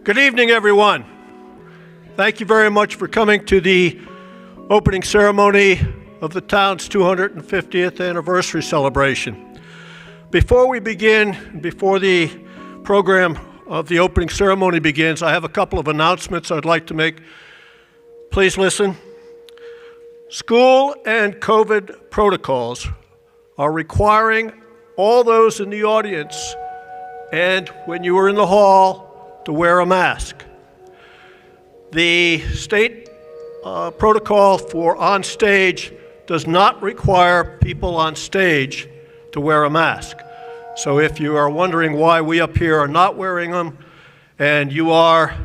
Good evening, everyone. Thank you very much for coming to the opening ceremony of the town's 250th anniversary celebration. Before we begin, before the program of the opening ceremony begins, I have a couple of announcements I'd like to make. Please listen. School and COVID protocols are requiring all those in the audience and when you are in the hall to wear a mask. The state protocol for on stage does not require people on stage to wear a mask. So if you are wondering why we up here are not wearing them, and you are,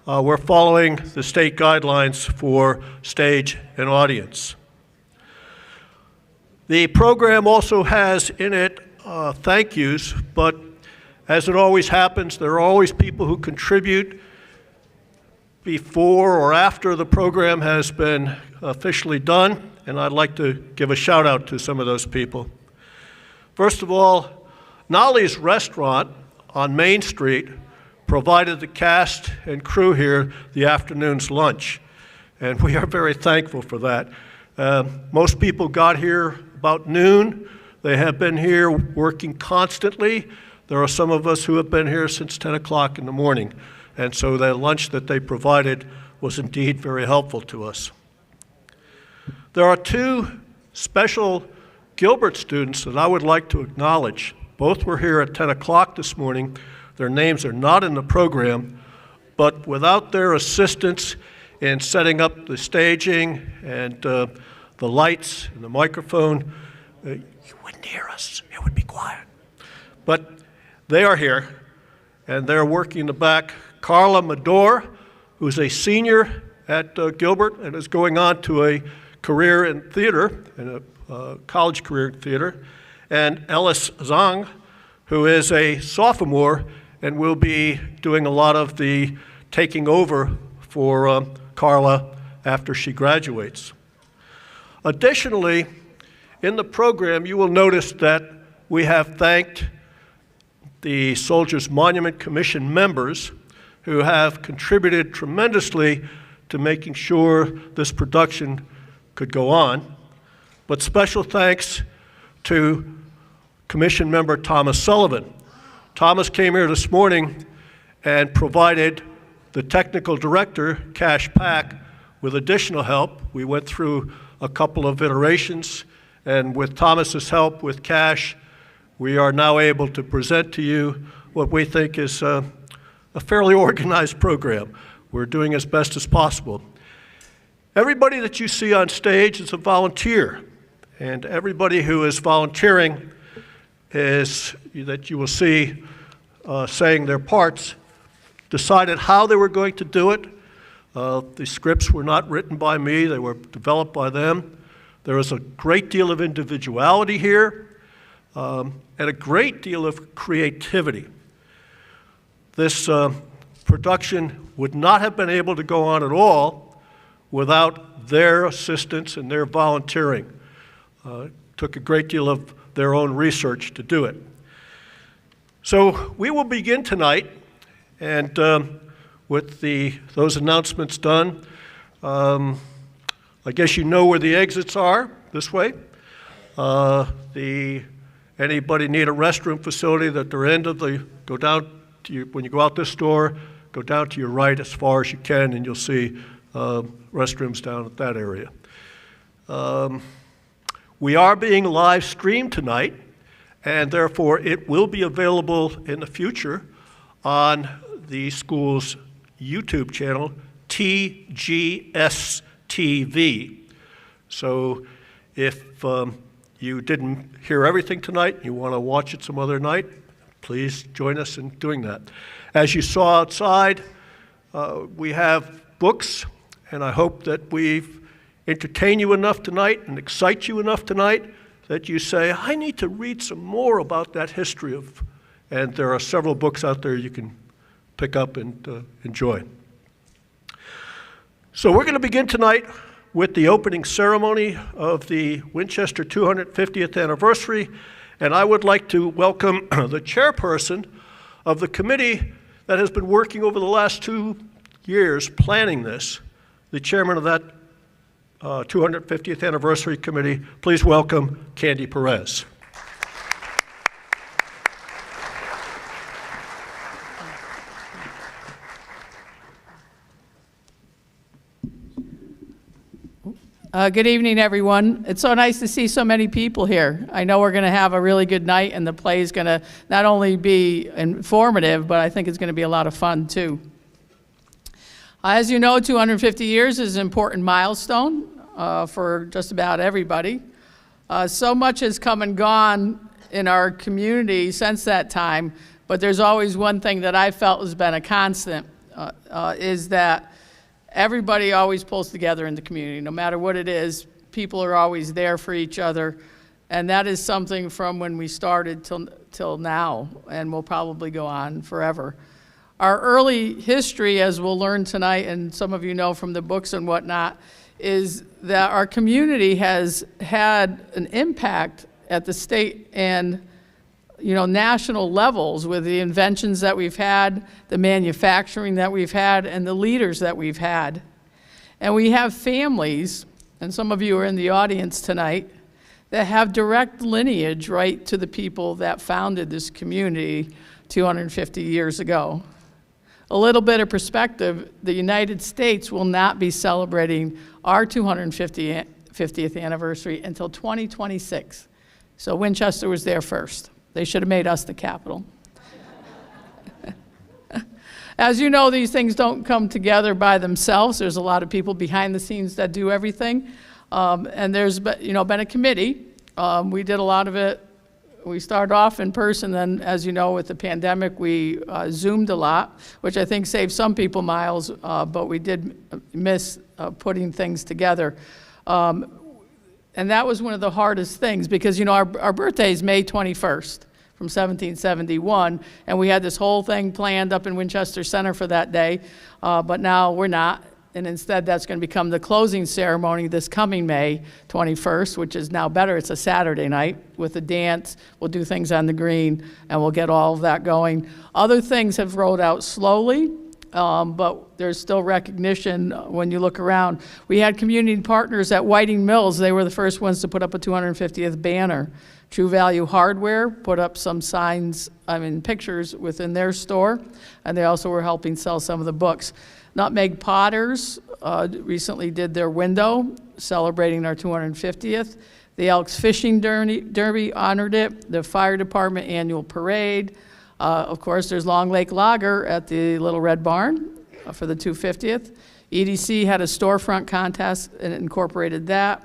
we're following the state guidelines for stage and audience. The program also has in it thank yous, but as it always happens, there are always people who contribute before or after the program has been officially done, and I'd like to give a shout out to some of those people. First of all, Nolly's Restaurant on Main Street provided the cast and crew here the afternoon's lunch, and we are very thankful for that. Most people got here about noon. They have been here working constantly. There are some of us who have been here since 10 o'clock in the morning, and so the lunch that they provided was indeed very helpful to us. There are two special Gilbert students that I would like to acknowledge. Both were here at 10 o'clock this morning. Their names are not in the program, but without their assistance in setting up the staging and the lights and the microphone, you wouldn't hear us. It would be quiet. But they are here, and they're working in the back. Carla Medor, who's a senior at Gilbert and is going on to a career in theater, and a college career in theater, and Ellis Zhang, who is a sophomore and will be doing a lot of the taking over for Carla after she graduates. Additionally, in the program, you will notice that we have thanked the Soldiers Monument Commission members who have contributed tremendously to making sure this production could go on. But special thanks to Commission member Thomas Sullivan. Thomas came here this morning and provided the technical director, Cash Pack, with additional help. We went through a couple of iterations, and with Thomas's help with Cash, we are now able to present to you what we think is a fairly organized program. We're doing as best as possible. Everybody that you see on stage is a volunteer, and everybody who is volunteering is, that you will see saying their parts, decided how they were going to do it. The scripts were not written by me, they were developed by them. There is a great deal of individuality here, and a great deal of creativity. This production would not have been able to go on at all without their assistance and their volunteering. Took a great deal of their own research to do it. So we will begin tonight, and with those announcements done, I guess you know where the exits are, this way. Anybody need a restroom facility at their end of go down to when you go out this door, go down to your right as far as you can, and you'll see restrooms down at that area. We are being live streamed tonight, and therefore it will be available in the future on the school's YouTube channel, TGS TV. So if you didn't hear everything tonight, you want to watch it some other night, please join us in doing that. As you saw outside, we have books, and I hope that we've entertained you enough tonight and excite you enough tonight that you say, I need to read some more about that history of, and there are several books out there you can pick up and enjoy. So we're going to begin tonight with the opening ceremony of the Winchester 250th anniversary, and I would like to welcome the chairperson Of the committee that has been working over the last 2 years planning this, the chairman of that 250th anniversary committee, please welcome Candy Perez. Good evening, everyone. It's so nice to see so many people here. I know we're going to have a really good night, and the play is going to not only be informative, but I think it's going to be a lot of fun, too. As you know, 250 years is an important milestone for just about everybody. So much has come and gone in our community since that time, but there's always one thing that I felt has been a constant, is that everybody always pulls together in the community. No matter what it is, people are always there for each other. And that is something from when we started till now, and will probably go on forever. Our early history, as we'll learn tonight, and some of you know from the books and whatnot, is that our community has had an impact at the state and national levels with the inventions that we've had, the manufacturing that we've had, and the leaders that we've had. And we have families, and some of you are in the audience tonight, that have direct lineage right to the people that founded this community 250 years ago. A little bit of perspective, the United States will not be celebrating our 250th anniversary until 2026. So Winchester was there first. They should have made us the capital. As you know, these things don't come together by themselves. There's a lot of people behind the scenes that do everything. And there's been a committee. We did a lot of it. We started off in person, then, as you know, with the pandemic, we Zoomed a lot, which I think saved some people miles, but we did miss putting things together. And that was one of the hardest things because, our birthday is May 21st from 1771, and we had this whole thing planned up in Winchester Center for that day, but now we're not. And instead, that's going to become the closing ceremony this coming May 21st, which is now better. It's a Saturday night with a dance. We'll do things on the green, and we'll get all of that going. Other things have rolled out slowly, but there's still recognition when you look around. We had community partners at Whiting Mills. They were the first ones to put up a 250th banner. True Value Hardware put up some signs, pictures within their store, and they also were helping sell some of the books. Nutmeg Potters recently did their window celebrating our 250th. The Elks Fishing Derby honored it. The Fire Department annual parade. Of course, there's Long Lake Lager at the Little Red Barn for the 250th. EDC had a storefront contest and incorporated that.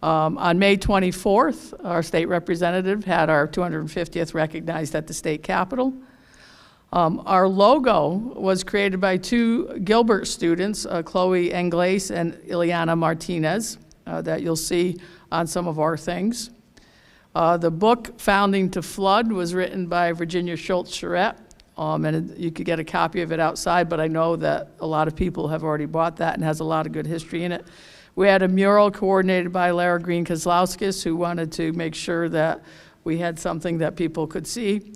On May 24th, our state representative had our 250th recognized at the state capitol. Our logo was created by two Gilbert students, Chloe Englace and Ileana Martinez, that you'll see on some of our things. The book, Founding to Flood, was written by Virginia Schultz-Charette, and you could get a copy of it outside, but I know that a lot of people have already bought that and has a lot of good history in it. We had a mural coordinated by Lara Green-Kozlowskis, who wanted to make sure that we had something that people could see.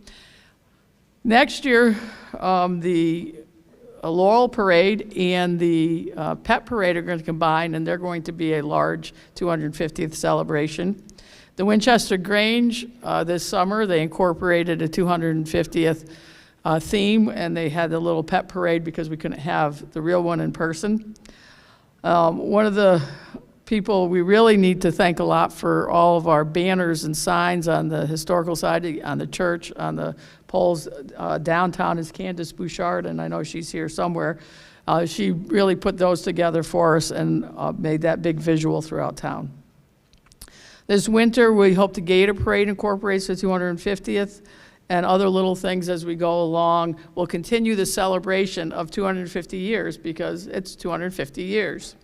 Next year, the Laurel Parade and the Pet Parade are going to combine, and they're going to be a large 250th celebration. The Winchester Grange, this summer, they incorporated a 250th theme, and they had the little pet parade because we couldn't have the real one in person. One of the people we really need to thank a lot for all of our banners and signs on the historical side, on the church, on the poles downtown is Candace Bouchard, and I know she's here somewhere. She really put those together for us and made that big visual throughout town. This winter, we hope the Gator Parade incorporates the 250th and other little things as we go along. We'll continue the celebration of 250 years because it's 250 years.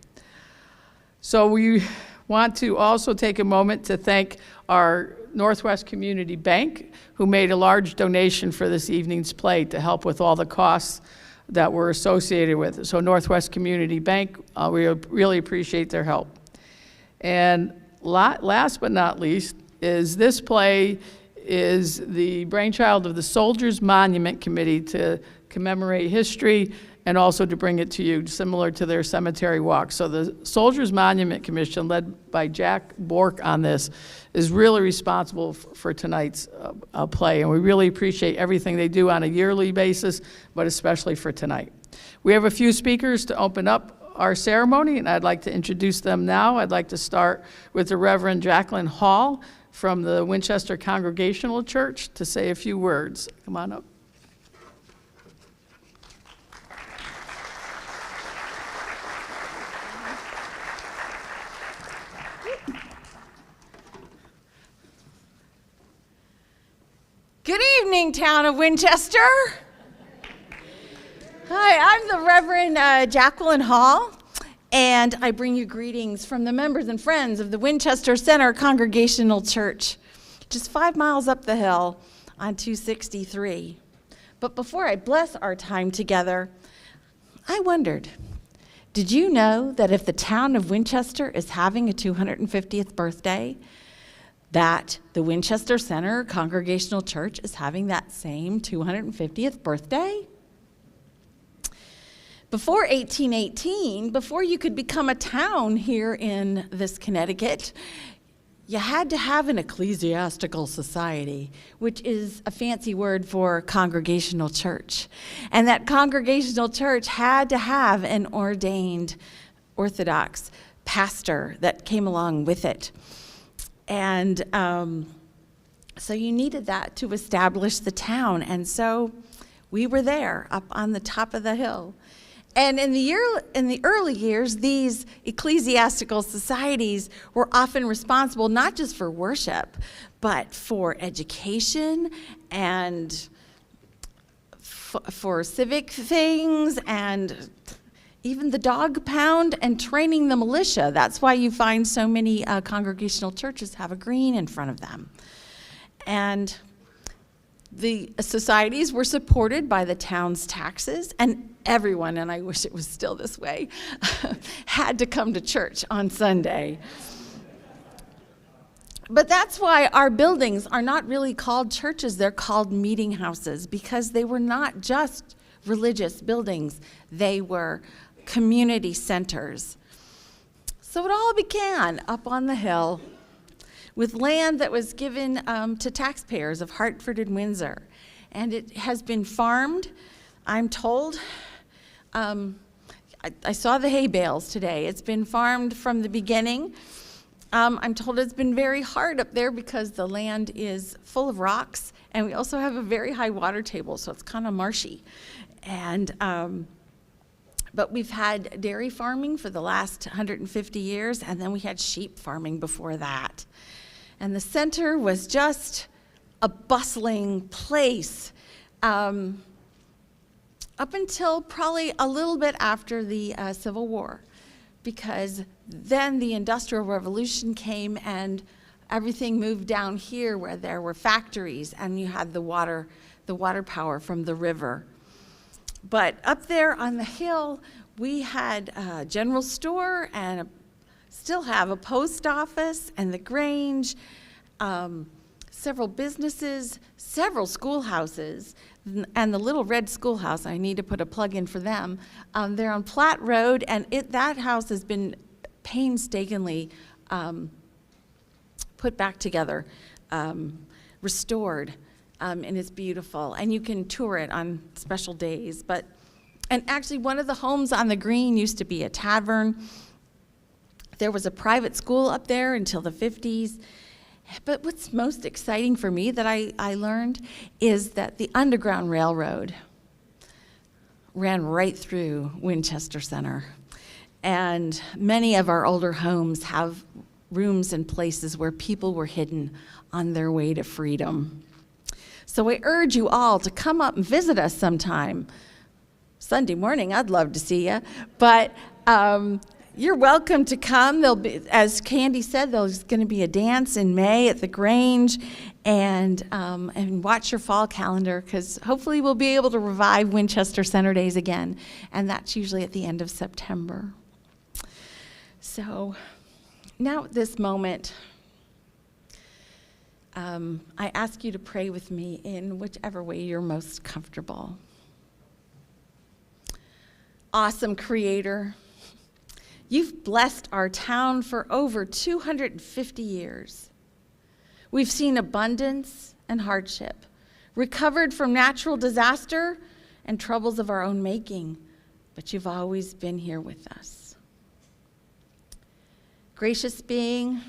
So we want to also take a moment to thank our Northwest Community Bank, who made a large donation for this evening's play to help with all the costs that were associated with it. So Northwest Community Bank, we really appreciate their help. And last but not least is this play is the brainchild of the Soldiers Monument Committee to commemorate history and also to bring it to you, similar to their cemetery walk. So the Soldiers Monument Commission, led by Jack Bork on this, is really responsible for tonight's play, and we really appreciate everything they do on a yearly basis, but especially for tonight. We have a few speakers to open up our ceremony, and I'd like to introduce them now. I'd like to start with the Reverend Jacqueline Hall from the Winchester Congregational Church to say a few words. Come on up. Good evening, town of Winchester. Hi, I'm the Reverend Jacqueline Hall, and I bring you greetings from the members and friends of the Winchester Center Congregational Church, just 5 miles up the hill on 263. But before I bless our time together, I wondered, did you know that if the town of Winchester is having a 250th birthday, that the Winchester Center Congregational Church is having that same 250th birthday? Before 1818, before you could become a town here in this Connecticut, you had to have an ecclesiastical society, which is a fancy word for congregational church. And that congregational church had to have an ordained Orthodox pastor that came along with it. And so you needed that to establish the town. And so we were there up on the top of the hill. And in the early years, these ecclesiastical societies were often responsible not just for worship, but for education and for civic things and even the dog pound and training the militia. That's why you find so many congregational churches have a green in front of them. And the societies were supported by the town's taxes, and everyone, and I wish it was still this way, had to come to church on Sunday. But that's why our buildings are not really called churches, they're called meeting houses, because they were not just religious buildings, they were community centers. So it all began up on the hill with land that was given to taxpayers of Hartford and Windsor. And it has been farmed, I'm told. I saw the hay bales today. It's been farmed from the beginning. I'm told it's been very hard up there because the land is full of rocks, and we also have a very high water table, so it's kind of marshy. And but we've had dairy farming for the last 150 years, and then we had sheep farming before that. And the center was just a bustling place up until probably a little bit after the Civil War, because then the Industrial Revolution came and everything moved down here where there were factories and you had the water power from the river. But up there on the hill, we had a general store and still have a post office and the Grange, several businesses, several schoolhouses, and the Little Red Schoolhouse. I need to put a plug in for them. They're on Platt Road, and that house has been painstakingly put back together, restored, and it's beautiful. And you can tour it on special days. And actually, one of the homes on the green used to be a tavern. There was a private school up there until the 50s. But what's most exciting for me that I learned is that the Underground Railroad ran right through Winchester Center. And many of our older homes have rooms and places where people were hidden on their way to freedom. So I urge you all to come up and visit us sometime. Sunday morning, I'd love to see you. But you're welcome to come. There'll be, as Candy said, there's going to be a dance in May at the Grange, and watch your fall calendar, because hopefully we'll be able to revive Winchester Center Days again, and that's usually at the end of September. So now at this moment, I ask you to pray with me in whichever way you're most comfortable. Awesome Creator, you've blessed our town for over 250 years. We've seen abundance and hardship, recovered from natural disaster and troubles of our own making, but you've always been here with us. Gracious being,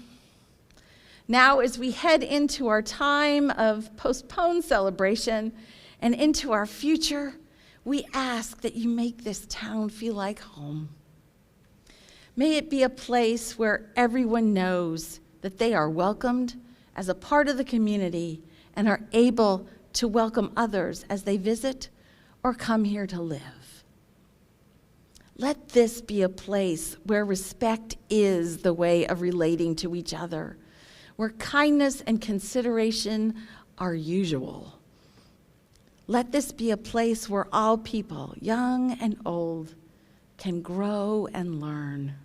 now as we head into our time of postponed celebration and into our future, we ask that you make this town feel like home. May it be a place where everyone knows that they are welcomed as a part of the community and are able to welcome others as they visit or come here to live. Let this be a place where respect is the way of relating to each other, where kindness and consideration are usual. Let this be a place where all people, young and old, can grow and learn.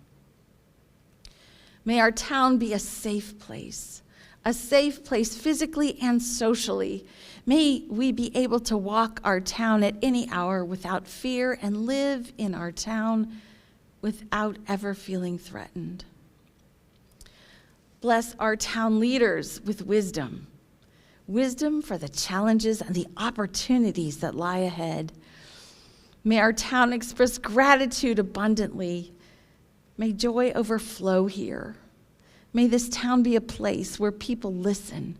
May our town be a safe place physically and socially. May we be able to walk our town at any hour without fear and live in our town without ever feeling threatened. Bless our town leaders with wisdom for the challenges and the opportunities that lie ahead. May our town express gratitude abundantly. May joy overflow here. May this town be a place where people listen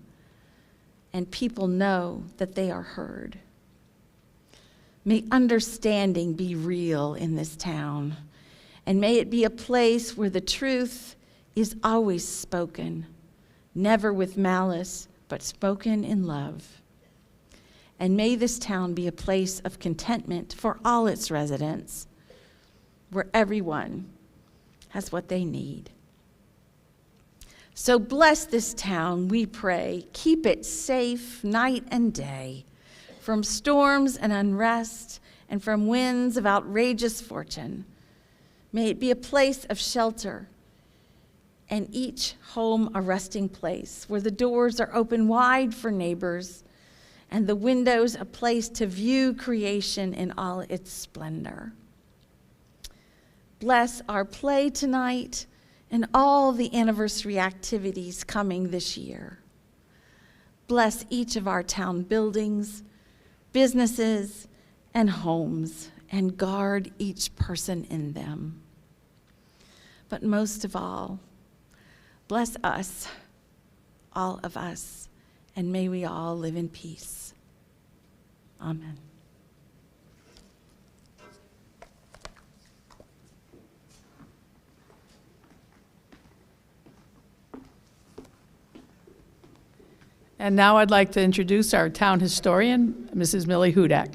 and people know that they are heard. May understanding be real in this town, and may it be a place where the truth is always spoken, never with malice, but spoken in love. And may this town be a place of contentment for all its residents, where everyone has what they need. So bless this town, we pray. Keep it safe night and day from storms and unrest and from winds of outrageous fortune. May it be a place of shelter and each home a resting place where the doors are open wide for neighbors and the windows a place to view creation in all its splendor. Bless our play tonight and all the anniversary activities coming this year. Bless each of our town buildings, businesses, and homes, and guard each person in them. But most of all, bless us, all of us, and may we all live in peace. Amen. And now I'd like to introduce our town historian, Mrs. Millie Hudak.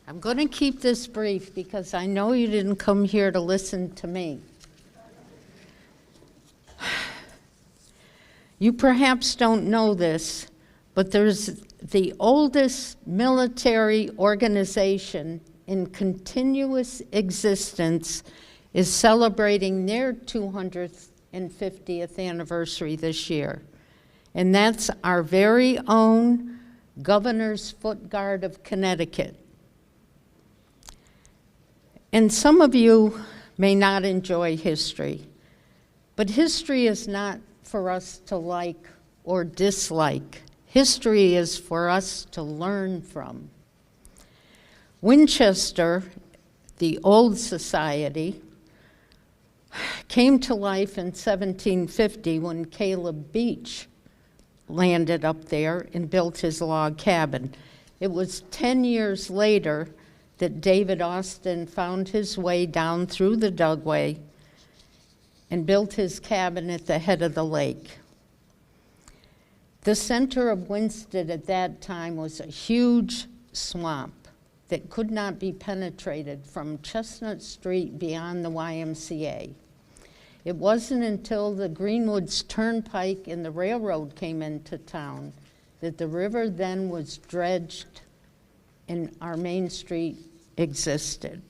I'm going to keep this brief because I know you didn't come here to listen to me. You perhaps don't know this, but there's the oldest military organization in continuous existence is celebrating their 250th anniversary this year. And that's our very own Governor's Foot Guard of Connecticut. And some of you may not enjoy history, but history is not for us to like or dislike. History is for us to learn from. Winchester, the old society, came to life in 1750 when Caleb Beach landed up there and built his log cabin. It was 10 years later that David Austin found his way down through the Dugway and built his cabin at the head of the lake. The center of Winston at that time was a huge swamp that could not be penetrated from Chestnut Street beyond the YMCA. It wasn't until the Greenwoods Turnpike and the railroad came into town that the river then was dredged and our main street existed.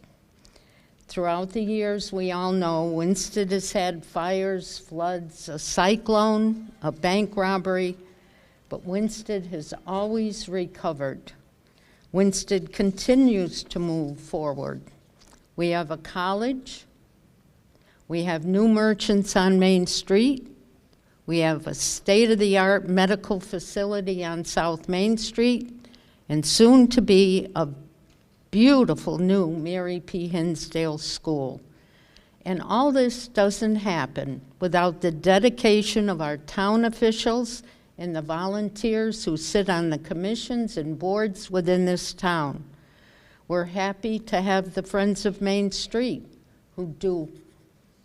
Throughout the years, we all know Winsted has had fires, floods, a cyclone, a bank robbery, but Winsted has always recovered. Winsted continues to move forward. We have a college. We have new merchants on Main Street. We have a state-of-the-art medical facility on South Main Street, and soon to be a beautiful new Mary P. Hinsdale School. And all this doesn't happen without the dedication of our town officials and the volunteers who sit on the commissions and boards within this town. We're happy to have the Friends of Main Street, who do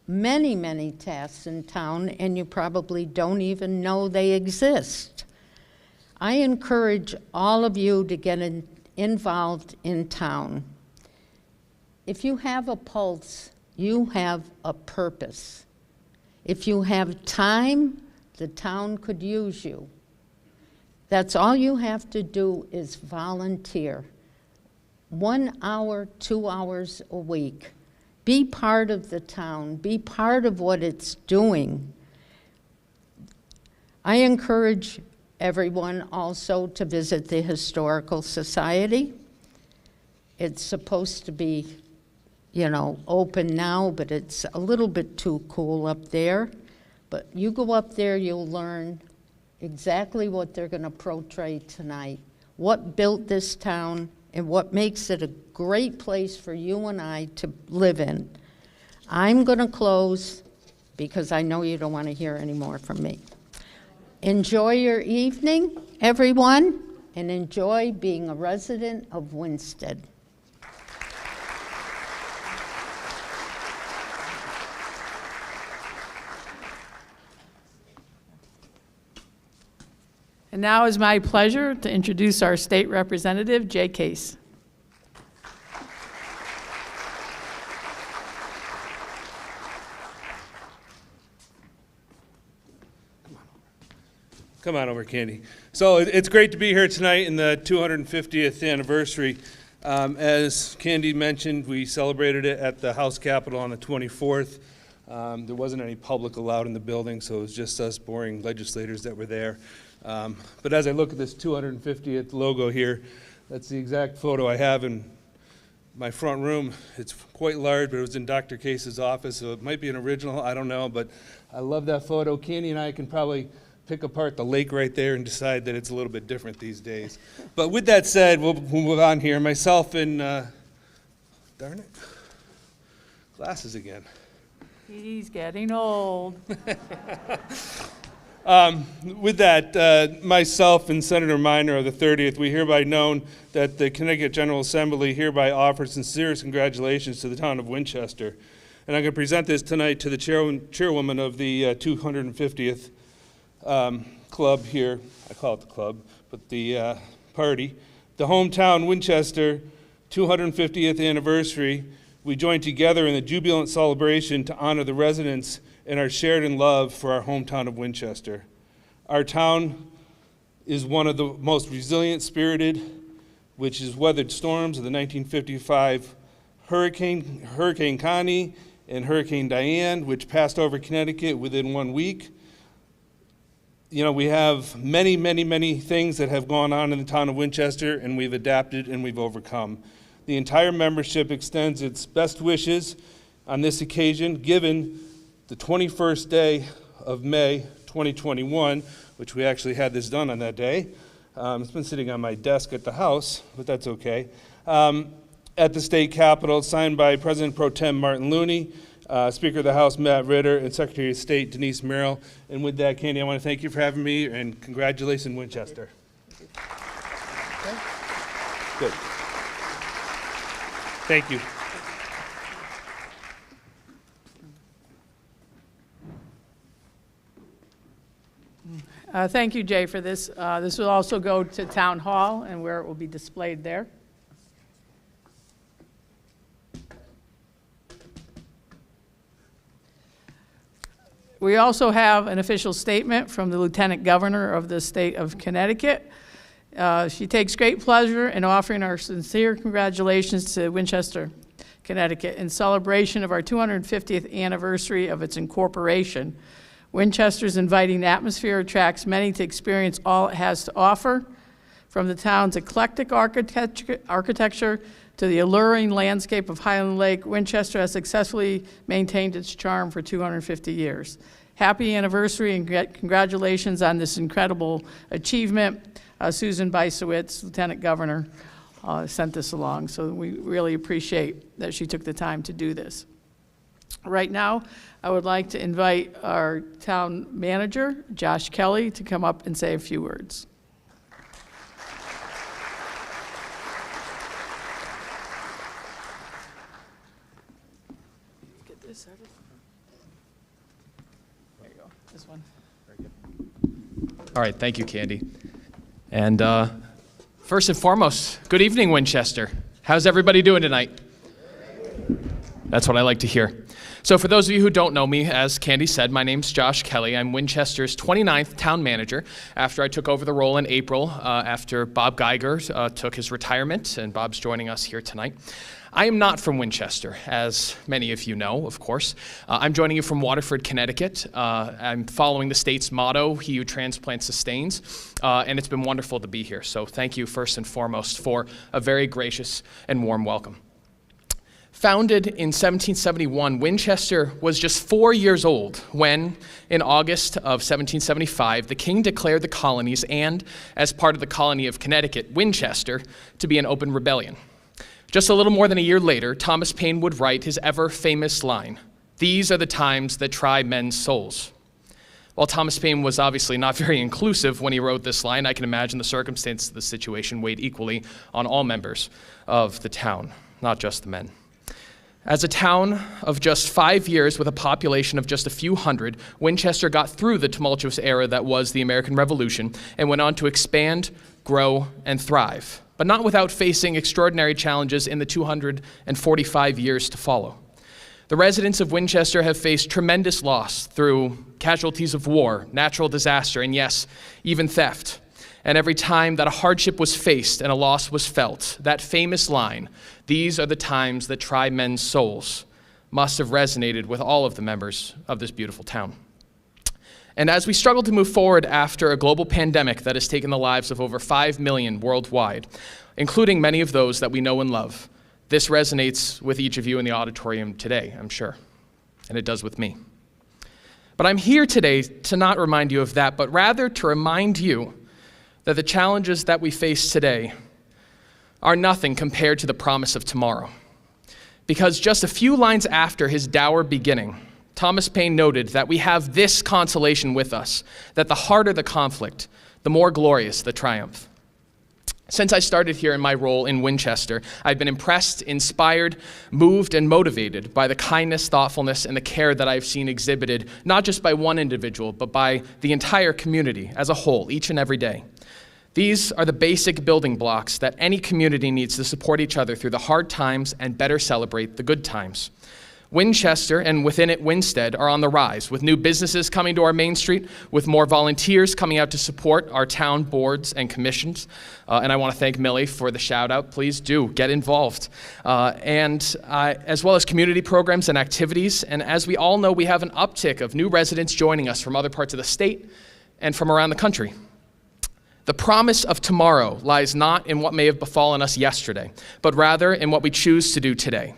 many, many tasks in town, and you probably don't even know they exist. I encourage all of you to get involved in town. If you have a pulse, you have a purpose. If you have time, the town could use you. That's all you have to do is volunteer. 1 hour, 2 hours a week. Be part of the town. Be part of what it's doing. I encourage everyone also to visit the Historical Society. It's supposed to be, open now, but it's a little bit too cool up there. But you go up there, you'll learn exactly what they're going to portray tonight, what built this town, and what makes it a great place for you and I to live in. I'm going to close because I know you don't want to hear any more from me. Enjoy your evening, everyone, and enjoy being a resident of Winsted. And now it's my pleasure to introduce our state representative, Jay Case. Come on over, Candy. So it's great to be here tonight in the 250th anniversary. As Candy mentioned, we celebrated it at the House Capitol on the 24th. There wasn't any public allowed in the building, so it was just us boring legislators that were there. But as I look at this 250th logo here, that's the exact photo I have in my front room. It's quite large, but it was in Dr. Case's office, so it might be an original, I don't know, but I love that photo. Candy and I can probably pick apart the lake right there and decide that it's a little bit different these days. But with that said, we'll move on here. Myself and, darn it, glasses again. He's getting old. With that, myself and Senator Minor of the 30th, we hereby known that the Connecticut General Assembly hereby offers sincere congratulations to the town of Winchester. And I'm going to present this tonight to the chairwoman of the 250th club here. I call it the club, but the party. The hometown Winchester 250th anniversary. We join together in the jubilant celebration to honor the residents and our shared in love for our hometown of Winchester. Our town is one of the most resilient spirited, which has weathered storms of the 1955 Hurricane Connie and Hurricane Diane, which passed over Connecticut within 1 week. We have many, many, many things that have gone on in the town of Winchester, and we've adapted and we've overcome. The entire membership extends its best wishes on this occasion, given the 21st day of May 2021, which we actually had this done on that day. It's been sitting on my desk at the house, but that's okay. At the state capitol, signed by President Pro Tem Martin Looney, Speaker of the House Matt Ritter, and Secretary of State Denise Merrill. And with that, Candy, I want to thank you for having me, and congratulations, Winchester. Good. Thank you. Thank you, Jay, for this. This will also go to Town Hall and where it will be displayed there. We also have an official statement from the Lieutenant Governor of the state of Connecticut. She takes great pleasure in offering our sincere congratulations to Winchester, Connecticut, in celebration of our 250th anniversary of its incorporation. Winchester's inviting atmosphere attracts many to experience all it has to offer, from the town's eclectic architecture to the alluring landscape of Highland Lake. Winchester has successfully maintained its charm for 250 years. Happy anniversary and congratulations on this incredible achievement. Susan Beisowitz, Lieutenant Governor, sent this along, so we really appreciate that she took the time to do this. Right now, I would like to invite our town manager, Josh Kelly, to come up and say a few words. Get this started. There you go, this one. All right, thank you, Candy. And first and foremost, good evening, Winchester. How's everybody doing tonight? That's what I like to hear. So for those of you who don't know me, as Candy said, my name's Josh Kelly. I'm Winchester's 29th town manager after I took over the role in April after Bob Geiger took his retirement, and Bob's joining us here tonight. I am not from Winchester, as many of you know, of course. I'm joining you from Waterford, Connecticut. I'm following the state's motto, "He who transplants sustains," and it's been wonderful to be here. So thank you first and foremost for a very gracious and warm welcome. Founded in 1771, Winchester was just 4 years old when, in August of 1775, the king declared the colonies and, as part of the colony of Connecticut, Winchester, to be an open rebellion. Just a little more than a year later, Thomas Paine would write his ever-famous line, "These are the times that try men's souls." While Thomas Paine was obviously not very inclusive when he wrote this line, I can imagine the circumstances of the situation weighed equally on all members of the town, not just the men. As a town of just 5 years with a population of just a few hundred, Winchester got through the tumultuous era that was the American Revolution and went on to expand, grow, and thrive, but not without facing extraordinary challenges in the 245 years to follow. The residents of Winchester have faced tremendous loss through casualties of war, natural disaster, and yes, even theft. And every time that a hardship was faced and a loss was felt, that famous line, "These are the times that try men's souls," must have resonated with all of the members of this beautiful town. And as we struggle to move forward after a global pandemic that has taken the lives of over 5 million worldwide, including many of those that we know and love, this resonates with each of you in the auditorium today, I'm sure. And it does with me. But I'm here today to not remind you of that, but rather to remind you that the challenges that we face today are nothing compared to the promise of tomorrow. Because just a few lines after his dour beginning, Thomas Paine noted that we have this consolation with us, that the harder the conflict, the more glorious the triumph. Since I started here in my role in Winchester, I've been impressed, inspired, moved, and motivated by the kindness, thoughtfulness, and the care that I've seen exhibited, not just by one individual, but by the entire community as a whole, each and every day. These are the basic building blocks that any community needs to support each other through the hard times and better celebrate the good times. Winchester, and within it Winstead, are on the rise, with new businesses coming to our main street, with more volunteers coming out to support our town boards and commissions. And I want to thank Millie for the shout out. Please do get involved. As well as community programs and activities. And as we all know, we have an uptick of new residents joining us from other parts of the state and from around the country. The promise of tomorrow lies not in what may have befallen us yesterday, but rather in what we choose to do today.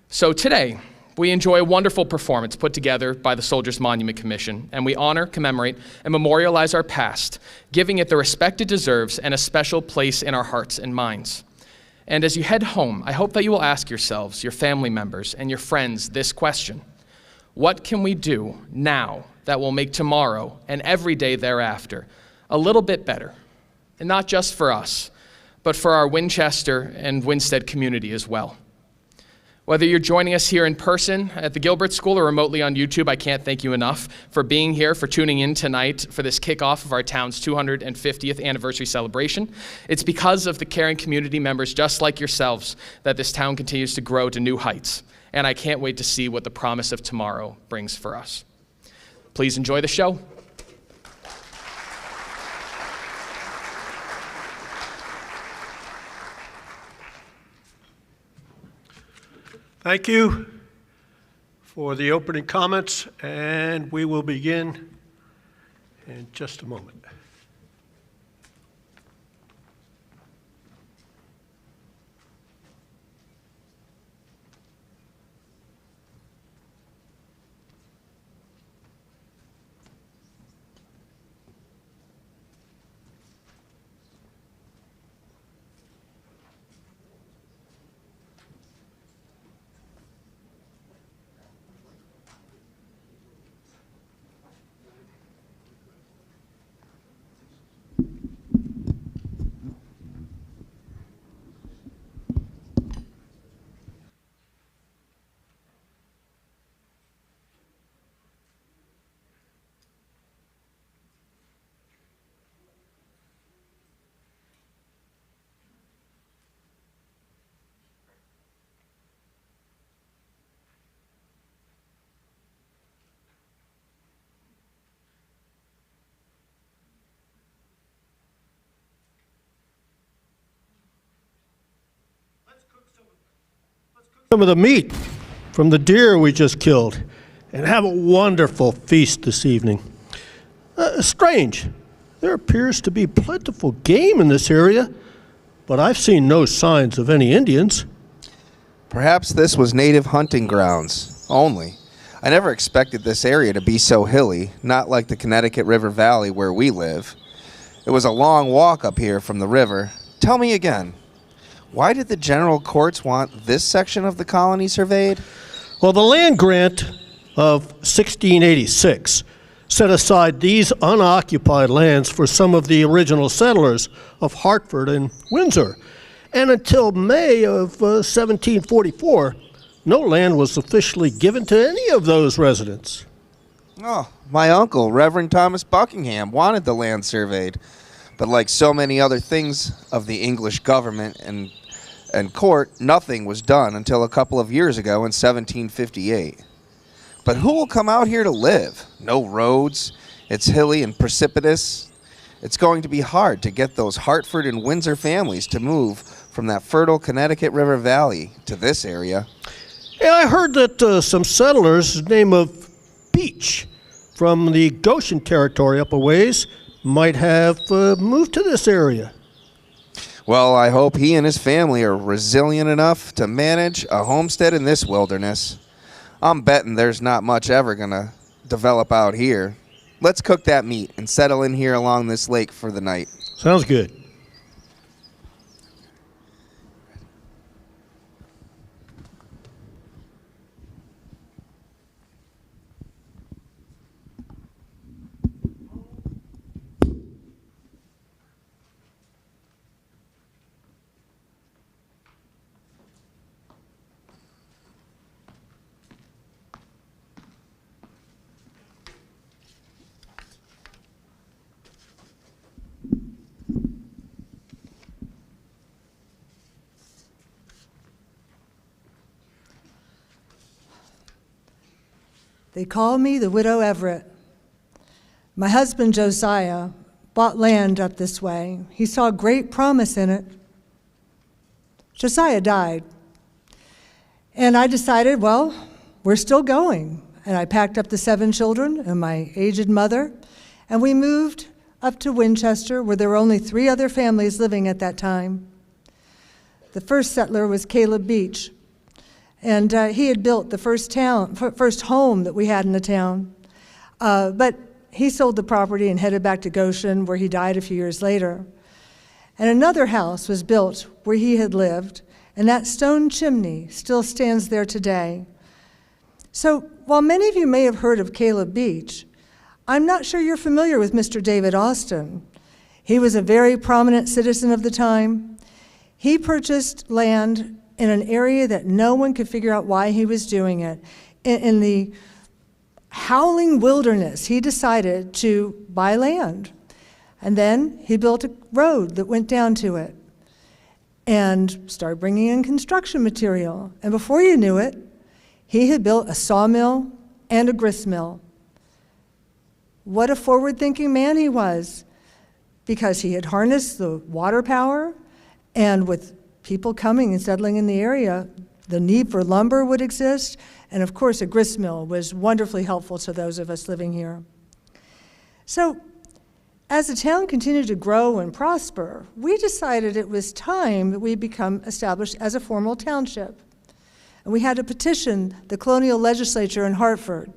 So today, we enjoy a wonderful performance put together by the Soldiers Monument Commission, and we honor, commemorate, and memorialize our past, giving it the respect it deserves and a special place in our hearts and minds. And as you head home, I hope that you will ask yourselves, your family members, and your friends this question: what can we do now that will make tomorrow and every day thereafter a little bit better? And not just for us, but for our Winchester and Winstead community as well. Whether you're joining us here in person at the Gilbert School or remotely on YouTube, I can't thank you enough for being here, for tuning in tonight for this kickoff of our town's 250th anniversary celebration. It's because of the caring community members just like yourselves that this town continues to grow to new heights. And I can't wait to see what the promise of tomorrow brings for us. Please enjoy the show. Thank you for the opening comments, and we will begin in just a moment. Some of the meat from the deer we just killed and have a wonderful feast this evening. Strange, there appears to be plentiful game in this area, but I've seen no signs of any Indians. Perhaps this was native hunting grounds only. I never expected this area to be so hilly, not like the Connecticut River Valley where we live. It was a long walk up here from the river. Tell me again, why did the general courts want this section of the colony surveyed? Well, the land grant of 1686 set aside these unoccupied lands for some of the original settlers of Hartford and Windsor. And until May of 1744, no land was officially given to any of those residents. Oh, my uncle, Reverend Thomas Buckingham, wanted the land surveyed. But like so many other things of the English government and court, nothing was done until a couple of years ago in 1758. But who will come out here to live? No roads. It's hilly and precipitous. It's going to be hard to get those Hartford and Windsor families to move from that fertile Connecticut River Valley to this area. Yeah, I heard that some settlers, name of Beach, from the Goshen territory up a ways, might have moved to this area. Well, I hope he and his family are resilient enough to manage a homestead in this wilderness. I'm betting there's not much ever going to develop out here. Let's cook that meat and settle in here along this lake for the night. Sounds good. They call me the Widow Everett. My husband, Josiah, bought land up this way. He saw great promise in it. Josiah died. And I decided, well, we're still going. And I packed up the 7 children and my aged mother, and we moved up to Winchester, where there were only 3 other families living at that time. The first settler was Caleb Beach. And he had built the first home that we had in the town. But he sold the property and headed back to Goshen, where he died a few years later. And another house was built where he had lived, and that stone chimney still stands there today. So while many of you may have heard of Caleb Beach, I'm not sure you're familiar with Mr. David Austin. He was a very prominent citizen of the time. He purchased land in an area that no one could figure out why he was doing it. In the howling wilderness, he decided to buy land. And then he built a road that went down to it and started bringing in construction material. And before you knew it, he had built a sawmill and a grist mill. What a forward-thinking man he was, because he had harnessed the water power, and with people coming and settling in the area, the need for lumber would exist, and of course a grist mill was wonderfully helpful to those of us living here. So as the town continued to grow and prosper, we decided it was time that we become established as a formal township. And we had to petition the colonial legislature in Hartford.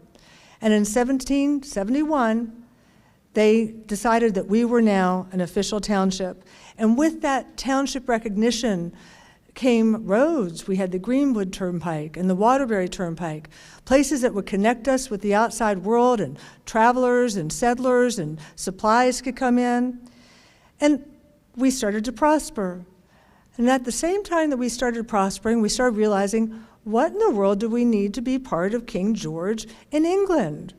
And in 1771, they decided that we were now an official township. And with that township recognition came roads. We had the Greenwood Turnpike and the Waterbury Turnpike, places that would connect us with the outside world, and travelers and settlers and supplies could come in. And we started to prosper. And at the same time that we started prospering, we started realizing, what in the world do we need to be part of King George in England?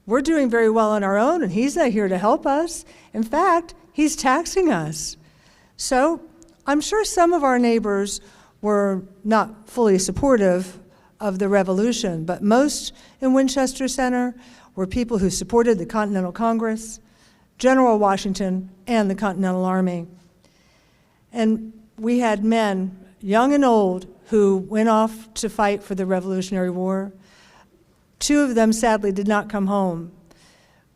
We're doing very well on our own, and he's not here to help us. In fact, he's taxing us. So I'm sure some of our neighbors were not fully supportive of the revolution, but most in Winchester Center were people who supported the Continental Congress, General Washington, and the Continental Army. And we had men, young and old, who went off to fight for the Revolutionary War. 2 of them sadly did not come home.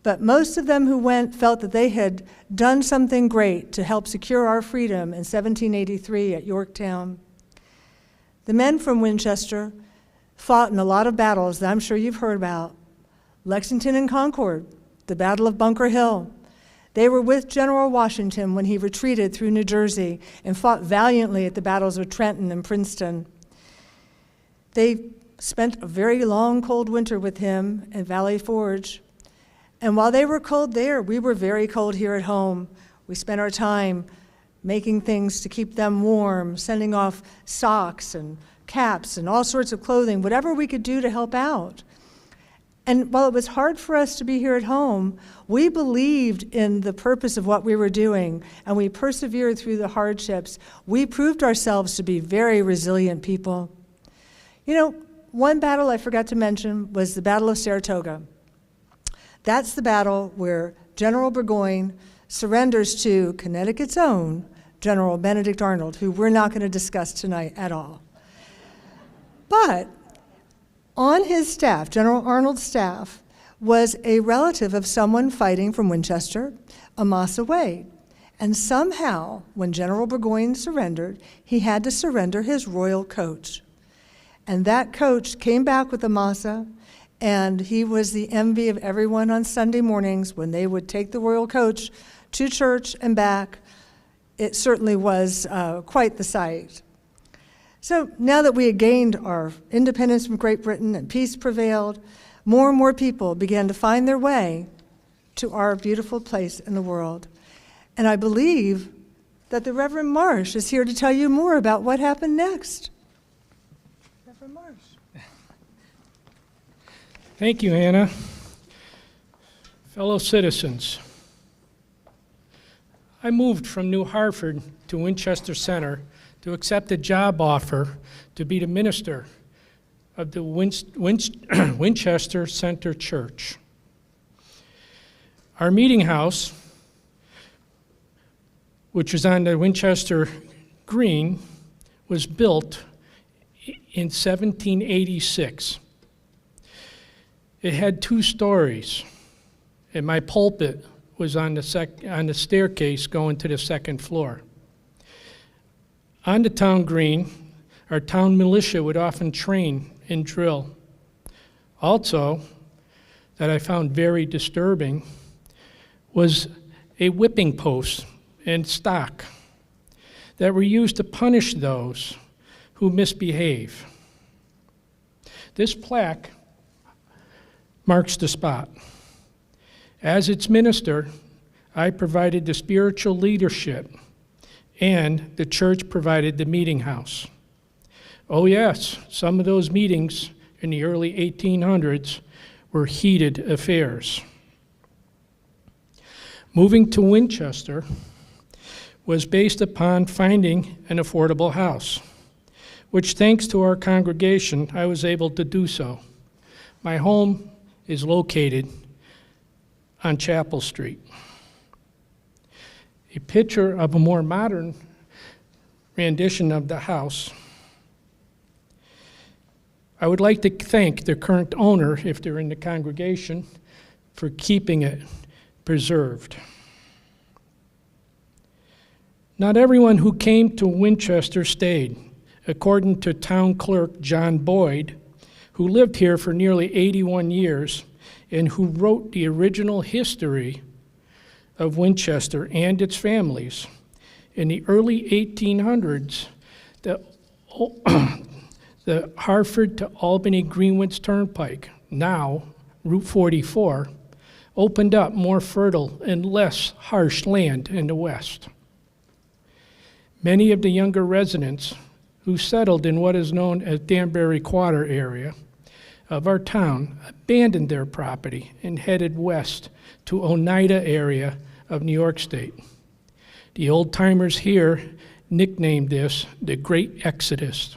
But most of them who went felt that they had done something great to help secure our freedom in 1783 at Yorktown. The men from Winchester fought in a lot of battles that I'm sure you've heard about. Lexington and Concord, the Battle of Bunker Hill. They were with General Washington when he retreated through New Jersey and fought valiantly at the battles of Trenton and Princeton. They spent a very long, cold winter with him at Valley Forge. And while they were cold there, we were very cold here at home. We spent our time making things to keep them warm, sending off socks and caps and all sorts of clothing, whatever we could do to help out. And while it was hard for us to be here at home, we believed in the purpose of what we were doing, and we persevered through the hardships. We proved ourselves to be very resilient people. You know, one battle I forgot to mention was the Battle of Saratoga. That's the battle where General Burgoyne surrenders to Connecticut's own General Benedict Arnold, who we're not going to discuss tonight at all. But on his staff, General Arnold's staff, was a relative of someone fighting from Winchester, Amasa Wade. And somehow, when General Burgoyne surrendered, he had to surrender his royal coach. And that coach came back with Amasa, and he was the envy of everyone on Sunday mornings when they would take the royal coach to church and back. It certainly was quite the sight. So now that we had gained our independence from Great Britain and peace prevailed, more and more people began to find their way to our beautiful place in the world. And I believe that the Reverend Marsh is here to tell you more about what happened next. Reverend Marsh. Thank you, Hannah. Fellow citizens, I moved from New Hartford to Winchester Center to accept a job offer to be the minister of the Winchester Center Church. Our meeting house, which was on the Winchester Green, was built in 1786. It had 2 stories, and my pulpit was on the staircase going to the 2nd floor. On the town green, our town militia would often train and drill. Also, that I found very disturbing, was a whipping post and stock that were used to punish those who misbehave. This plaque marks the spot. As its minister, I provided the spiritual leadership, and the church provided the meeting house. Oh yes, some of those meetings in the early 1800s were heated affairs. Moving to Winchester was based upon finding an affordable house, which thanks to our congregation, I was able to do so. My home is located on Chapel Street. A picture of a more modern rendition of the house I would like to thank the current owner, if they're in the congregation, for keeping it preserved. Not everyone who came to Winchester stayed. According to town clerk John Boyd, who lived here for nearly 81 years and who wrote the original history of Winchester and its families, in the early 1800s, the Hartford to Albany Greenwoods Turnpike, now Route 44, opened up more fertile and less harsh land in the west. Many of the younger residents who settled in what is known as Danbury Quarter area of our town abandoned their property and headed west to Oneida area of New York State. The old-timers here nicknamed this the Great Exodus.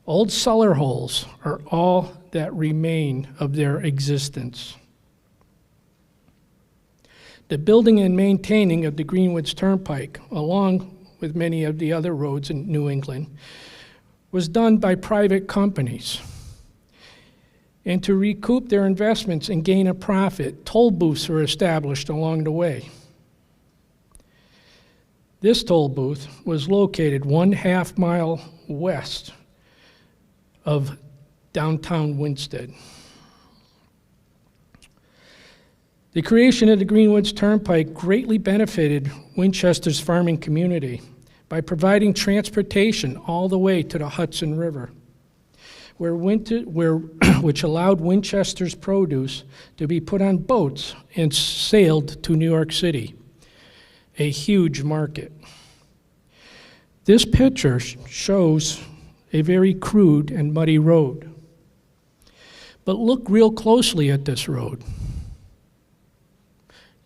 Old cellar holes are all that remain of their existence. The building and maintaining of the Greenwoods Turnpike, along with many of the other roads in New England, was done by private companies. And to recoup their investments and gain a profit, toll booths were established along the way. This toll booth was located 1/2 mile west of downtown Winsted. The creation of the Greenwoods Turnpike greatly benefited Winchester's farming community by providing transportation all the way to the Hudson River, which allowed Winchester's produce to be put on boats and sailed to New York City, a huge market. This picture shows a very crude and muddy road. But look real closely at this road.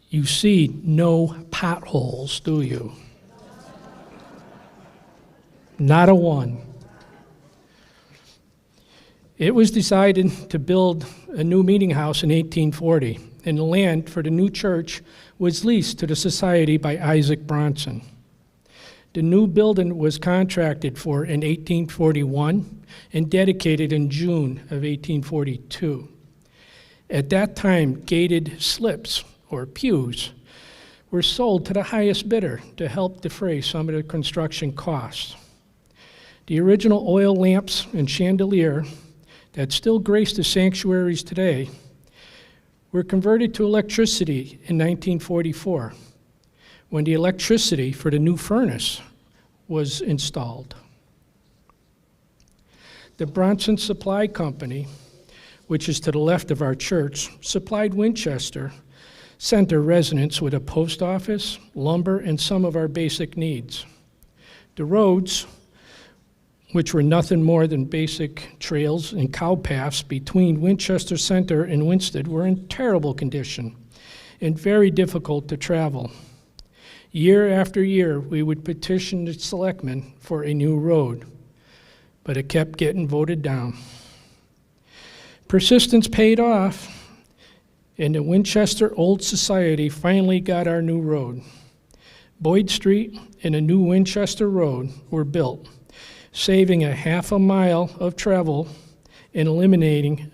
You see no potholes, do you? Not a one. It was decided to build a new meeting house in 1840, and the land for the new church was leased to the society by Isaac Bronson. The new building was contracted for in 1841 and dedicated in June of 1842. At that time, gated slips, or pews, were sold to the highest bidder to help defray some of the construction costs. The original oil lamps and chandelier that still grace the sanctuaries today were converted to electricity in 1944, when the electricity for the new furnace was installed. The Bronson Supply Company, which is to the left of our church, supplied Winchester Center residents with a post office, lumber, and some of our basic needs. The roads, which were nothing more than basic trails and cow paths between Winchester Center and Winsted, were in terrible condition and very difficult to travel. Year after year, we would petition the selectmen for a new road, but it kept getting voted down. Persistence paid off, and the Winchester Old Society finally got our new road. Boyd Street and a new Winchester Road were built, saving a 1/2 mile of travel and eliminating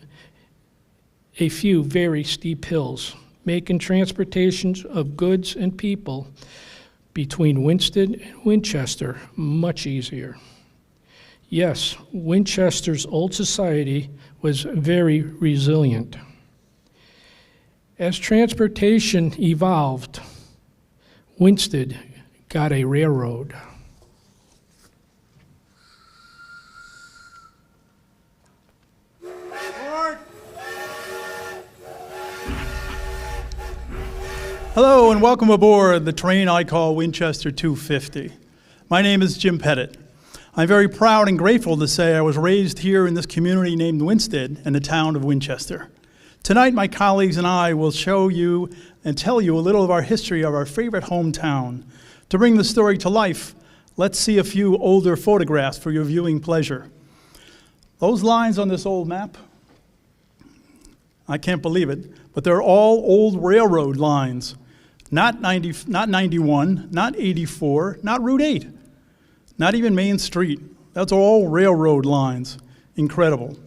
a few very steep hills, making transportation of goods and people between Winsted and Winchester much easier. Yes, Winchester's Old Society was very resilient. As transportation evolved, Winsted got a railroad. Hello and welcome aboard the train I call Winchester 250. My name is Jim Pettit. I'm very proud and grateful to say I was raised here in this community named Winsted in the town of Winchester. Tonight my colleagues and I will show you and tell you a little of our history of our favorite hometown. To bring the story to life, let's see a few older photographs for your viewing pleasure. Those lines on this old map, I can't believe it, but they're all old railroad lines. Not 91, not 84, not Route 8, not even Main Street. That's all railroad lines. Incredible.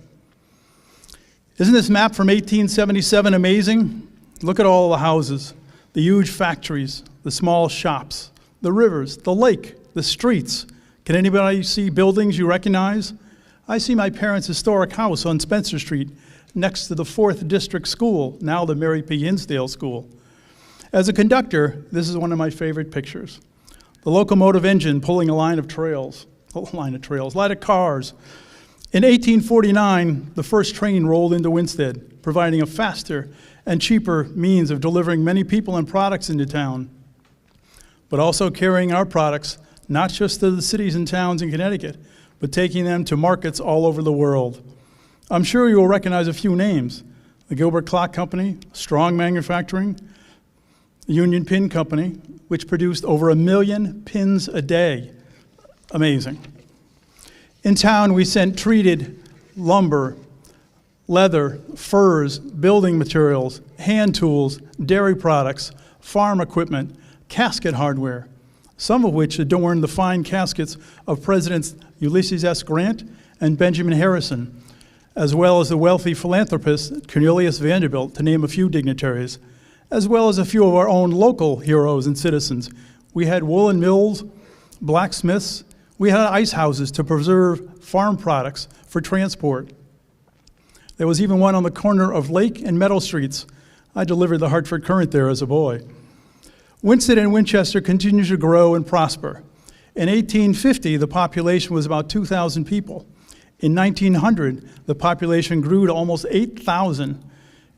Isn't this map from 1877 amazing? Look at all the houses, the huge factories, the small shops, the rivers, the lake, the streets. Can anybody see buildings you recognize? I see my parents' historic house on Spencer Street next to the 4th District School, now the Mary P. Hinsdale School. As a conductor, this is one of my favorite pictures. The locomotive engine pulling a line of cars. In 1849, the first train rolled into Winstead, providing a faster and cheaper means of delivering many people and products into town, but also carrying our products not just to the cities and towns in Connecticut, but taking them to markets all over the world. I'm sure you will recognize a few names: the Gilbert Clock Company, Strong Manufacturing, the Union Pin Company, which produced over 1 million pins a day. Amazing. In town, we sent treated lumber, leather, furs, building materials, hand tools, dairy products, farm equipment, casket hardware, some of which adorn the fine caskets of Presidents Ulysses S. Grant and Benjamin Harrison, as well as the wealthy philanthropist Cornelius Vanderbilt, to name a few dignitaries, as well as a few of our own local heroes and citizens. We had woolen mills, blacksmiths. We had ice houses to preserve farm products for transport. There was even one on the corner of Lake and Meadow Streets. I delivered the Hartford Courant there as a boy. Winstead and Winchester continued to grow and prosper. In 1850, the population was about 2,000 people. In 1900, the population grew to almost 8,000,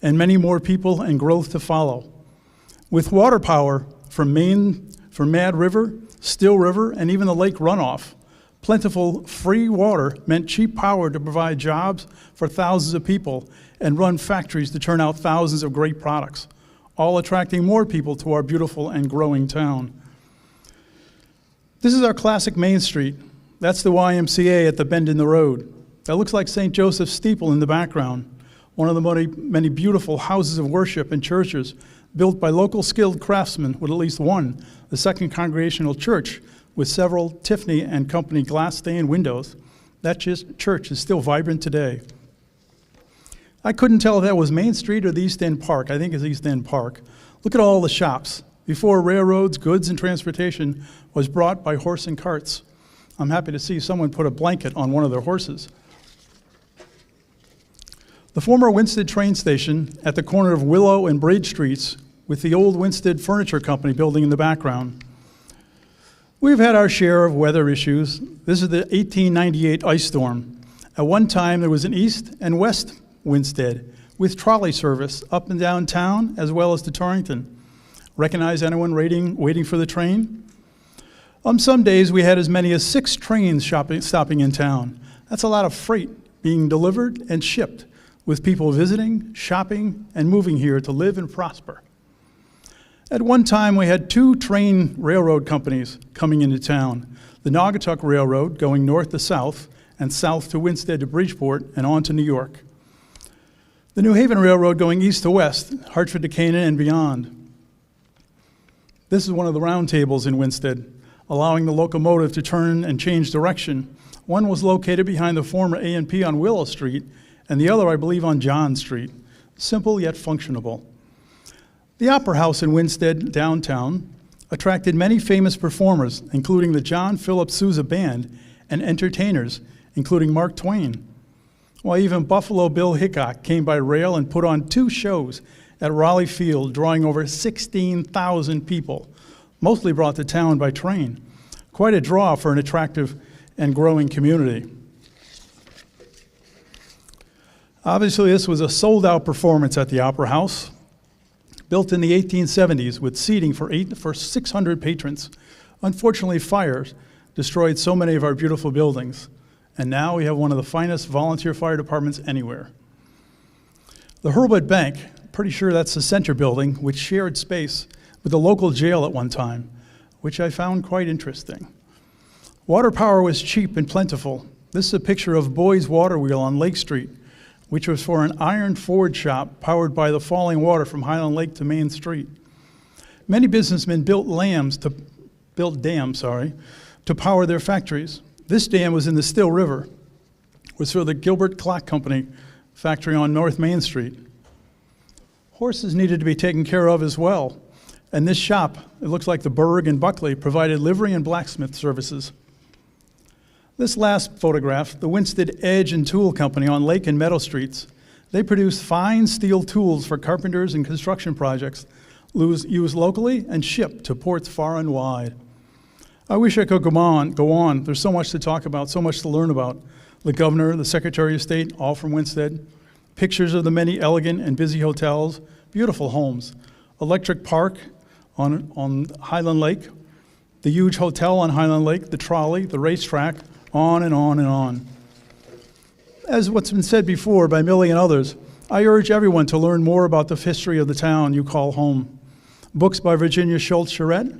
and many more people and growth to follow. With water power from Mad River, Still River, and even the lake runoff, plentiful free water meant cheap power to provide jobs for thousands of people and run factories to turn out thousands of great products, all attracting more people to our beautiful and growing town. This is our classic Main Street. That's the YMCA at the bend in the road. That looks like St. Joseph's steeple in the background, one of the many beautiful houses of worship and churches built by local skilled craftsmen with at least one, the Second Congregational Church, with several Tiffany and Company glass stained windows. That church is still vibrant today. I couldn't tell if that was Main Street or the East End Park. I think it's East End Park. Look at all the shops. Before railroads, goods, and transportation was brought by horse and carts. I'm happy to see someone put a blanket on one of their horses. The former Winstead train station at the corner of Willow and Bridge Streets, with the old Winstead Furniture Company building in the background. We've had our share of weather issues. This is the 1898 ice storm. At one time, there was an east and west Winstead with trolley service up and down town as well as to Torrington. Recognize anyone waiting for the train? On some days, we had as many as 6 trains stopping in town. That's a lot of freight being delivered and shipped, with people visiting, shopping, and moving here to live and prosper. At one time, we had 2 train railroad companies coming into town. The Naugatuck Railroad going north to south and south to Winstead to Bridgeport and on to New York. The New Haven Railroad going east to west, Hartford to Canaan and beyond. This is one of the round tables in Winstead, allowing the locomotive to turn and change direction. One was located behind the former A&P on Willow Street, and the other, I believe, on John Street. Simple yet functionable. The Opera House in Winstead, downtown, attracted many famous performers, including the John Philip Sousa Band, and entertainers, including Mark Twain. While even Buffalo Bill Hickok came by rail and put on 2 shows at Raleigh Field, drawing over 16,000 people, mostly brought to town by train. Quite a draw for an attractive and growing community. Obviously, this was a sold-out performance at the Opera House, built in the 1870s with seating for 600 patrons. Unfortunately, fires destroyed so many of our beautiful buildings, and now we have one of the finest volunteer fire departments anywhere. The Hurlbut Bank, pretty sure that's the center building, which shared space with the local jail at one time, which I found quite interesting. Water power was cheap and plentiful. This is a picture of Boyd's Water Wheel on Lake Street, which was for an iron forge shop powered by the falling water from Highland Lake to Main Street. Many businessmen built dams to power their factories. This dam was in the Still River. was for the Gilbert Clock Company factory on North Main Street. Horses needed to be taken care of as well, and this shop, it looks like the Berg in Buckley, provided livery and blacksmith services. This last photograph, the Winstead Edge and Tool Company on Lake and Meadow Streets, they produce fine steel tools for carpenters and construction projects used locally and shipped to ports far and wide. I wish I could go on. There's so much to talk about, so much to learn about. The governor, the Secretary of State, all from Winstead. Pictures of the many elegant and busy hotels, beautiful homes. Electric Park on Highland Lake, the huge hotel on Highland Lake, the trolley, the racetrack, on and on and on. As what's been said before by Millie and others, I urge everyone to learn more about the history of the town you call home. Books by Virginia Schultz Charette,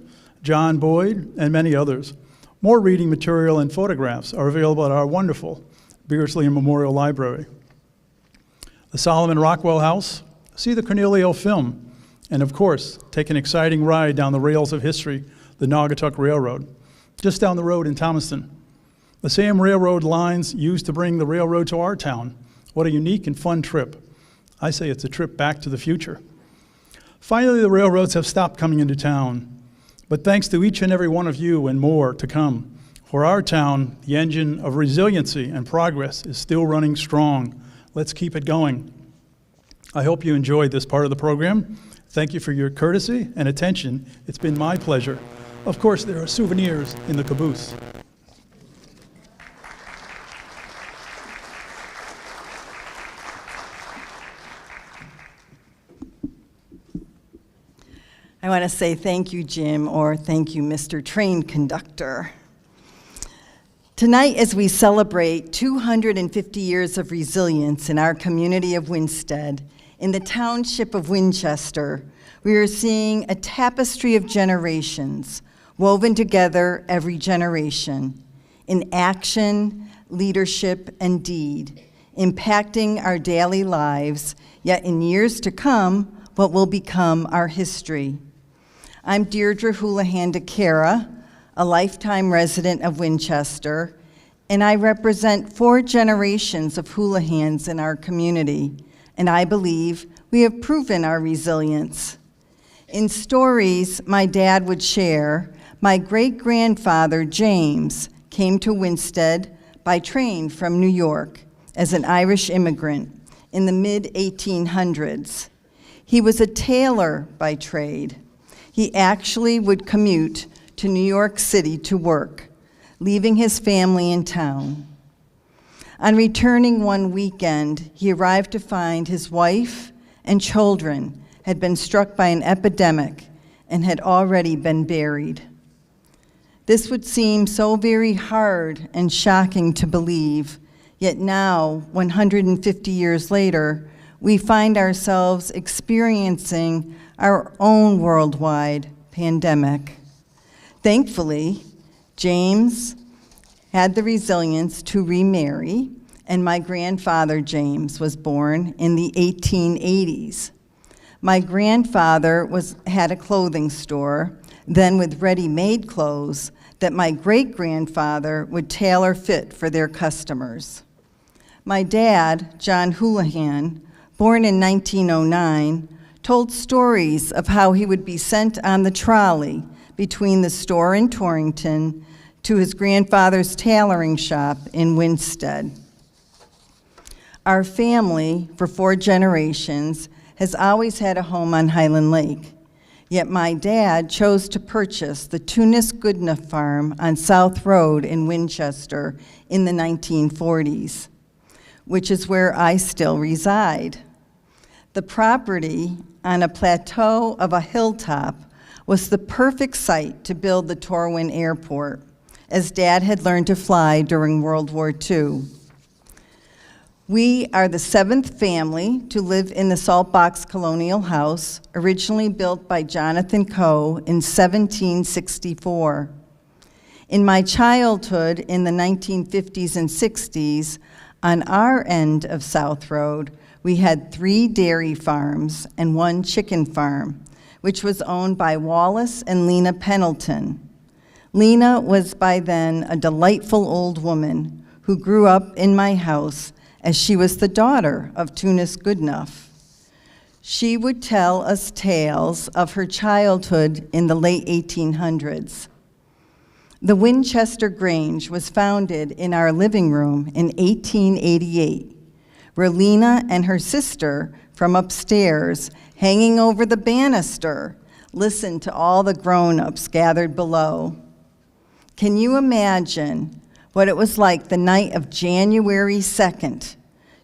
John Boyd, and many others. More reading material and photographs are available at our wonderful Beardsley Memorial Library. The Solomon Rockwell House, see the Cornelio film, and of course, take an exciting ride down the rails of history, the Naugatuck Railroad, just down the road in Thomaston. The same railroad lines used to bring the railroad to our town. What a unique and fun trip. I say it's a trip back to the future. Finally, the railroads have stopped coming into town, but thanks to each and every one of you and more to come, for our town, the engine of resiliency and progress is still running strong. Let's keep it going. I hope you enjoyed this part of the program. Thank you for your courtesy and attention. It's been my pleasure. Of course, there are souvenirs in the caboose. I want to say thank you, Jim, or thank you, Mr. Train Conductor. Tonight, as we celebrate 250 years of resilience in our community of Winstead, in the township of Winchester, we are seeing a tapestry of generations woven together every generation in action, leadership, and deed, impacting our daily lives, yet in years to come, what will become our history. I'm Deirdre Houlihan DeCara, a lifetime resident of Winchester, and I represent 4 generations of Houlihans in our community, and I believe we have proven our resilience. In stories my dad would share, my great-grandfather, James, came to Winstead by train from New York as an Irish immigrant in the mid-1800s. He was a tailor by trade. He actually would commute to New York City to work, leaving his family in town. On returning one weekend, he arrived to find his wife and children had been struck by an epidemic and had already been buried. This would seem so very hard and shocking to believe, yet now, 150 years later, we find ourselves experiencing our own worldwide pandemic. Thankfully, James had the resilience to remarry, and my grandfather, James, was born in the 1880s. My grandfather had a clothing store, then with ready-made clothes that my great-grandfather would tailor fit for their customers. My dad, John Houlihan, born in 1909, told stories of how he would be sent on the trolley between the store in Torrington to his grandfather's tailoring shop in Winstead. Our family, for 4 generations, has always had a home on Highland Lake, yet my dad chose to purchase the Tunis Goodenough farm on South Road in Winchester in the 1940s, which is where I still reside. The property on a plateau of a hilltop was the perfect site to build the Torwin Airport, as Dad had learned to fly during World War II. We are the 7th family to live in the Saltbox Colonial House, originally built by Jonathan Coe in 1764. In my childhood in the 1950s and 60s, on our end of South Road, we had 3 dairy farms and 1 chicken farm, which was owned by Wallace and Lena Pendleton. Lena was by then a delightful old woman who grew up in my house as she was the daughter of Tunis Goodenough. She would tell us tales of her childhood in the late 1800s. The Winchester Grange was founded in our living room in 1888, where Lena and her sister from upstairs, hanging over the banister, listened to all the grown-ups gathered below. Can you imagine what it was like the night of January 2nd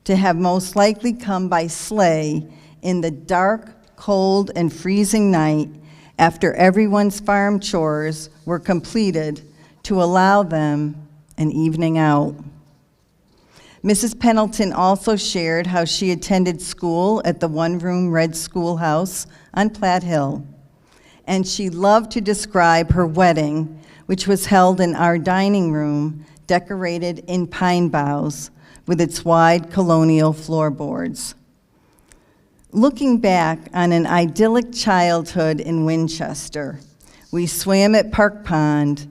to have most likely come by sleigh in the dark, cold, and freezing night after everyone's farm chores were completed to allow them an evening out? Mrs. Pendleton also shared how she attended school at the one-room red schoolhouse on Platt Hill, and she loved to describe her wedding, which was held in our dining room, decorated in pine boughs with its wide colonial floorboards. Looking back on an idyllic childhood in Winchester, we swam at Park Pond,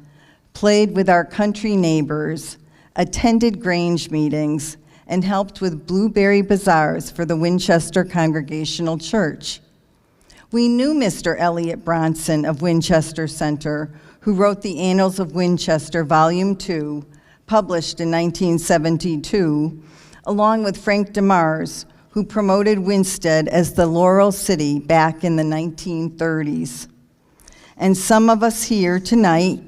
played with our country neighbors, attended Grange meetings, and helped with blueberry bazaars for the Winchester Congregational Church. We knew Mr. Elliott Bronson of Winchester Center, who wrote the Annals of Winchester, Volume 2, published in 1972, along with Frank DeMars, who promoted Winstead as the Laurel City back in the 1930s. And some of us here tonight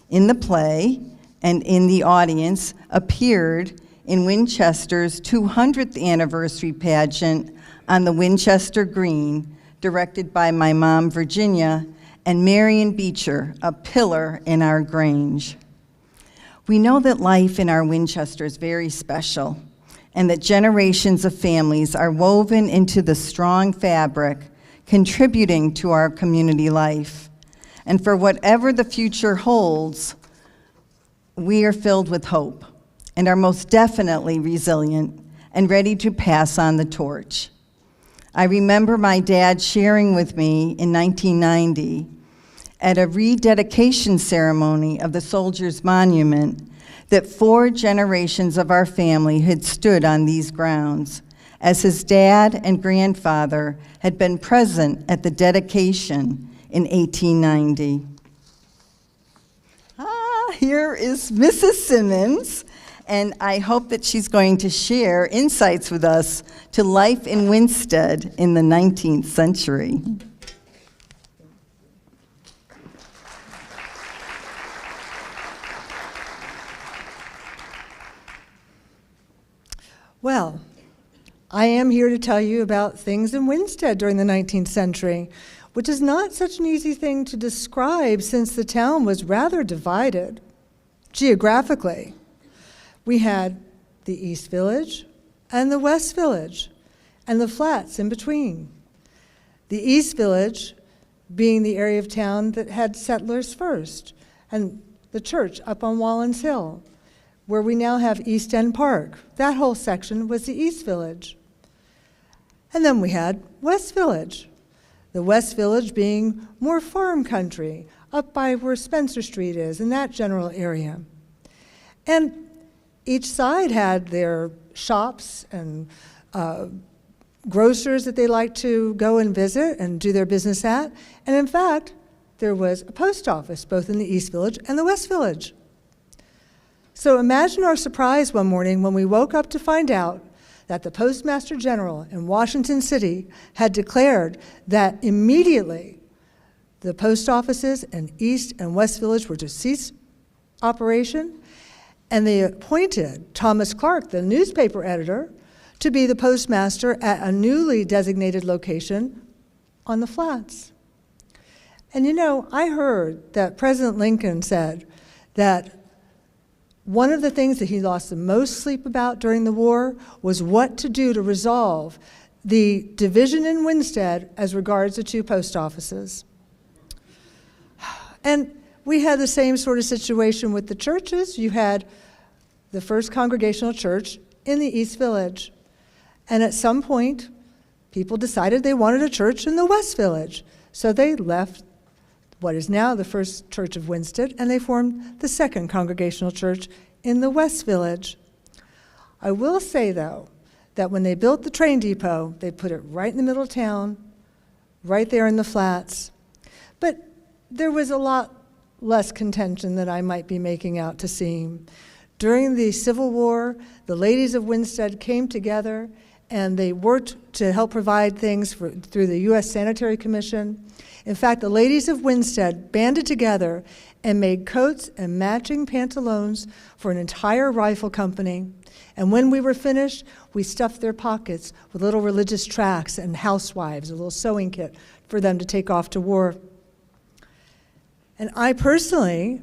in the play and in the audience appeared in Winchester's 200th anniversary pageant on the Winchester Green, directed by my mom, Virginia, and Marion Beecher, a pillar in our Grange. We know that life in our Winchester is very special, and that generations of families are woven into the strong fabric, contributing to our community life. And for whatever the future holds, we are filled with hope and are most definitely resilient and ready to pass on the torch. I remember my dad sharing with me in 1990 at a rededication ceremony of the Soldiers' Monument that 4 generations of our family had stood on these grounds, as his dad and grandfather had been present at the dedication in 1890. Here is Mrs. Simmons, and I hope that she's going to share insights with us to life in Winstead in the 19th century. Well, I am here to tell you about things in Winstead during the 19th century, which is not such an easy thing to describe since the town was rather divided geographically. We had the East Village and the West Village and the flats in between. The East Village being the area of town that had settlers first, and the church up on Wallens Hill, where we now have East End Park. That whole section was the East Village. And then we had West Village. The West Village being more farm country, up by where Spencer Street is, in that general area. And each side had their shops and grocers that they liked to go and visit and do their business at. And in fact, there was a post office both in the East Village and the West Village. So imagine our surprise one morning when we woke up to find out that the Postmaster General in Washington City had declared that immediately the post offices in East and West Village were to cease operation, and they appointed Thomas Clark, the newspaper editor, to be the postmaster at a newly designated location on the flats. And you know, I heard that President Lincoln said that one of the things that he lost the most sleep about during the war was what to do to resolve the division in Winstead as regards the 2 post offices. And we had the same sort of situation with the churches. You had the First Congregational Church in the East Village. And at some point, people decided they wanted a church in the West Village. So they left what is now the First Church of Winstead, and they formed the Second Congregational Church in the West Village. I will say, though, that when they built the train depot, they put it right in the middle of town, right there in the flats. But there was a lot less contention than I might be making out to seem. During the Civil War, the ladies of Winstead came together and they worked to help provide things through the U.S. Sanitary Commission. In fact, the ladies of Winstead banded together and made coats and matching pantaloons for an entire rifle company. And when we were finished, we stuffed their pockets with little religious tracts and housewives, a little sewing kit for them to take off to war. And I personally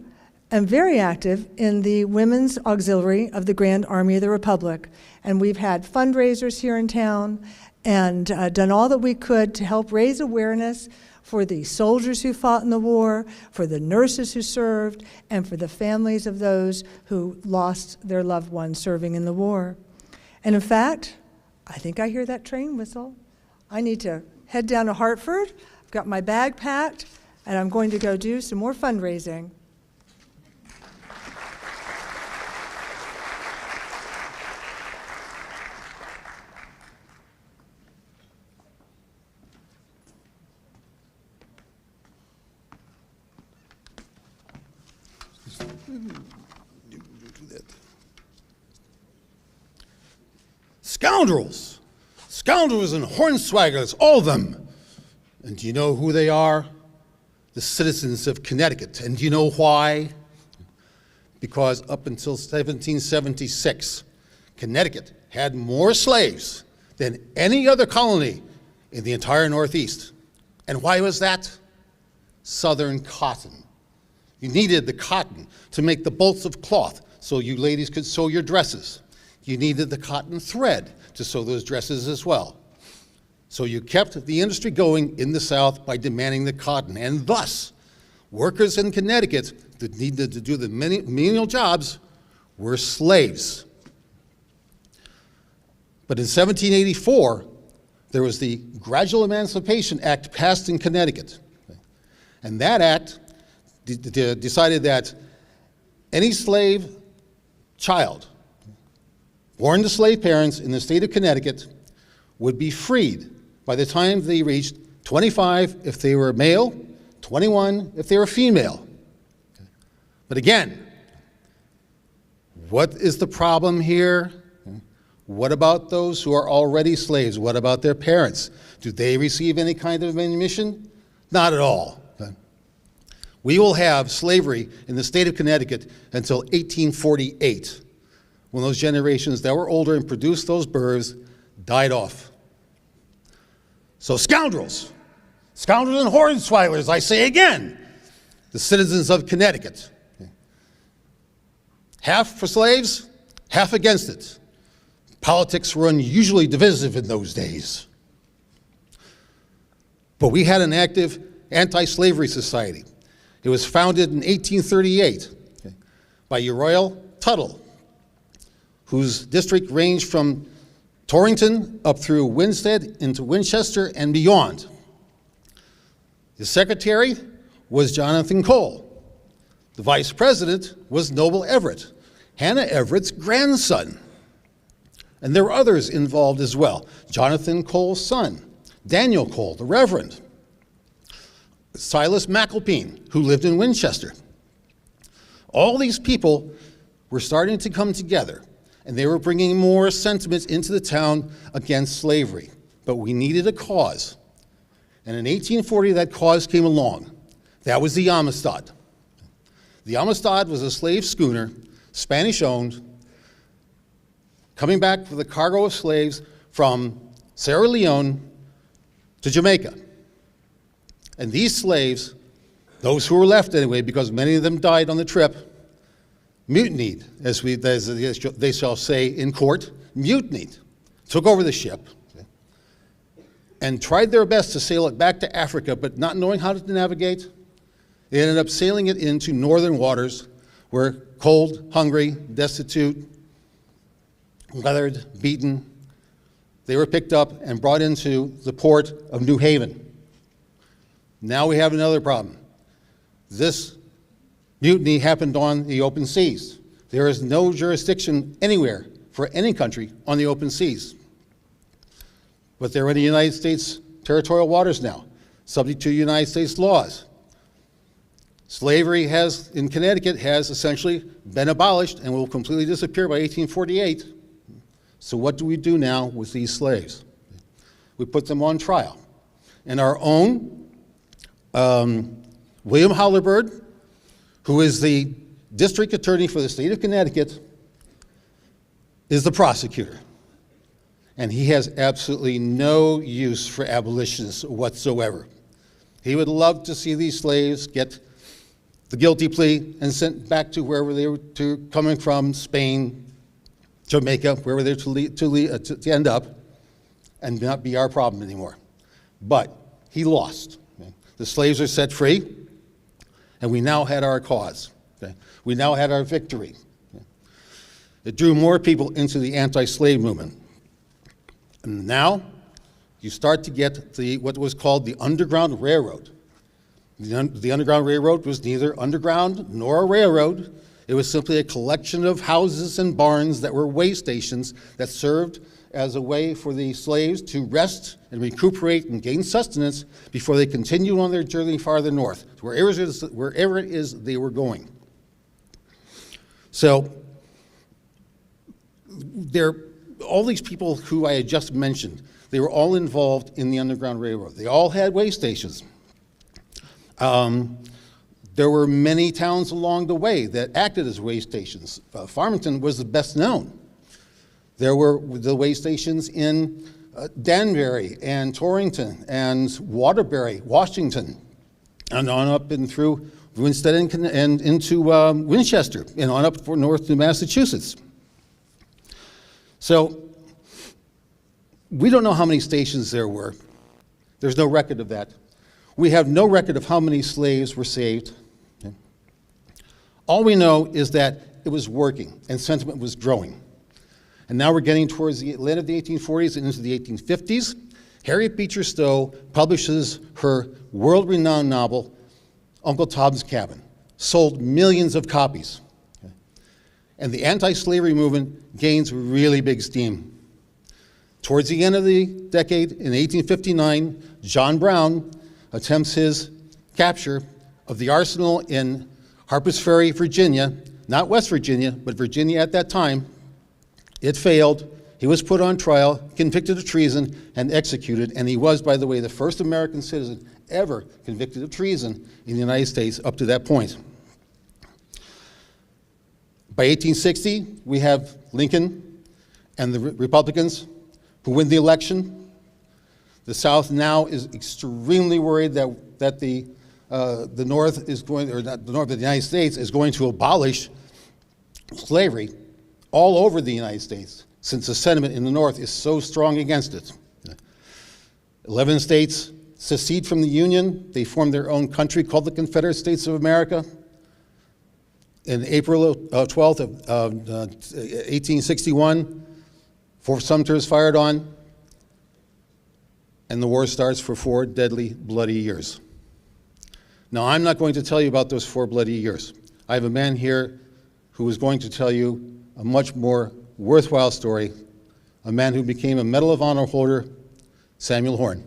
am very active in the Women's Auxiliary of the Grand Army of the Republic. And we've had fundraisers here in town and done all that we could to help raise awareness for the soldiers who fought in the war, for the nurses who served, and for the families of those who lost their loved ones serving in the war. And in fact, I think I hear that train whistle. I need to head down to Hartford. I've got my bag packed, and I'm going to go do some more fundraising. Scoundrels! Scoundrels and hornswagglers, all of them. And do you know who they are? The citizens of Connecticut. And do you know why? Because up until 1776, Connecticut had more slaves than any other colony in the entire Northeast. And why was that? Southern cotton. You needed the cotton to make the bolts of cloth so you ladies could sew your dresses. You needed the cotton thread to sew those dresses as well. So you kept the industry going in the South by demanding the cotton. And thus, workers in Connecticut that needed to do the menial jobs were slaves. But in 1784, there was the Gradual Emancipation Act passed in Connecticut. And that act decided that any slave child born to slave parents in the state of Connecticut would be freed by the time they reached 25 if they were male, 21 if they were female. But again, what is the problem here? What about those who are already slaves? What about their parents? Do they receive any kind of manumission? Not at all. We will have slavery in the state of Connecticut until 1848, when those generations that were older and produced those births died off. So scoundrels and hornswagglers, I say again, the citizens of Connecticut. Half for slaves, half against it. Politics were unusually divisive in those days. But we had an active anti-slavery society. It was founded in 1838 by Uriel Tuttle, whose district ranged from Torrington up through Winstead into Winchester and beyond. His secretary was Jonathan Cole. The vice president was Noble Everett, Hannah Everett's grandson. And there were others involved as well. Jonathan Cole's son, Daniel Cole, the Reverend. Silas McAlpine, who lived in Winchester. All these people were starting to come together, and they were bringing more sentiments into the town against slavery. But we needed a cause. And in 1840, that cause came along. That was the Amistad. The Amistad was a slave schooner, Spanish-owned, coming back with a cargo of slaves from Sierra Leone to Jamaica. And these slaves, those who were left anyway, because many of them died on the trip, mutinied, as they shall say in court, mutinied, took over the ship, and tried their best to sail it back to Africa, but not knowing how to navigate, they ended up sailing it into northern waters, where cold, hungry, destitute, weathered, beaten, they were picked up and brought into the port of New Haven. Now we have another problem. This mutiny happened on the open seas. There is no jurisdiction anywhere for any country on the open seas. But they're in the United States territorial waters now, subject to United States laws. Slavery in Connecticut has essentially been abolished and will completely disappear by 1848. So what do we do now with these slaves? We put them on trial. And our own William Holabird, who is the district attorney for the state of Connecticut, is the prosecutor. And he has absolutely no use for abolitionists whatsoever. He would love to see these slaves get the guilty plea and sent back to wherever they were coming from, Spain, Jamaica, wherever they're to end up, and not be our problem anymore. But he lost. Okay? The slaves are set free, and we now had our cause. Okay? We now had our victory. Okay? It drew more people into the anti-slave movement. And now you start to get what was called the Underground Railroad. The Underground Railroad was neither underground nor a railroad. It was simply a collection of houses and barns that were way stations that served as a way for the slaves to rest and recuperate and gain sustenance before they continued on their journey farther north, wherever it is they were going. So all these people who I had just mentioned, they were all involved in the Underground Railroad. They all had way stations. There were many towns along the way that acted as way stations. Farmington was the best known. There were the way stations in Danbury and Torrington and Waterbury, Washington, and on up and through Winstead and into Winchester, and on up north to Massachusetts. So we don't know how many stations there were. There's no record of that. We have no record of how many slaves were saved. Okay? All we know is that it was working and sentiment was growing. And now we're getting towards the end of the 1840s and into the 1850s. Harriet Beecher Stowe publishes her world-renowned novel, Uncle Tom's Cabin. Sold millions of copies. Okay? And the anti-slavery movement gains really big steam. Towards the end of the decade, in 1859, John Brown attempts his capture of the arsenal in Harper's Ferry, Virginia, not West Virginia, but Virginia at that time. It failed. He was put on trial, convicted of treason, and executed. And he was, by the way, the first American citizen ever convicted of treason in the United States up to that point. By 1860, we have Lincoln and the Republicans who win the election. The South now is extremely worried that the North is going, or not the North of the United States is going to abolish slavery all over the United States, since the sentiment in the North is so strong against it. 11 states secede from the Union. They form their own country called the Confederate States of America. In April 12th of 1861, Fort Sumter is fired on, and the war starts for 4 deadly, bloody years. Now, I'm not going to tell you about those 4 bloody years. I have a man here who is going to tell you a much more worthwhile story, a man who became a Medal of Honor holder, Samuel Horne.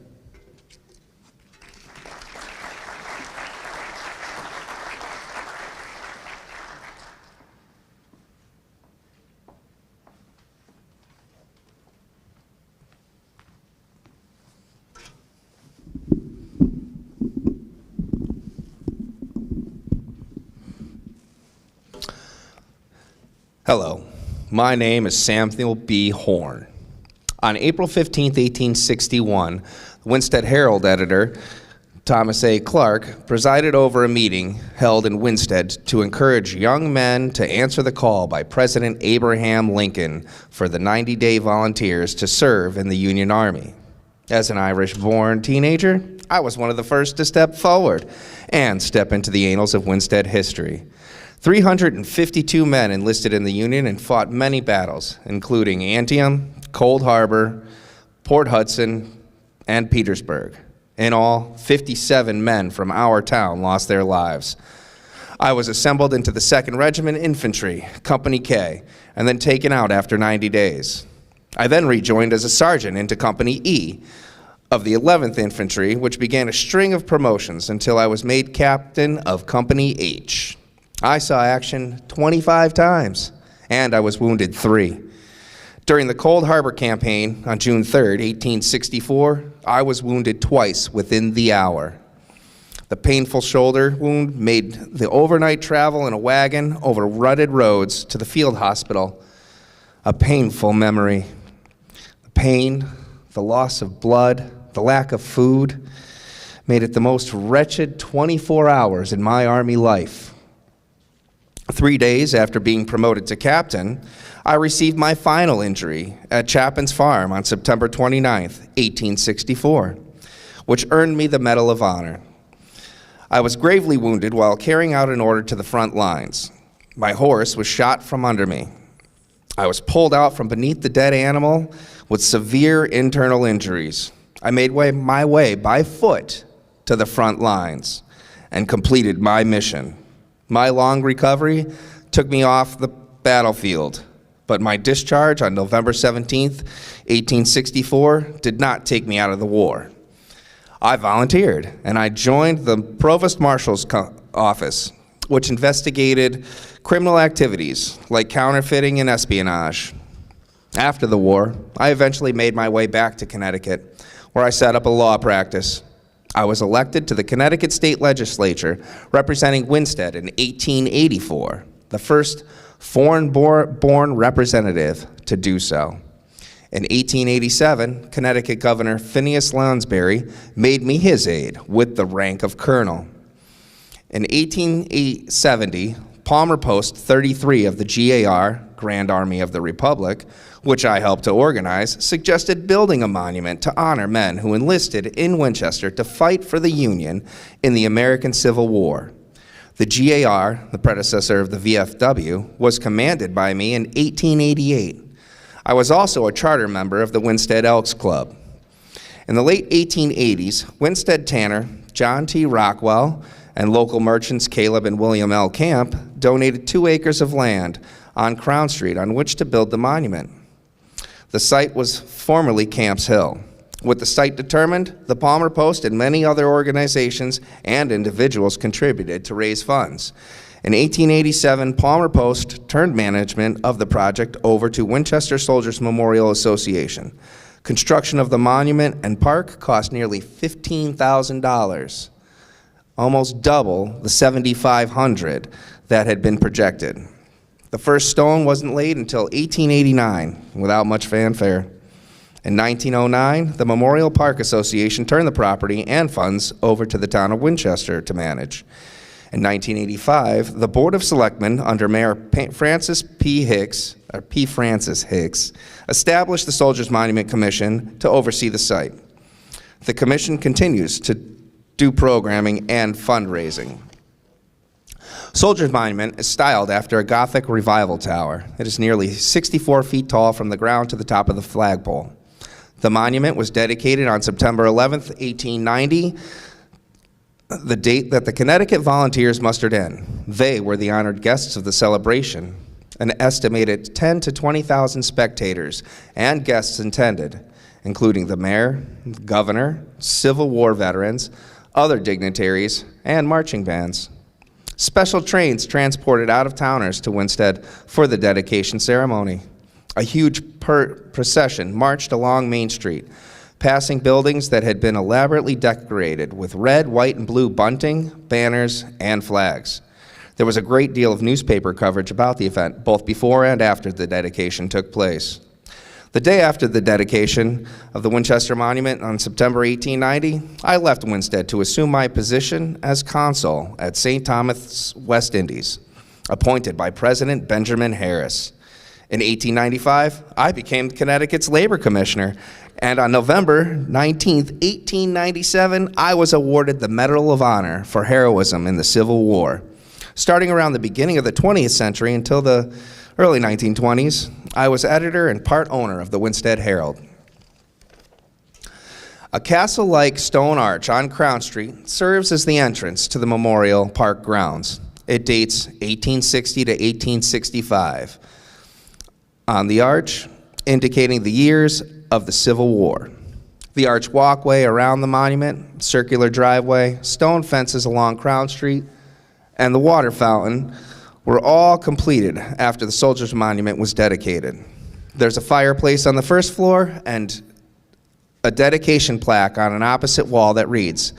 Hello, my name is Samuel B. Horne. On April 15, 1861, the Winstead Herald editor, Thomas A. Clark, presided over a meeting held in Winstead to encourage young men to answer the call by President Abraham Lincoln for the 90-day volunteers to serve in the Union Army. As an Irish-born teenager, I was one of the first to step forward and step into the annals of Winstead history. 352 men enlisted in the Union and fought many battles, including Antietam, Cold Harbor, Port Hudson, and Petersburg. In all, 57 men from our town lost their lives. I was assembled into the 2nd Regiment Infantry, Company K, and then taken out after 90 days. I then rejoined as a sergeant into Company E of the 11th Infantry, which began a string of promotions until I was made captain of Company H. I saw action 25 times, and I was wounded 3. During the Cold Harbor Campaign on June 3rd, 1864, I was wounded twice within the hour. The painful shoulder wound made the overnight travel in a wagon over rutted roads to the field hospital a painful memory. The pain, the loss of blood, the lack of food made it the most wretched 24 hours in my Army life. 3 days after being promoted to captain, I received my final injury at Chapin's Farm on September 29th, 1864, which earned me the Medal of Honor. I was gravely wounded while carrying out an order to the front lines. My horse was shot from under me. I was pulled out from beneath the dead animal with severe internal injuries. I made my way by foot to the front lines and completed my mission. My long recovery took me off the battlefield, but my discharge on November 17th, 1864, did not take me out of the war. I volunteered, and I joined the Provost Marshal's office, which investigated criminal activities like counterfeiting and espionage. After the war, I eventually made my way back to Connecticut, where I set up a law practice. I was elected to the Connecticut State Legislature representing Winstead in 1884, the first foreign-born representative to do so. In 1887, Connecticut Governor Phineas Lounsbury made me his aide with the rank of colonel. In 1870, Palmer Post 33 of the GAR, Grand Army of the Republic, which I helped to organize, suggested building a monument to honor men who enlisted in Winchester to fight for the Union in the American Civil War. The GAR, the predecessor of the VFW, was commanded by me in 1888. I was also a charter member of the Winstead Elks Club. In the late 1880s, Winstead tanner John T. Rockwell and local merchants Caleb and William L. Camp donated 2 acres of land on Crown Street on which to build the monument. The site was formerly Camp's Hill. With the site determined, the Palmer Post and many other organizations and individuals contributed to raise funds. In 1887, Palmer Post turned management of the project over to Winchester Soldiers Memorial Association. Construction of the monument and park cost nearly $15,000, almost double the $7,500 that had been projected. The first stone wasn't laid until 1889, without much fanfare. In 1909, the Memorial Park Association turned the property and funds over to the town of Winchester to manage. In 1985, the Board of Selectmen, under Mayor Francis Hicks, established the Soldiers Monument Commission to oversee the site. The commission continues to do programming and fundraising. Soldiers Monument is styled after a Gothic revival tower. It is nearly 64 feet tall from the ground to the top of the flagpole. The monument was dedicated on September 11th, 1890, the date that the Connecticut Volunteers mustered in. They were the honored guests of the celebration. An estimated 10 to 20,000 spectators and guests attended, including the mayor, governor, Civil War veterans, other dignitaries, and marching bands. Special trains transported out-of-towners to Winstead for the dedication ceremony. A huge procession marched along Main Street, passing buildings that had been elaborately decorated with red, white, and blue bunting, banners, and flags. There was a great deal of newspaper coverage about the event, both before and after the dedication took place. The day after the dedication of the Winchester Monument on September 1890, I left Winstead to assume my position as consul at St. Thomas, West Indies, appointed by President Benjamin Harris. In 1895, I became Connecticut's labor commissioner, and on November 19, 1897, I was awarded the Medal of Honor for heroism in the Civil War. Starting around the beginning of the 20th century until the early 1920s, I was editor and part owner of the Winstead Herald. A castle-like stone arch on Crown Street serves as the entrance to the Memorial Park grounds. It dates 1860 to 1865. On the arch, indicating the years of the Civil War. The arch walkway around the monument, circular driveway, stone fences along Crown Street, and the water fountain were all completed after the Soldiers' Monument was dedicated. There's a fireplace on the first floor and a dedication plaque on an opposite wall that reads,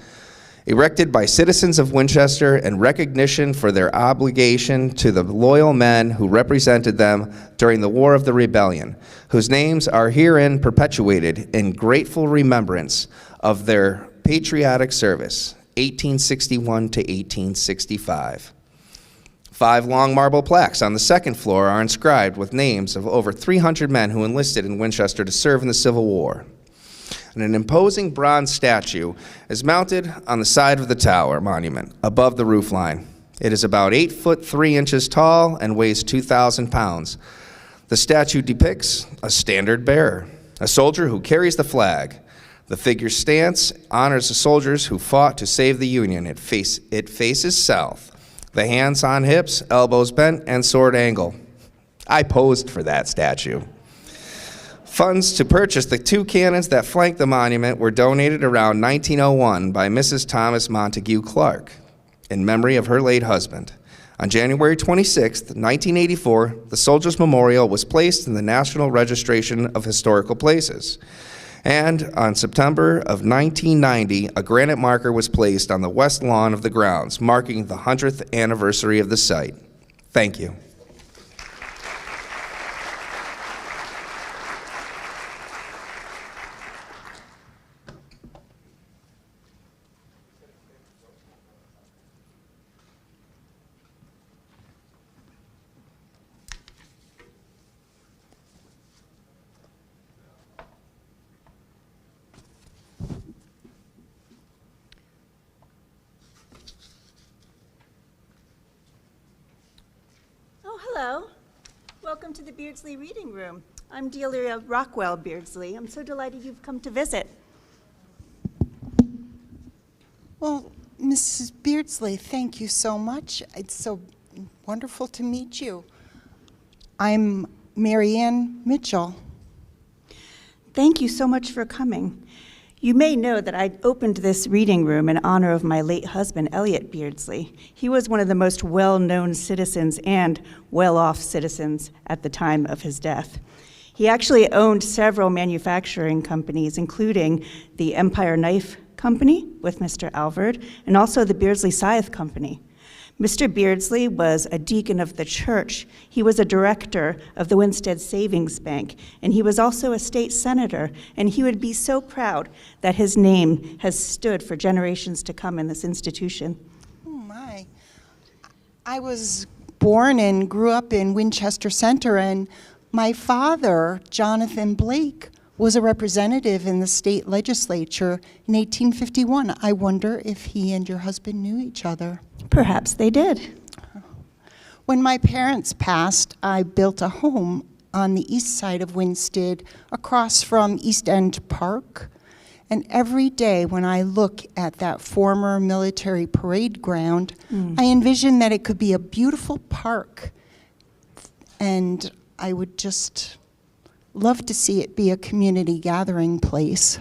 "Erected by citizens of Winchester in recognition for their obligation to the loyal men who represented them during the War of the Rebellion, whose names are herein perpetuated in grateful remembrance of their patriotic service, 1861 to 1865. 5 long marble plaques on the second floor are inscribed with names of over 300 men who enlisted in Winchester to serve in the Civil War. And an imposing bronze statue is mounted on the side of the tower monument above the roofline. It is about 8 foot 3 inches tall and weighs 2,000 pounds. The statue depicts a standard bearer, a soldier who carries the flag. The figure's stance honors the soldiers who fought to save the Union. It faces south. The hands on hips, elbows bent, and sword angle. I posed for that statue. Funds to purchase the 2 cannons that flank the monument were donated around 1901 by Mrs. Thomas Montague Clark in memory of her late husband. On January 26, 1984, the Soldiers' Memorial was placed in the National Registration of Historical Places. And on September of 1990, a granite marker was placed on the west lawn of the grounds, marking the 100th anniversary of the site. Thank you. Hello. Welcome to the Beardsley Reading Room. I'm Delia Rockwell Beardsley. I'm so delighted you've come to visit. Well, Mrs. Beardsley, thank you so much. It's so wonderful to meet you. I'm Marianne Mitchell. Thank you so much for coming. You may know that I opened this reading room in honor of my late husband, Elliot Beardsley. He was one of the most well-known citizens and well-off citizens at the time of his death. He actually owned several manufacturing companies, including the Empire Knife Company with Mr. Alvord, and also the Beardsley Scythe Company. Mr. Beardsley was a deacon of the church. He was a director of the Winstead Savings Bank, and he was also a state senator, and he would be so proud that his name has stood for generations to come in this institution. Oh my. I was born and grew up in Winchester Center, and my father, Jonathan Blake, was a representative in the state legislature in 1851. I wonder if he and your husband knew each other. Perhaps they did. When my parents passed, I built a home on the east side of Winstead, across from East End Park. And every day when I look at that former military parade ground, I envision that it could be a beautiful park. And I would just love to see it be a community gathering place.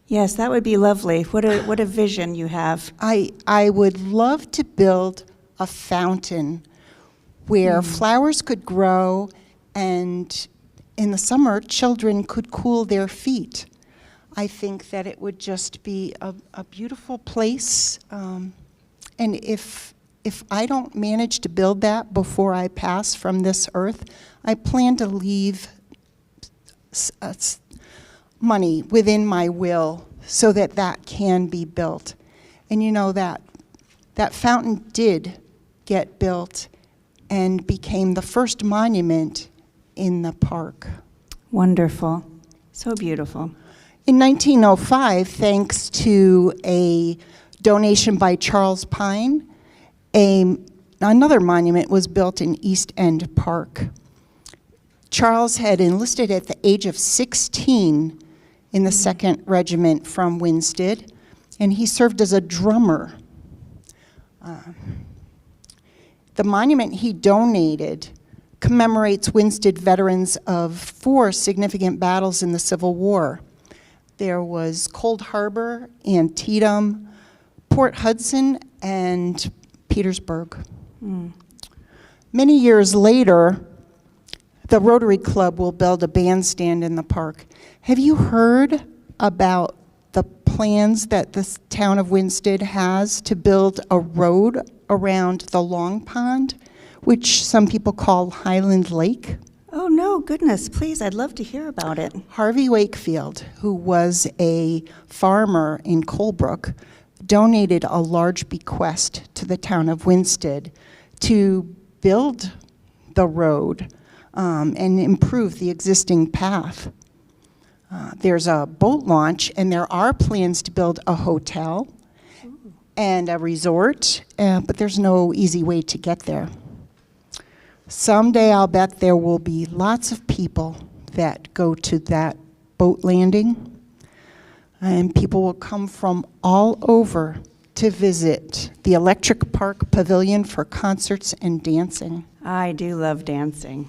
Yes, that would be lovely. What a vision you have. I would love to build a fountain where flowers could grow, and in the summer, children could cool their feet. I think that it would just be a beautiful place. And if I don't manage to build that before I pass from this earth, I plan to leave money within my will so that that can be built. And you know that fountain did get built and became the first monument in the park. Wonderful. So beautiful. In 1905, thanks to a donation by Charles Pine, another monument was built in East End Park. Charles had enlisted at the age of 16 in the 2nd Regiment from Winstead, and he served as a drummer The monument he donated commemorates Winstead veterans of 4 significant battles in the Civil War. There was Cold Harbor, Antietam, Port Hudson, and Petersburg. Many years later, the Rotary Club will build a bandstand in the park. Have you heard about the plans that the town of Winstead has to build a road around the Long Pond, which some people call Highland Lake? Oh, no, goodness, please, I'd love to hear about it. Harvey Wakefield, who was a farmer in Colebrook, donated a large bequest to the town of Winstead to build the road and improve the existing path. There's a boat launch, and there are plans to build a hotel and a resort, but there's no easy way to get there. Someday I'll bet there will be lots of people that go to that boat landing, and people will come from all over to visit the Electric Park Pavilion for concerts and dancing. I do love dancing.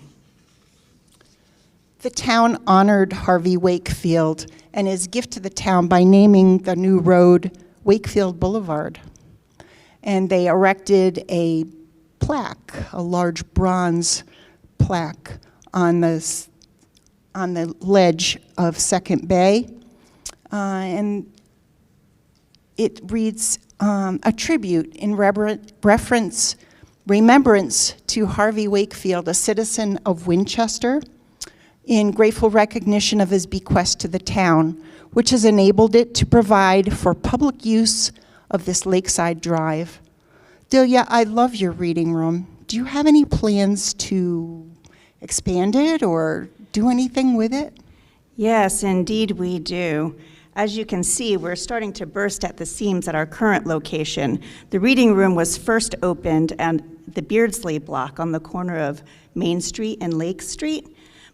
The town honored Harvey Wakefield and his gift to the town by naming the new road Wakefield Boulevard. And they erected a plaque, a large bronze plaque on the ledge of Second Bay. And it reads a tribute in remembrance to Harvey Wakefield, a citizen of Winchester, in grateful recognition of his bequest to the town, which has enabled it to provide for public use of this lakeside drive. Delia, I love your reading room. Do you have any plans to expand it or do anything with it? Yes, indeed we do. As you can see, we're starting to burst at the seams at our current location. The reading room was first opened at the Beardsley block on the corner of Main Street and Lake Street.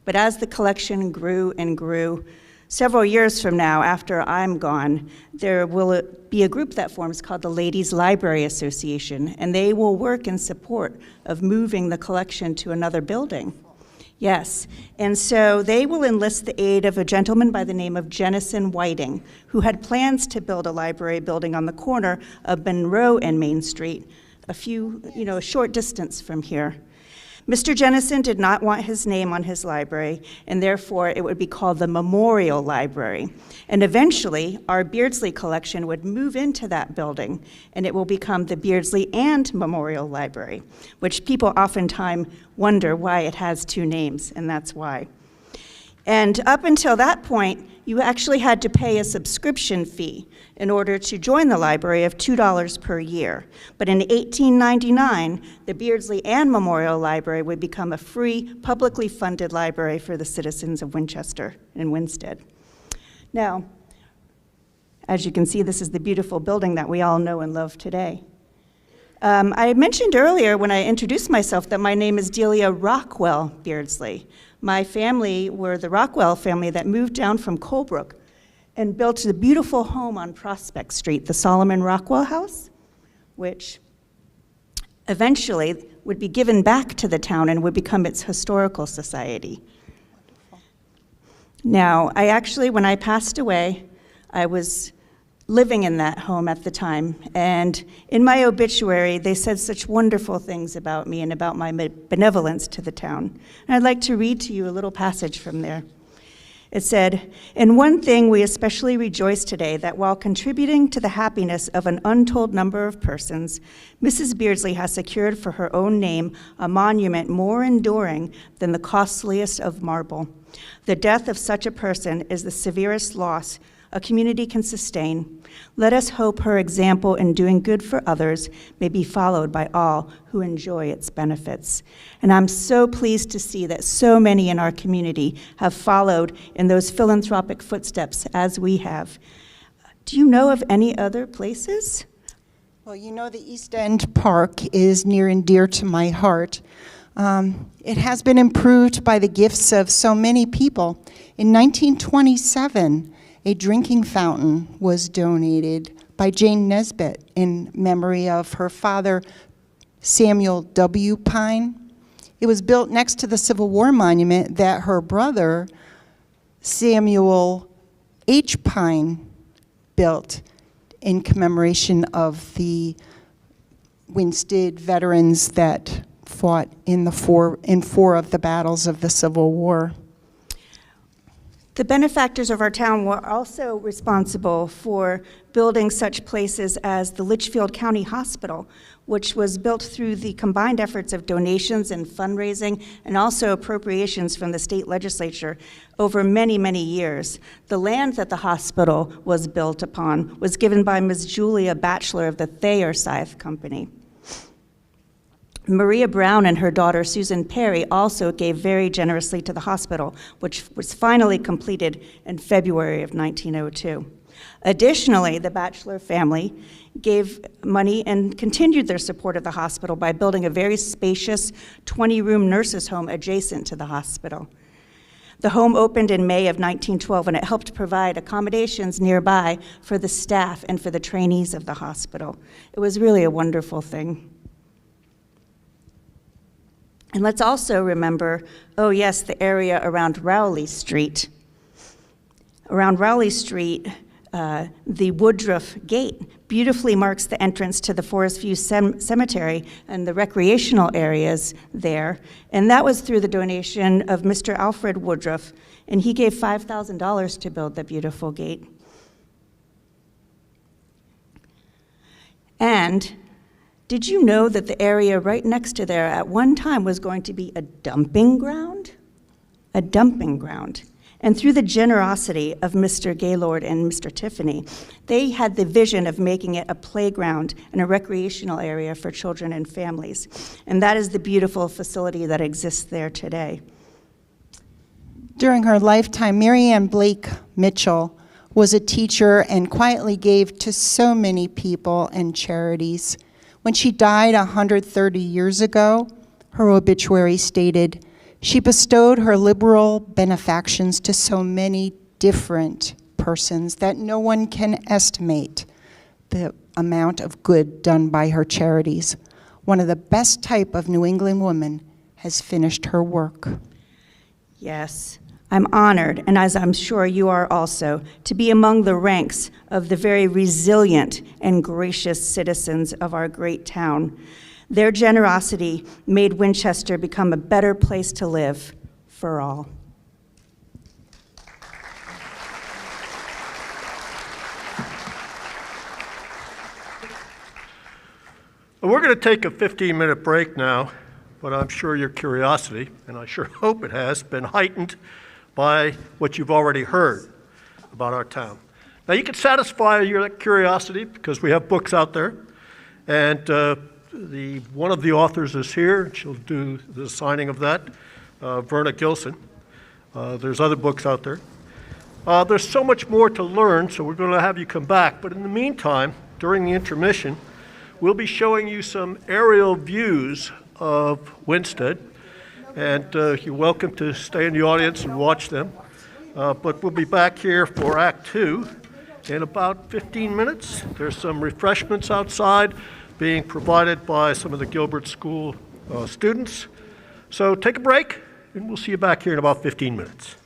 But as the collection grew and grew, several years from now, after I'm gone, there will be a group that forms called the Ladies Library Association, and they will work in support of moving the collection to another building. Yes, and so they will enlist the aid of a gentleman by the name of Jennison Whiting, who had plans to build a library building on the corner of Monroe and Main Street, a short distance from here. Mr. Jennison did not want his name on his library, and therefore it would be called the Memorial Library. And eventually, our Beardsley collection would move into that building, and it will become the Beardsley and Memorial Library, which people oftentimes wonder why it has 2 names, and that's why. And up until that point, you actually had to pay a subscription fee in order to join the library of $2 per year. But in 1899, the Beardsley and Memorial Library would become a free, publicly funded library for the citizens of Winchester and Winstead. Now, as you can see, this is the beautiful building that we all know and love today. I mentioned earlier when I introduced myself that my name is Delia Rockwell Beardsley. My family were the Rockwell family that moved down from Colebrook and built a beautiful home on Prospect Street, the Solomon Rockwell House, which eventually would be given back to the town and would become its historical society. Now, when I passed away, I was living in that home at the time, and in my obituary, they said such wonderful things about me and about my benevolence to the town. And I'd like to read to you a little passage from there. It said, "In one thing we especially rejoice today, that while contributing to the happiness of an untold number of persons, Mrs. Beardsley has secured for her own name a monument more enduring than the costliest of marble. The death of such a person is the severest loss a community can sustain. Let us hope her example in doing good for others may be followed by all who enjoy its benefits." And I'm so pleased to see that so many in our community have followed in those philanthropic footsteps as we have. Do you know of any other places? Well, you know, the East End Park is near and dear to my heart. It has been improved by the gifts of so many people. In 1927, a drinking fountain was donated by Jane Nesbitt in memory of her father, Samuel W. Pine. It was built next to the Civil War monument that her brother, Samuel H. Pine, built in commemoration of the Winstead veterans that fought in four of the battles of the Civil War. The benefactors of our town were also responsible for building such places as the Litchfield County Hospital, which was built through the combined efforts of donations and fundraising and also appropriations from the state legislature over many, many years. The land that the hospital was built upon was given by Ms. Julia Batchelor of the Thayer Scythe Company. Maria Brown and her daughter Susan Perry also gave very generously to the hospital, which was finally completed in February of 1902. Additionally, the Batchelor family gave money and continued their support of the hospital by building a very spacious 20-room nurses' home adjacent to the hospital. The home opened in May of 1912, and it helped provide accommodations nearby for the staff and for the trainees of the hospital. It was really a wonderful thing. And let's also remember, oh yes, the area around Rowley Street. Around Rowley Street, the Woodruff Gate beautifully marks the entrance to the Forest View Cemetery and the recreational areas there. And that was through the donation of Mr. Alfred Woodruff, and he gave $5,000 to build the beautiful gate. And did you know that the area right next to there at one time was going to be a dumping ground? A dumping ground. And through the generosity of Mr. Gaylord and Mr. Tiffany, they had the vision of making it a playground and a recreational area for children and families. And that is the beautiful facility that exists there today. During her lifetime, Mary Ann Blake Mitchell was a teacher and quietly gave to so many people and charities. When she died 130 years ago, her obituary stated, "She bestowed her liberal benefactions to so many different persons that no one can estimate the amount of good done by her charities. One of the best type of New England women has finished her work." Yes, I'm honored, and as I'm sure you are also, to be among the ranks of the very resilient and gracious citizens of our great town. Their generosity made Winchester become a better place to live for all. Well, we're going to take a 15-minute break now, but I'm sure your curiosity, and I sure hope it has, been heightened by what you've already heard about our town. Now, you can satisfy your curiosity because we have books out there, and one of the authors is here. She'll do the signing of that, Verna Gilson. There's other books out there. There's so much more to learn, so we're going to have you come back. But in the meantime, during the intermission, we'll be showing you some aerial views of Winstead. And you're welcome to stay in the audience and watch them. But we'll be back here for Act 2 in about 15 minutes. There's some refreshments outside being provided by some of the Gilbert School students. So take a break, and we'll see you back here in about 15 minutes.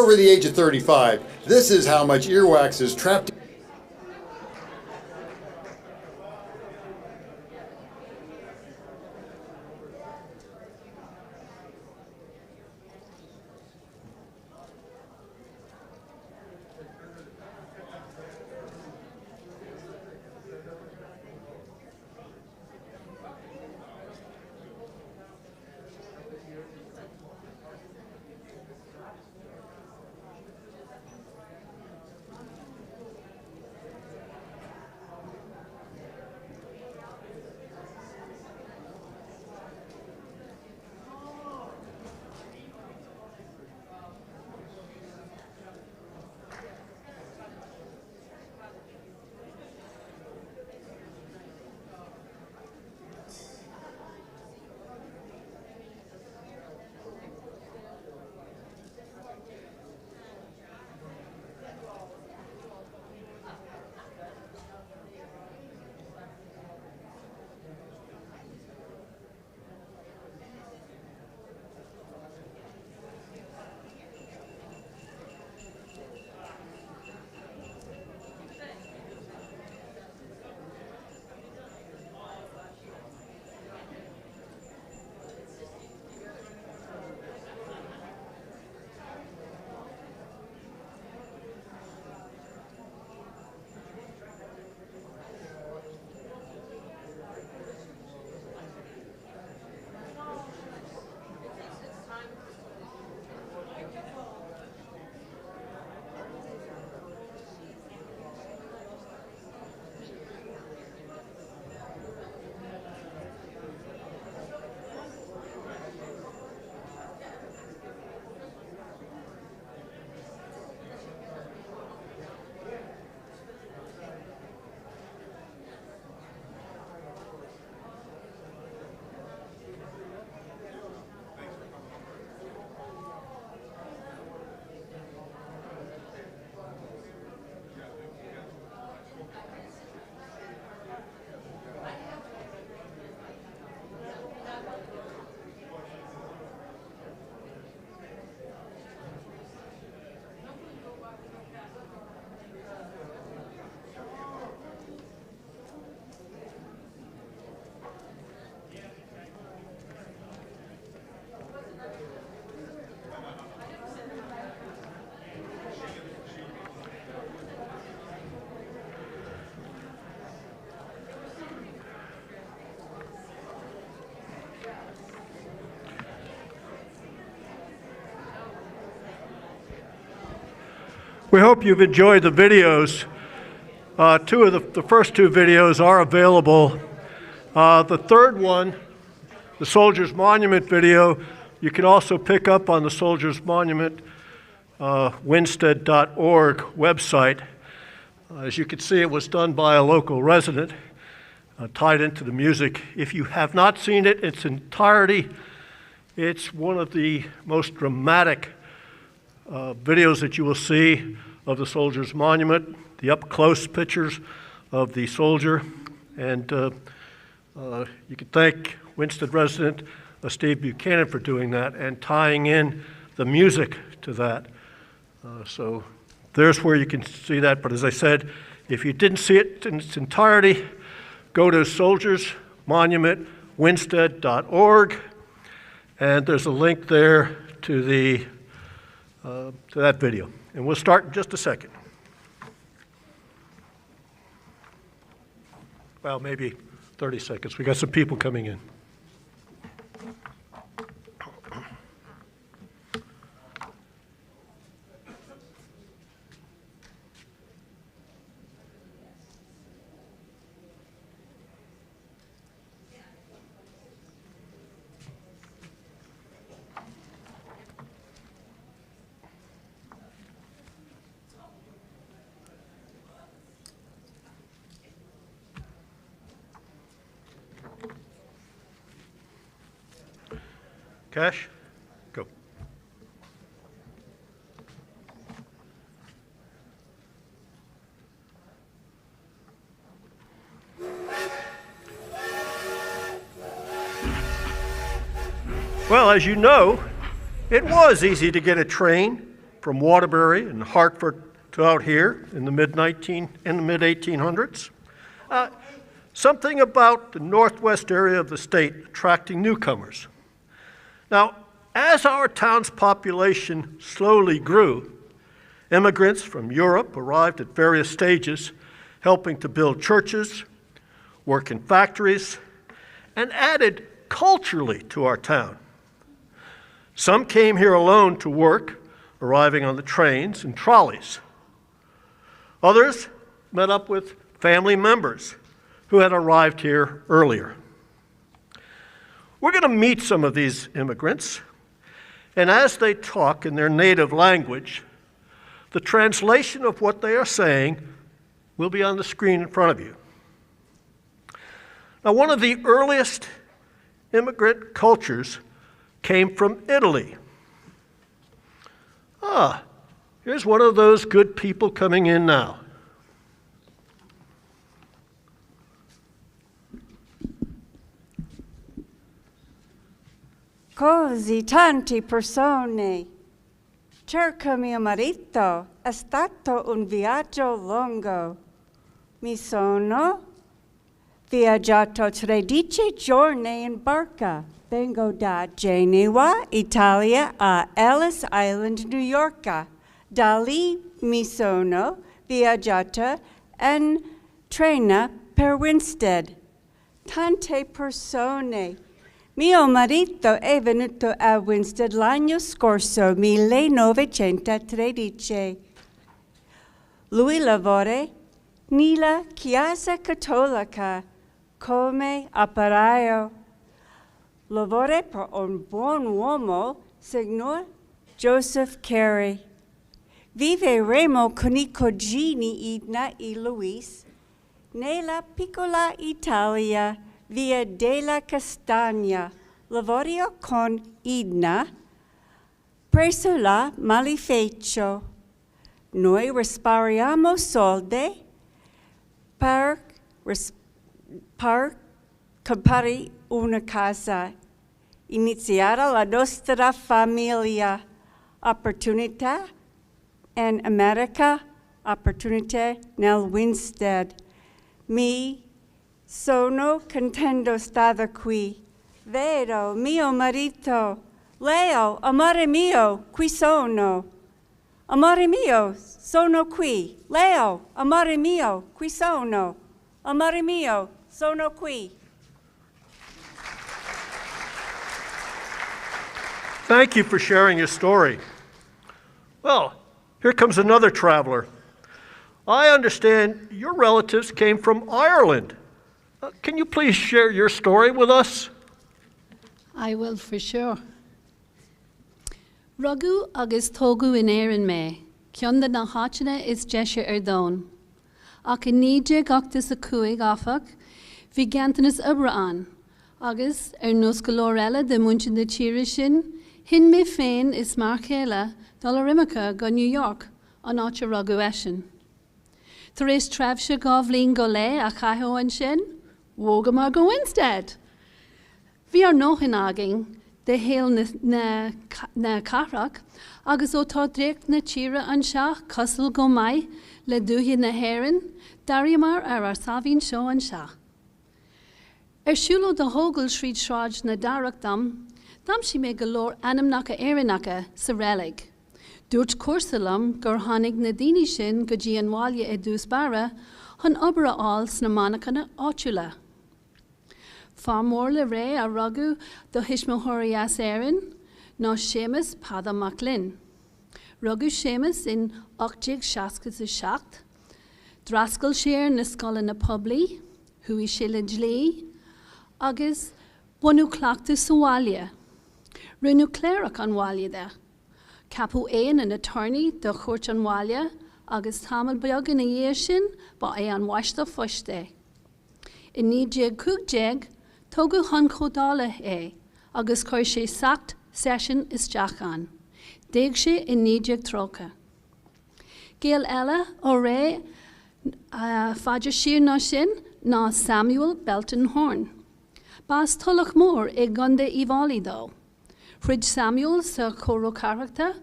over the age of 35, this is how much earwax is trapped. We hope you've enjoyed the videos. The first two videos are available. The third one, the Soldiers Monument video, you can also pick up on the Soldiers Monument Winstead.org website. As you can see, it was done by a local resident, tied into the music. If you have not seen it in its entirety, it's one of the most dramatic videos that you will see of the Soldiers Monument, the up-close pictures of the soldier. And you can thank Winstead resident Steve Buchanan for doing that and tying in the music to that. So there's where you can see that. But as I said, if you didn't see it in its entirety, go to soldiersmonumentwinstead.org, and there's a link there to that video. And we'll start in just a second. Well, maybe 30 seconds. We got some people coming in. Cash, go. Well, as you know, it was easy to get a train from Waterbury and Hartford to out here in the mid-1800s. Something about the northwest area of the state attracting newcomers. Now, as our town's population slowly grew, immigrants from Europe arrived at various stages, helping to build churches, work in factories, and added culturally to our town. Some came here alone to work, arriving on the trains and trolleys. Others met up with family members who had arrived here earlier. We're going to meet some of these immigrants, and as they talk in their native language, the translation of what they are saying will be on the screen in front of you. Now, one of the earliest immigrant cultures came from Italy. Here's one of those good people coming in now. Così tante persone. Cerca mio marito, è stato un viaggio lungo. Mi sono viaggiato 13 giorni in barca. Vengo da Genova, Italia, a Ellis Island, New York. Da lì mi sono viaggiata in treno per Winstead. Tante persone. Mio marito è venuto a Winstead l'anno scorso, 1913. Lui lavora nella Chiesa Cattolica come operaio. Lavora per un buon uomo, signor Joseph Carey. Vivremo con i cugini Edna e Luis nella piccola Italia, via della Castagna. Lavoro con Edna presso la Maleficio. Noi risparmiamo soldi per comprare una casa, iniziare la nostra famiglia. Opportunità in America, opportunità nel Winstead. Mi sono contento stare qui. Vedo mio marito. Leo, amore mio, qui sono. Amore mio, sono qui. Leo, amore mio, qui sono. Amore mio, sono qui. Thank you for sharing your story. Well, here comes another traveler. I understand your relatives came from Ireland. Can you please share your story with us? I will, for sure. Rugu agus tógu in éireann mé, ceann na háiteanna is deise ar dón. Ach in 1985 áfach, bhí gantanas ubre an, agus ar nós go leor eile de muintir na tíre sin, hin mé féin is mar chéile dul Rimmecha go New York an áte rugu eisin. Tar éis trefse gá bhlín go lé a chaithóin sin, wóga mar go Winstead. Bhí ar nóchan agin de héal na carach, agus ó tá dréic na tíre an seo cosal go mai le dúthaí na héireann, darí mar ar sahín seo an seo. Ar siúló de hógal sríd sráid na darach dam si mé go leor anamnacha éireannacha sa réalaigh. Dúirt cuasalam gur tháinig na daoine sin go dtí an bhaile i dús bara chun obair áil sna manacana áitiúla. Fá mór le ré a rugu do hismothirí as éireann ná Séamus Padda Macklin. Rugu Séamus in 1867, drascail séar na scoile na Publi, thuí sé le dlí, agus bunú cleachtas sa bhaile. Rinneadh clérach an bhaile de. Capú éan an attorney do chuirt an bhaile agus tamil beag in a dhé sin ba é an waiste foiste. In 1950 tógu chun chodála é agus chuir sé sacht session is deachán. Déag sé in 1930. Géal eile ó ré faidir siar ná sin ná Samuel Belton Horn. Bás tulach mór ag gunda íhálaí dó. Frid Samuel sa choró charachta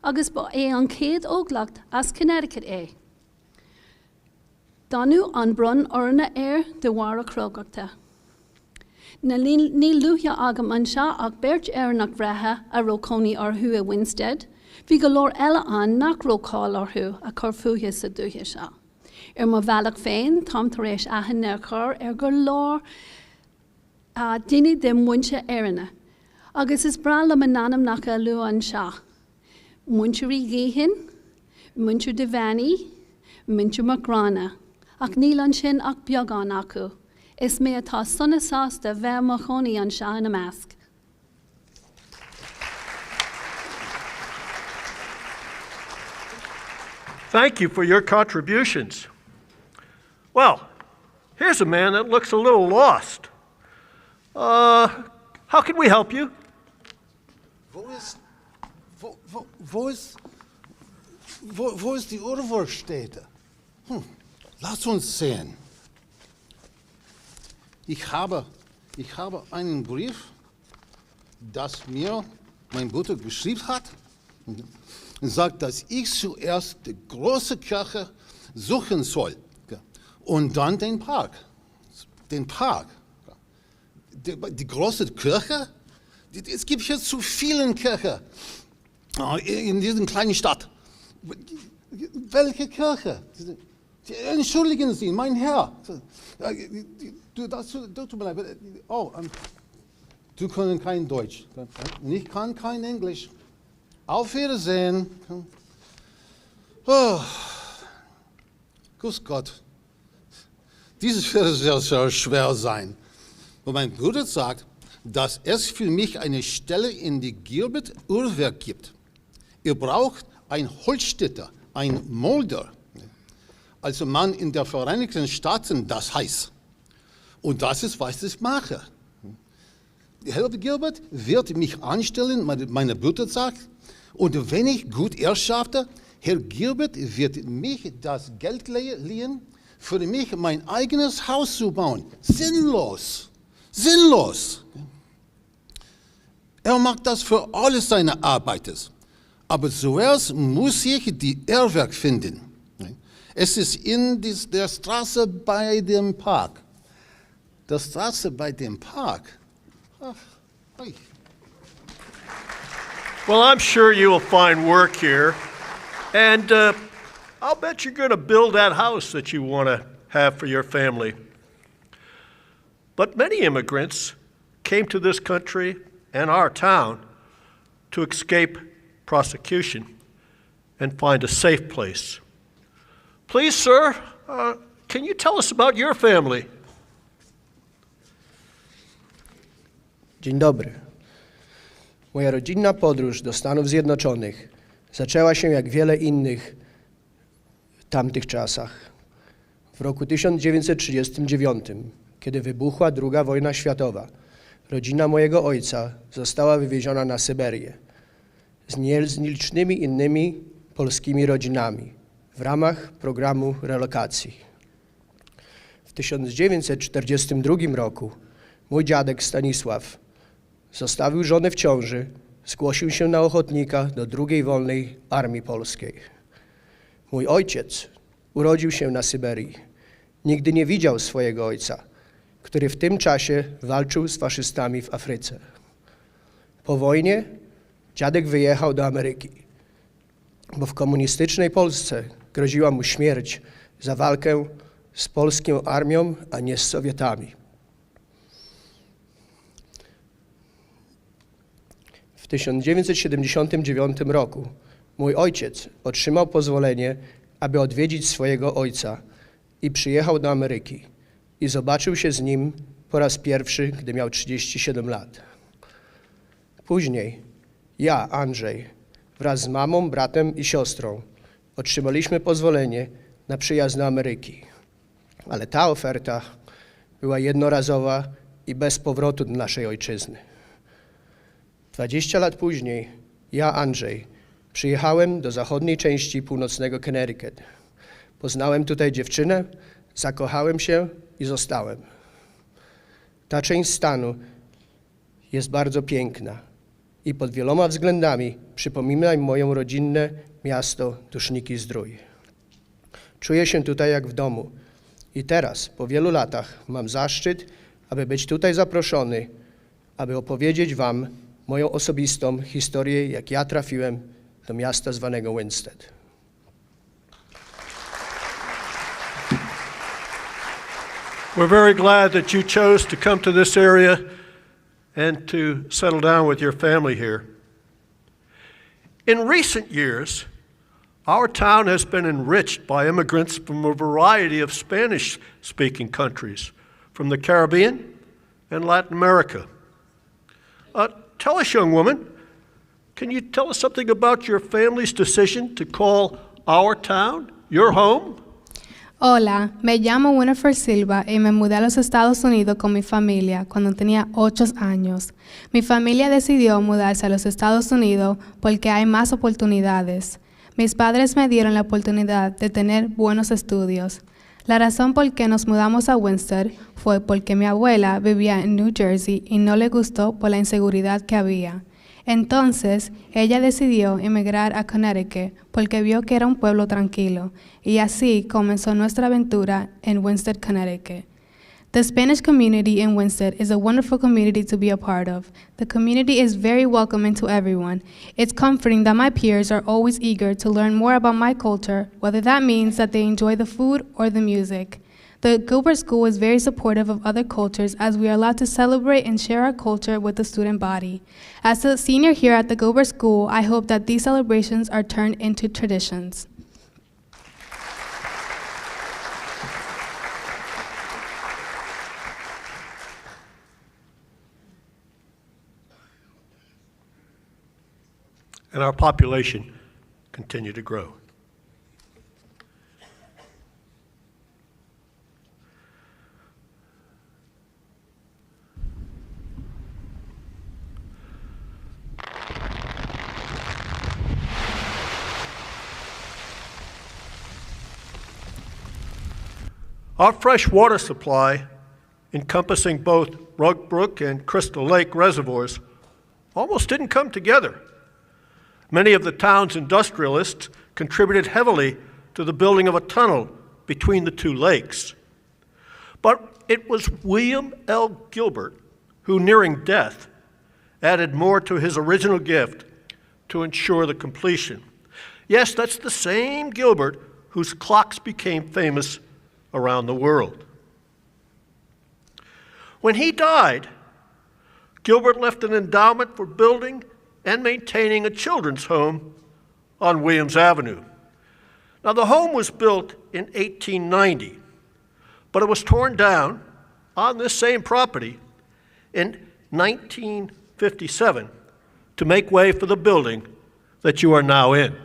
agus ba an céad óglacht as Connecticut Danú an brun orna de war crogachta. Na ní luthia agam an seo ach beirt nach bhreathe a rócóní orthú a Winstead, bhí go leor eile an nach rócáil orthú a chur fuaithe sa dúthe seo. Má bhealach féin, tám tar éis aithin na chur gur leor daoine de muinse éireanna. Agus is bra le mananam nach a lu an seo. Muinteoirí géhin, muinteor de bhainaí, muinteor macrána. Ach níl an sin ach beagán acu. Is mé atá sunna sásta bheith mo chonaí an seo in a measc. Thank you for your contributions. Well, here's a man that looks a little lost. How can we help you? Wo ist die Urwurststätte? Lass uns sehen. Ich habe einen Brief, das mir mein Bruder geschrieben hat, und sagt, dass ich zuerst die große Kirche suchen soll und dann den Park. Den Park. Die große Kirche? Es gibt hier zu viele Kirchen in dieser kleinen Stadt. Welche Kirche? Entschuldigen Sie, mein Herr. Tut mir leid. Du kannst kein Deutsch. Ich kann kein Englisch. Auf Wiedersehen. Oh, Grüß Gott. Dieses wird sehr schwer sein. Und mein Bruder sagt, dass es für mich eine Stelle in die Gilbert-Uhrwerk gibt. Ihr braucht einen Holzstädter, einen Molder. Also Mann in der Vereinigten Staaten, das heißt. Und das ist, was ich mache. Herr Gilbert wird mich anstellen, meine Bruder sagt, und wenn ich gut erschaffe, Herr Gilbert wird mich das Geld leihen, für mich mein eigenes Haus zu bauen. Sinnlos. Sinnlos. Er macht das für alle seine Arbeiter. Aber zuerst muss ich die Uhrwerk finden. Es ist in der Straße bei dem Park. Der Straße bei dem Park. Ach, oi. Well, I'm sure you will find work here, and I'll bet you're going to build that house that you want to have for your family. But many immigrants came to this country and our town to escape prosecution and find a safe place. Please, sir, can you tell us about your family? Dzień dobry. Moja rodzinna podróż do Stanów Zjednoczonych zaczęła się jak wiele innych w tamtych czasach. W roku 1939, kiedy wybuchła II wojna światowa, rodzina mojego ojca została wywieziona na Syberię z nielicznymi innymi polskimi rodzinami w ramach programu relokacji. W 1942 roku mój dziadek Stanisław zostawił żonę w ciąży, zgłosił się na ochotnika do II Wolnej Armii Polskiej. Mój ojciec urodził się na Syberii. Nigdy nie widział swojego ojca, który w tym czasie walczył z faszystami w Afryce. Po wojnie dziadek wyjechał do Ameryki, bo w komunistycznej Polsce groziła mu śmierć za walkę z polską armią, a nie z Sowietami. W 1979 roku mój ojciec otrzymał pozwolenie, aby odwiedzić swojego ojca i przyjechał do Ameryki i zobaczył się z nim po raz pierwszy, gdy miał 37 lat. Później ja, Andrzej, wraz z mamą, bratem i siostrą otrzymaliśmy pozwolenie na przyjazd do Ameryki, ale ta oferta była jednorazowa i bez powrotu do naszej ojczyzny. 20 lat później ja, Andrzej, przyjechałem do zachodniej części północnego Connecticut. Poznałem tutaj dziewczynę, zakochałem się i zostałem. Ta część stanu jest bardzo piękna. i pod wieloma względami przypomina mi moje rodzinne miasto Tuszniki Zdrój. Czuję się tutaj jak w domu i teraz, po wielu latach, mam zaszczyt, aby być tutaj zaproszony, aby opowiedzieć wam moją osobistą historię, jak ja trafiłem do miasta zwanego Winstead. We're very glad that you chose to come to this area and to settle down with your family here. In recent years, our town has been enriched by immigrants from a variety of Spanish-speaking countries, from the Caribbean and Latin America. Tell us, young woman, can you tell us something about your family's decision to call our town your home? Hola, me llamo Winifred Silva y me mudé a los Estados Unidos con mi familia cuando tenía 8 años. Mi familia decidió mudarse a los Estados Unidos porque hay más oportunidades. Mis padres me dieron la oportunidad de tener buenos estudios. La razón por qué nos mudamos a Winchester fue porque mi abuela vivía en New Jersey y no le gustó por la inseguridad que había. Entonces, ella decidió emigrar a Connecticut porque vio que era un pueblo tranquilo, y así comenzó nuestra aventura en Winstead, Connecticut. The Spanish community in Winstead is a wonderful community to be a part of. The community is very welcoming to everyone. It's comforting that my peers are always eager to learn more about my culture, whether that means that they enjoy the food or the music. The Gilbert School is very supportive of other cultures as we are allowed to celebrate and share our culture with the student body. As a senior here at the Gilbert School, I hope that these celebrations are turned into traditions. And our population continue to grow. Our fresh water supply, encompassing both Rug Brook and Crystal Lake reservoirs, almost didn't come together. Many of the town's industrialists contributed heavily to the building of a tunnel between the two lakes. But it was William L. Gilbert who, nearing death, added more to his original gift to ensure the completion. Yes, that's the same Gilbert whose clocks became famous around the world. When he died, Gilbert left an endowment for building and maintaining a children's home on Williams Avenue. Now, the home was built in 1890, but it was torn down on this same property in 1957 to make way for the building that you are now in.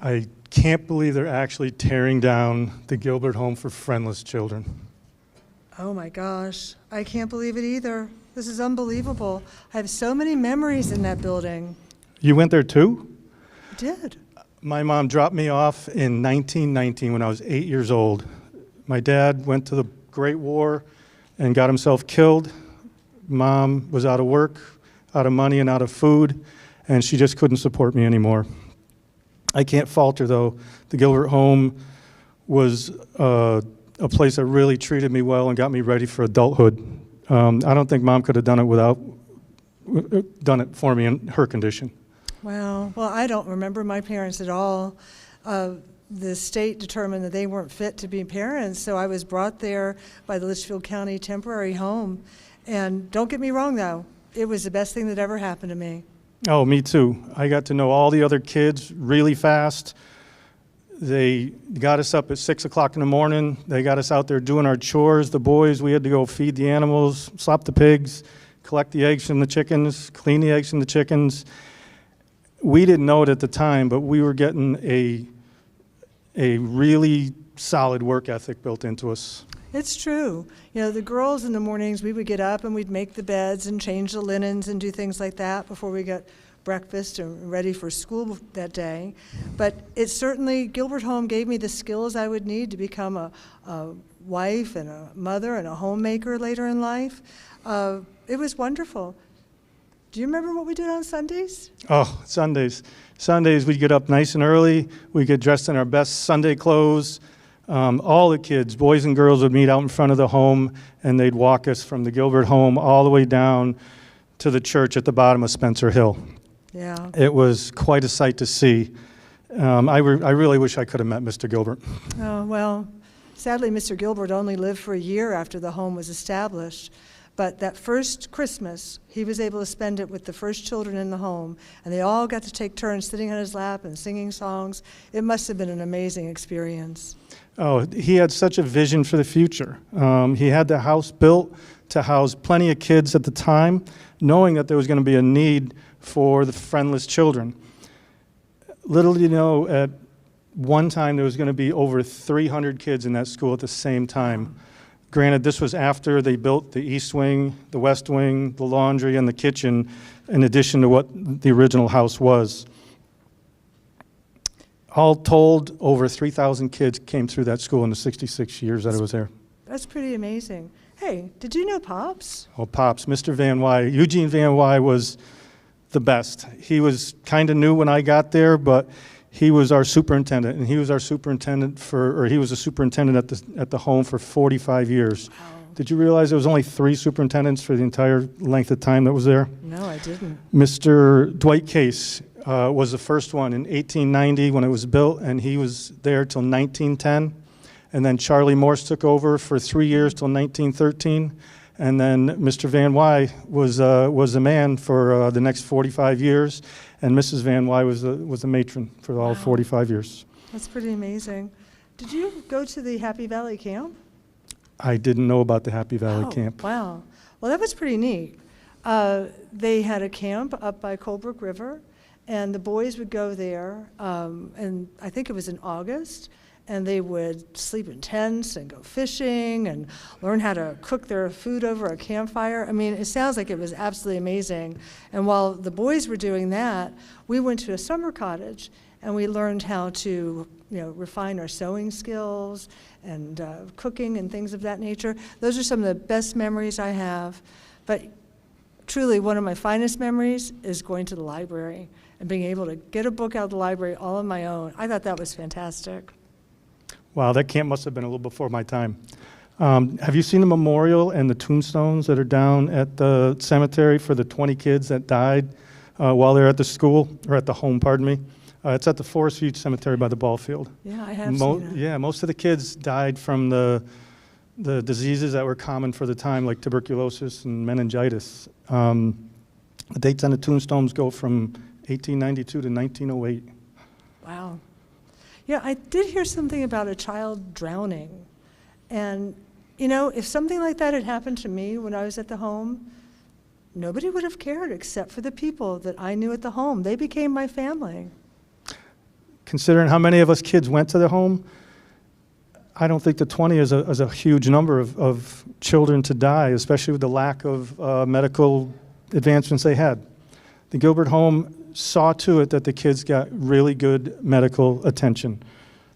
I can't believe they're actually tearing down the Gilbert Home for Friendless Children. Oh my gosh, I can't believe it either. This is unbelievable. I have so many memories in that building. You went there too? I did. My mom dropped me off in 1919 when I was 8 years old. My dad went to the Great War and got himself killed. Mom was out of work, out of money, and out of food, and she just couldn't support me anymore. I can't fault her, though. The Gilbert Home was a place that really treated me well and got me ready for adulthood. I don't think Mom could have done it for me in her condition. Wow. Well, I don't remember my parents at all. The state determined that they weren't fit to be parents, so I was brought there by the Litchfield County Temporary Home. And don't get me wrong, though, it was the best thing that ever happened to me. Oh, me too. I got to know all the other kids really fast. They got us up at 6 o'clock in the morning. They got us out there doing our chores. The boys, we had to go feed the animals, slop the pigs, collect the eggs from the chickens, clean the eggs from the chickens. We didn't know it at the time, but we were getting a really solid work ethic built into us. It's true. You know, the girls in the mornings, we would get up and we'd make the beds and change the linens and do things like that before we got breakfast and ready for school that day. But it certainly, Gilbert Home gave me the skills I would need to become a wife and a mother and a homemaker later in life. It was wonderful. Do you remember what we did on Sundays? Oh, Sundays. Sundays, we'd get up nice and early. We'd get dressed in our best Sunday clothes. All the kids, boys and girls, would meet out in front of the home, and they'd walk us from the Gilbert home all the way down to the church at the bottom of Spencer Hill. Yeah. It was quite a sight to see. I really wish I could have met Mr. Gilbert. Oh, well, sadly, Mr. Gilbert only lived for a year after the home was established. But that first Christmas, he was able to spend it with the first children in the home, and they all got to take turns sitting on his lap and singing songs. It must have been an amazing experience. Oh, he had such a vision for the future. He had the house built to house plenty of kids at the time, knowing that there was going to be a need for the friendless children. Little did you know, at one time there was going to be over 300 kids in that school at the same time. Granted, this was after they built the east wing, the west wing, the laundry, and the kitchen, in addition to what the original house was. All told, over 3,000 kids came through that school in the 66 years that I was there. That's pretty amazing. Hey, did you know Pops? Oh, Pops, Mr. Van Wy, Eugene Van Wy was the best. He was kind of new when I got there, but he was our superintendent, and he was our superintendent he was a superintendent at the home for 45 years. Wow. Did you realize there was only 3 superintendents for the entire length of time that was there? No, I didn't. Mr. Dwight Case was the first one in 1890 when it was built, and he was there till 1910. And then Charlie Morse took over for 3 years till 1913. And then Mr. Van Wy was the man for the next 45 years, and Mrs. Van Wy was the matron for all 45 years. That's pretty amazing. Did you go to the Happy Valley camp? I didn't know about the Happy Valley camp. Wow. Well, that was pretty neat. They had a camp up by Colebrook River, and the boys would go there, and I think it was in August, and they would sleep in tents and go fishing and learn how to cook their food over a campfire. I mean, it sounds like it was absolutely amazing. And while the boys were doing that, we went to a summer cottage, and we learned how to, refine our sewing skills and cooking and things of that nature. Those are some of the best memories I have. But truly, one of my finest memories is going to the library and being able to get a book out of the library all on my own. I thought that was fantastic. Wow, that camp must have been a little before my time. Have you seen the memorial and the tombstones that are down at the cemetery for the 20 kids that died while they were at the school, or at the home, pardon me? It's at the Forest View Cemetery by the ball field. Yeah, I have seen that. Yeah, most of the kids died from the diseases that were common for the time, like tuberculosis and meningitis. The dates on the tombstones go from 1892 to 1908. Wow. Yeah, I did hear something about a child drowning. And, if something like that had happened to me when I was at the home, nobody would have cared except for the people that I knew at the home. They became my family. Considering how many of us kids went to the home, I don't think the 20 is a huge number of children to die, especially with the lack of medical advancements they had. The Gilbert home saw to it that the kids got really good medical attention.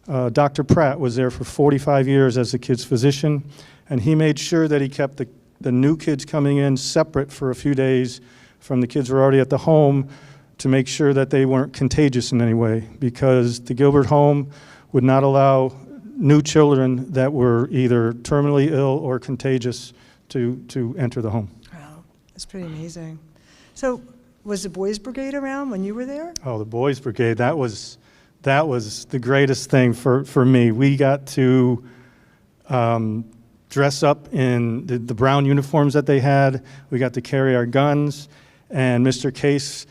Dr. Pratt was there for 45 years as the kid's physician, and he made sure that he kept the new kids coming in separate for a few days from the kids who were already at the home to make sure that they weren't contagious in any way, because the Gilbert home would not allow new children that were either terminally ill or contagious to enter the home. Wow, that's pretty amazing. So, was the Boys Brigade around when you were there? Oh, the Boys Brigade, that was the greatest thing for me. We got to dress up in the brown uniforms that they had. We got to carry our guns, and Mr. Case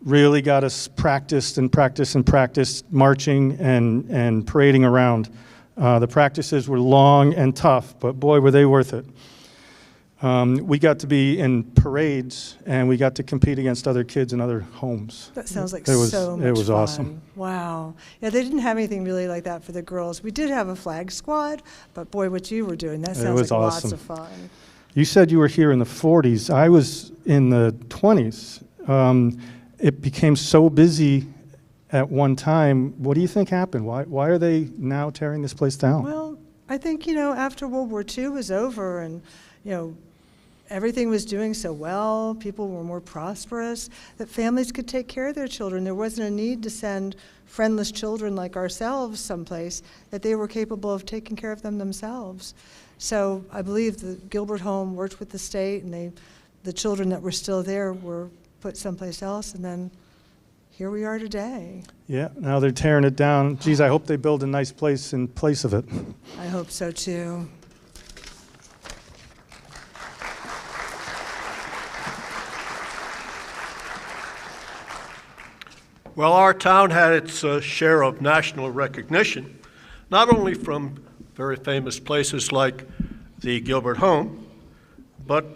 really got us practiced marching and parading around. The practices were long and tough, but boy, were they worth it. We got to be in parades, and we got to compete against other kids in other homes. That sounds like so much fun. Awesome. Wow. Yeah, they didn't have anything really like that for the girls. We did have a flag squad, but boy, what you were doing, that sounds like awesome. Lots of fun. You said you were here in the 40s. I was in the 20s. it became so busy at one time. What do you think happened? Why are they now tearing this place down? Well, I think, after World War II was over and, everything was doing so well, people were more prosperous, that families could take care of their children. There wasn't a need to send friendless children like ourselves someplace, that they were capable of taking care of them themselves. So I believe the Gilbert home worked with the state, and the children that were still there were put someplace else, and then here we are today. Yeah, now they're tearing it down. Geez, I hope they build a nice place in place of it. I hope so too. Well, our town had its share of national recognition, not only from very famous places like the Gilbert home, but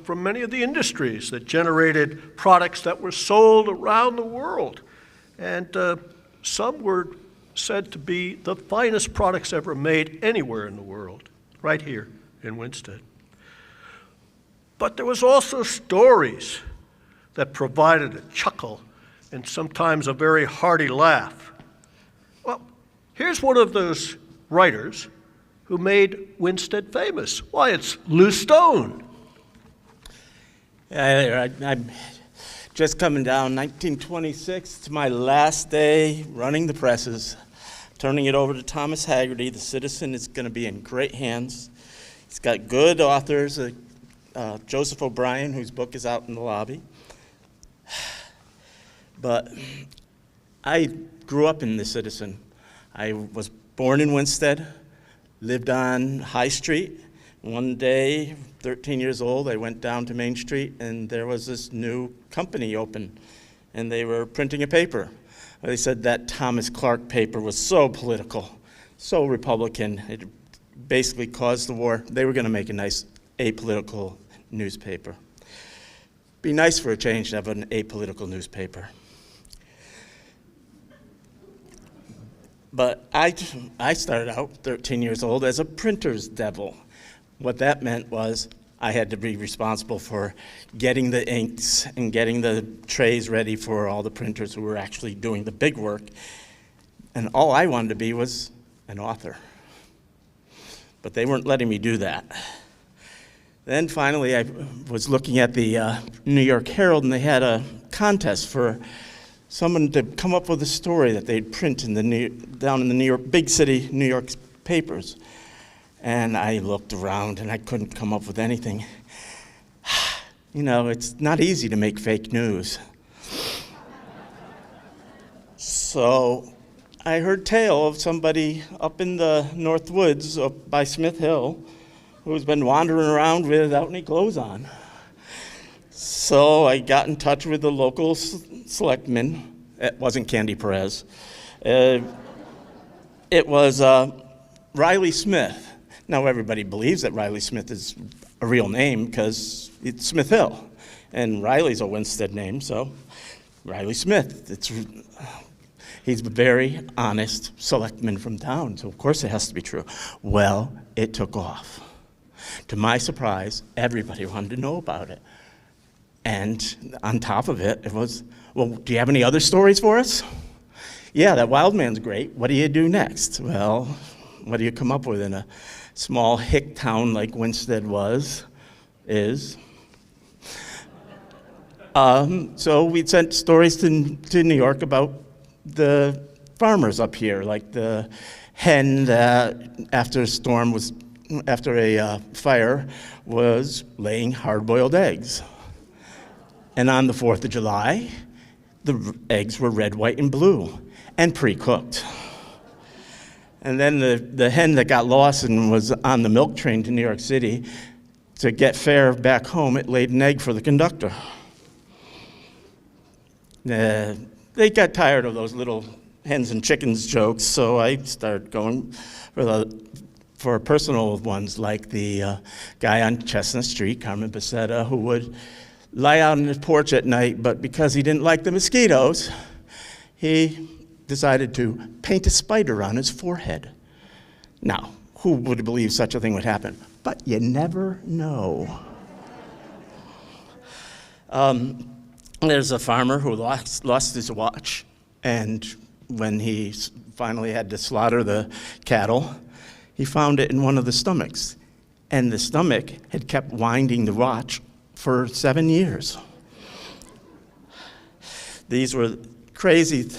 from many of the industries that generated products that were sold around the world. And some were said to be the finest products ever made anywhere in the world, right here in Winstead. But there was also stories that provided a chuckle and sometimes a very hearty laugh. Well, here's one of those writers who made Winstead famous. Why, it's Lou Stone. I'm just coming down 1926 to my last day running the presses, turning it over to Thomas Haggerty. The Citizen is going to be in great hands. It's got good authors, Joseph O'Brien, whose book is out in the lobby. But I grew up in the Citizen. I was born in Winstead, lived on High Street. One day, 13 years old, I went down to Main Street, and there was this new company open, and they were printing a paper. They said that Thomas Clark paper was so political, so Republican. It basically caused the war. They were going to make a nice apolitical newspaper. Be nice for a change to have an apolitical newspaper. But I started out 13 years old as a printer's devil. What that meant was I had to be responsible for getting the inks and getting the trays ready for all the printers who were actually doing the big work. And all I wanted to be was an author. But they weren't letting me do that. Then finally I was looking at the New York Herald, and they had a contest for someone to come up with a story that they'd print in down in the New York, big city New York papers. And I looked around and I couldn't come up with anything. It's not easy to make fake news. So I heard tale of somebody up in the North Woods up by Smith Hill who's been wandering around without any clothes on. So I got in touch with the local selectman. It wasn't Candy Perez. It was Riley Smith. Now everybody believes that Riley Smith is a real name because it's Smith Hill. And Riley's a Winstead name, so Riley Smith. He's a very honest selectman from town, so of course it has to be true. Well, it took off. To my surprise, everybody wanted to know about it. And on top of it, it was, well, do you have any other stories for us? Yeah, that wild man's great. What do you do next? Well, what do you come up with in a small hick town like Winstead is? So we sent stories to New York about the farmers up here, like the hen that after a fire was laying hard-boiled eggs. And on the 4th of July, the eggs were red, white, and blue, and pre-cooked. And then the hen that got lost and was on the milk train to New York City, to get fare back home, it laid an egg for the conductor. They got tired of those little hens and chickens jokes, so I started going for personal ones, like the guy on Chestnut Street, Carmen Becerra, who would lie out on his porch at night, but because he didn't like the mosquitoes, he decided to paint a spider on his forehead. Now, who would believe such a thing would happen? But you never know. there's a farmer who lost his watch, and when he finally had to slaughter the cattle, he found it in one of the stomachs, and the stomach had kept winding the watch for 7 years. These were crazy.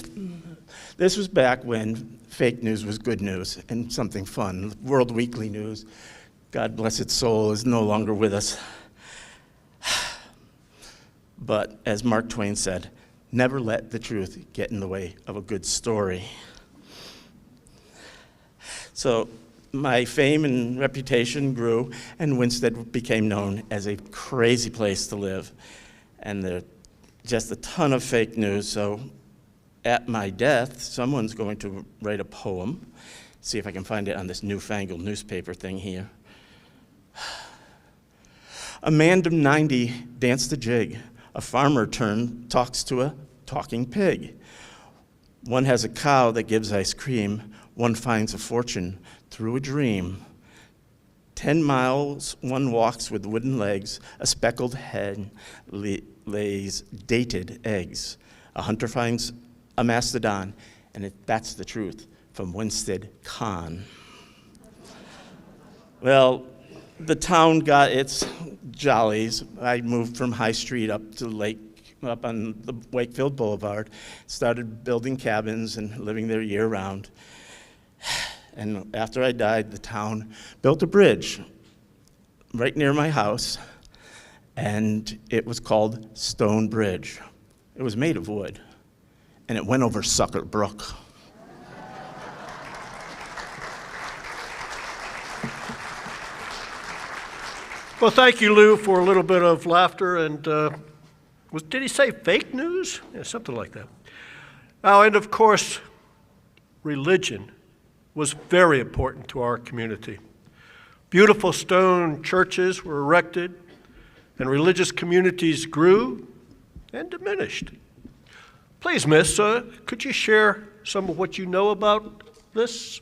This was back when fake news was good news and something fun. World Weekly News, God bless its soul, is no longer with us. But as Mark Twain said, never let the truth get in the way of a good story. So my fame and reputation grew, and Winstead became known as a crazy place to live. And there's just a ton of fake news, so at my death, someone's going to write a poem. See if I can find it on this newfangled newspaper thing here. A man of 90 danced a jig. A farmer talks to a talking pig. One has a cow that gives ice cream. One finds a fortune through a dream. 10 miles one walks with wooden legs. A speckled hen lays dated eggs. A hunter finds a mastodon, and that's the truth from Winstead Con. Well, the town got its jollies. I moved from High Street up to up on the Wakefield Boulevard, started building cabins and living there year round. And after I died, the town built a bridge right near my house, and it was called Stone Bridge. It was made of wood, and it went over Sucker Brook. Well, thank you, Lou, for a little bit of laughter. And did he say fake news? Yeah, something like that. Now, and of course, religion was very important to our community. Beautiful stone churches were erected, and religious communities grew and diminished. Please, miss, could you share some of what you know about this?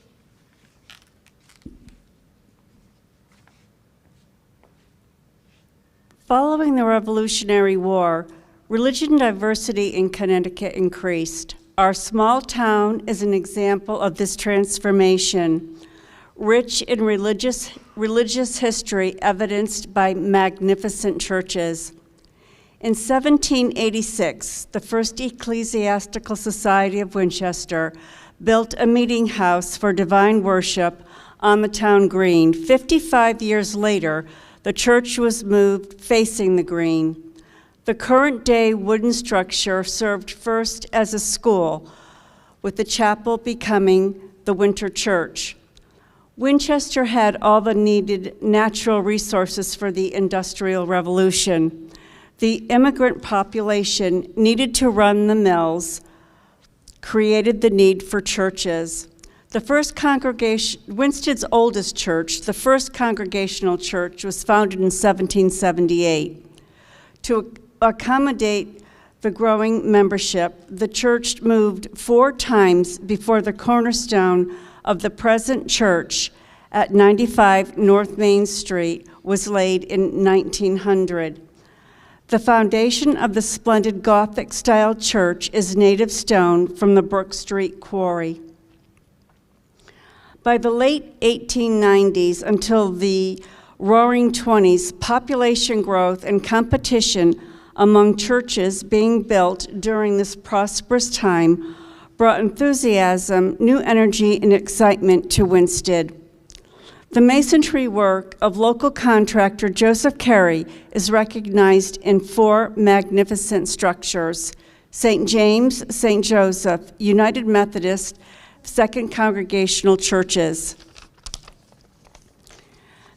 Following the Revolutionary War, religion diversity in Connecticut increased. Our small town is an example of this transformation, rich in religious history evidenced by magnificent churches. In 1786, the First Ecclesiastical Society of Winchester built a meeting house for divine worship on the town green. 55 years later, the church was moved facing the green. The current day wooden structure served first as a school, with the chapel becoming the Winter Church. Winchester had all the needed natural resources for the Industrial Revolution. The immigrant population needed to run the mills, created the need for churches. The first congregation, Winstead's oldest church, the first Congregational Church, was founded in 1778. To accommodate the growing membership, the church moved 4 times before the cornerstone of the present church at 95 North Main Street was laid in 1900. The foundation of the splendid Gothic-style church is native stone from the Brook Street quarry. By the late 1890s until the Roaring 20s, population growth and competition among churches being built during this prosperous time brought enthusiasm, new energy, and excitement to Winstead. The masonry work of local contractor Joseph Carey is recognized in 4 magnificent structures: St. James, St. Joseph, United Methodist, Second Congregational Churches.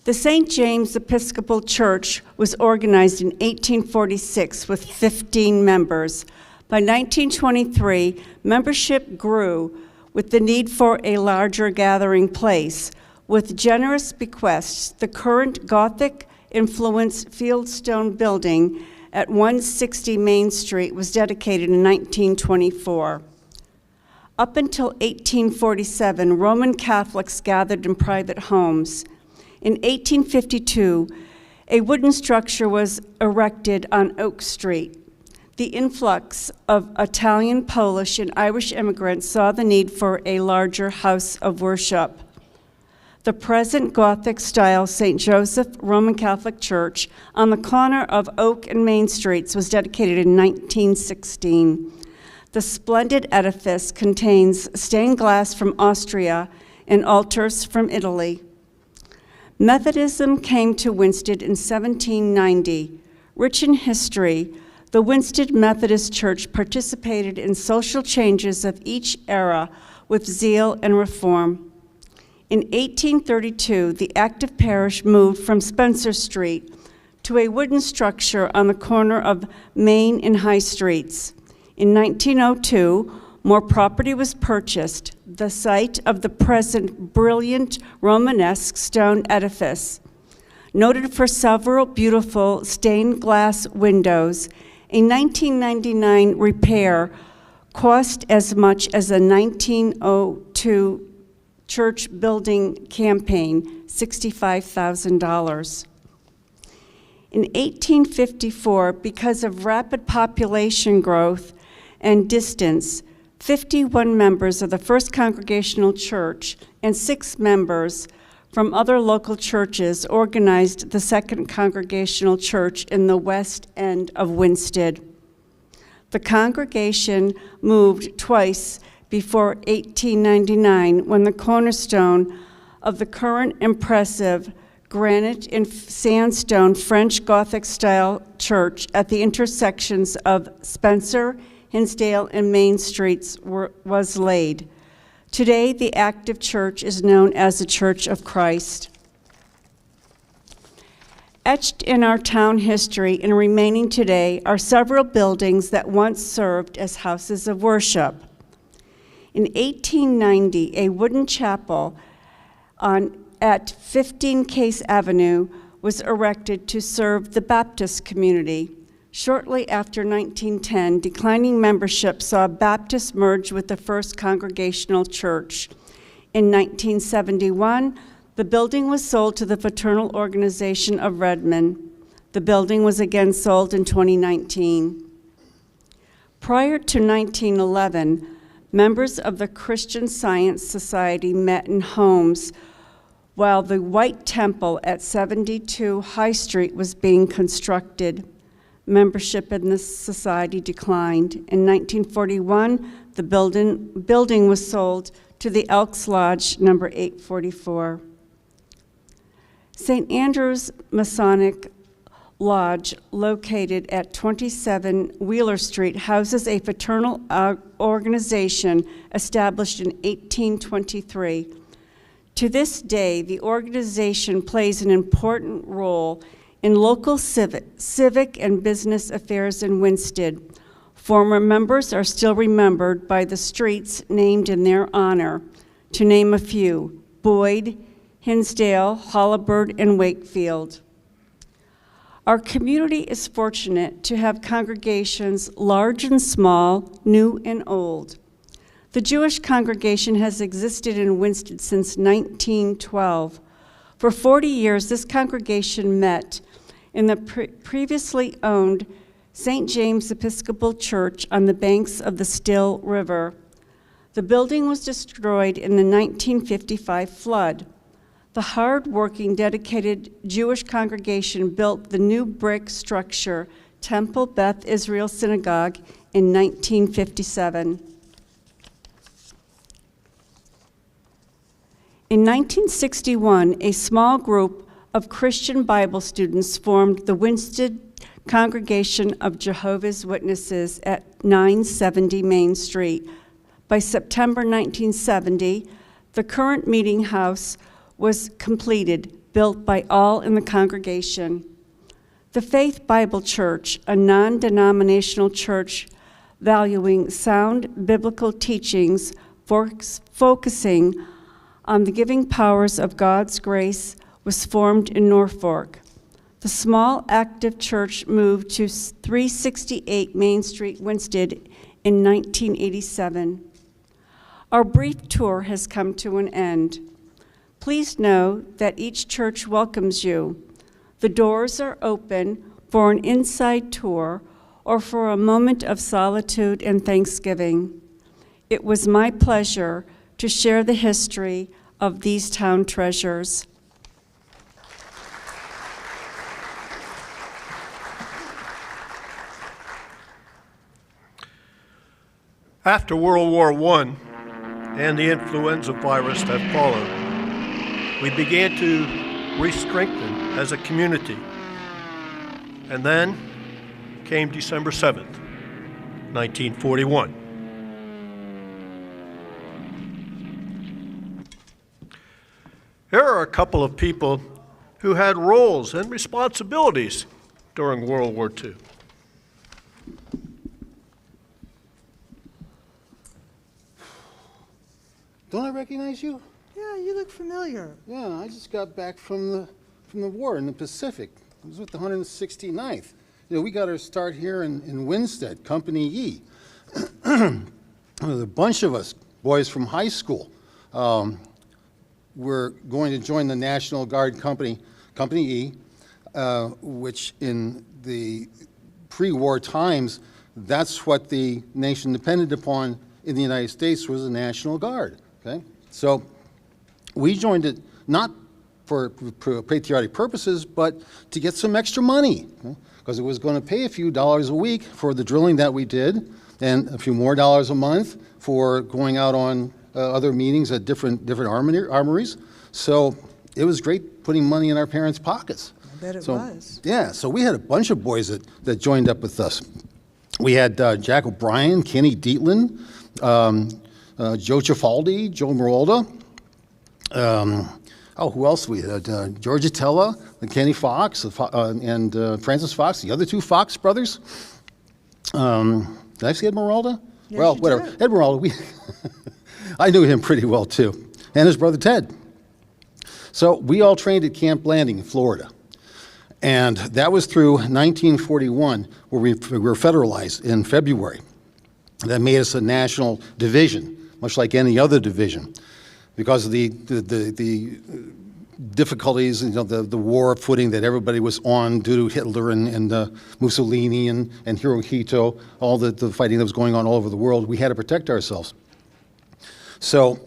The St. James Episcopal Church was organized in 1846 with 15 members. By 1923, membership grew with the need for a larger gathering place. With generous bequests, the current Gothic-influenced fieldstone building at 160 Main Street was dedicated in 1924. Up until 1847, Roman Catholics gathered in private homes. In 1852, a wooden structure was erected on Oak Street. The influx of Italian, Polish, and Irish immigrants saw the need for a larger house of worship. The present Gothic-style St. Joseph Roman Catholic Church on the corner of Oak and Main Streets was dedicated in 1916. The splendid edifice contains stained glass from Austria and altars from Italy. Methodism came to Winsted in 1790. Rich in history, the Winsted Methodist Church participated in social changes of each era with zeal and reform. In 1832, the active parish moved from Spencer Street to a wooden structure on the corner of Main and High Streets. In 1902, more property was purchased, the site of the present brilliant Romanesque stone edifice. Noted for several beautiful stained glass windows, a 1999 repair cost as much as a 1902 church building campaign, $65,000. In 1854, because of rapid population growth and distance, 51 members of the First Congregational Church and 6 members from other local churches organized the Second Congregational Church in the West End of Winsted. The congregation moved twice before 1899, when the cornerstone of the current impressive granite and sandstone French Gothic-style church at the intersections of Spencer, Hinsdale, and Main Streets was laid. Today, the active church is known as the Church of Christ. Etched in our town history and remaining today are several buildings that once served as houses of worship. In 1890, a wooden chapel at 15 Case Avenue was erected to serve the Baptist community. Shortly after 1910, declining membership saw Baptists merge with the First Congregational Church. In 1971, the building was sold to the Fraternal Organization of Redmond. The building was again sold in 2019. Prior to 1911, members of the Christian Science Society met in homes while the White Temple at 72 High Street was being constructed. Membership in this society declined. In 1941, the building was sold to the Elks Lodge, number 844. St. Andrew's Masonic Lodge, located at 27 Wheeler Street, houses a fraternal organization established in 1823. To this day, the organization plays an important role in local civic and business affairs in Winsted. Former members are still remembered by the streets named in their honor. To name a few: Boyd, Hinsdale, Hollibird, and Wakefield. Our community is fortunate to have congregations large and small, new and old. The Jewish congregation has existed in Winsted since 1912. For 40 years, this congregation met in the previously owned St. James Episcopal Church on the banks of the Still River. The building was destroyed in the 1955 flood. The hard-working, dedicated Jewish congregation built the new brick structure, Temple Beth Israel Synagogue, in 1957. In 1961, a small group of Christian Bible students formed the Winsted Congregation of Jehovah's Witnesses at 970 Main Street. By September 1970, the current meeting house was completed, built by all in the congregation. The Faith Bible Church, a non-denominational church valuing sound biblical teachings, focusing on the giving powers of God's grace, was formed in Norfolk. The small active church moved to 368 Main Street, Winsted in 1987. Our brief tour has come to an end. Please know that each church welcomes you. The doors are open for an inside tour or for a moment of solitude and thanksgiving. It was my pleasure to share the history of these town treasures. After World War I and the influenza virus that followed, we began to re-strengthen as a community. And then came December 7th, 1941. Here are a couple of people who had roles and responsibilities during World War II. Don't I recognize you? Yeah, you look familiar. Yeah, I just got back from the war in the Pacific. I was with the 169th. You know, we got our start here in Winstead, Company E. A bunch of us, boys from high school, were going to join the National Guard Company, Company E, which in the pre-war times, that's what the nation depended upon in the United States was the National Guard. Okay, so we joined it not for patriotic purposes, but to get some extra money, because it was going to pay a few dollars a week for the drilling that we did, and a few more dollars a month for going out on other meetings at different armories. So it was great putting money in our parents' pockets. I bet it So, was. Yeah, so we had a bunch of boys that joined up with us. We had Jack O'Brien, Kenny Dietland, Joe Cifaldi, Joe Merolda. Who else we had? George Attella, and Kenny Fox, and Francis Fox, the other two Fox brothers. Did I say Ed Merolda? Yes, Well, you whatever. did. Ed Merolda, I knew him pretty well too, and his brother Ted. So we all trained at Camp Blanding in Florida. And that was through 1941, where we were federalized in February. That made us a national division, much like any other division, because of the difficulties, the war footing that everybody was on due to Hitler and Mussolini and Hirohito, all the fighting that was going on all over the world. We had to protect ourselves. So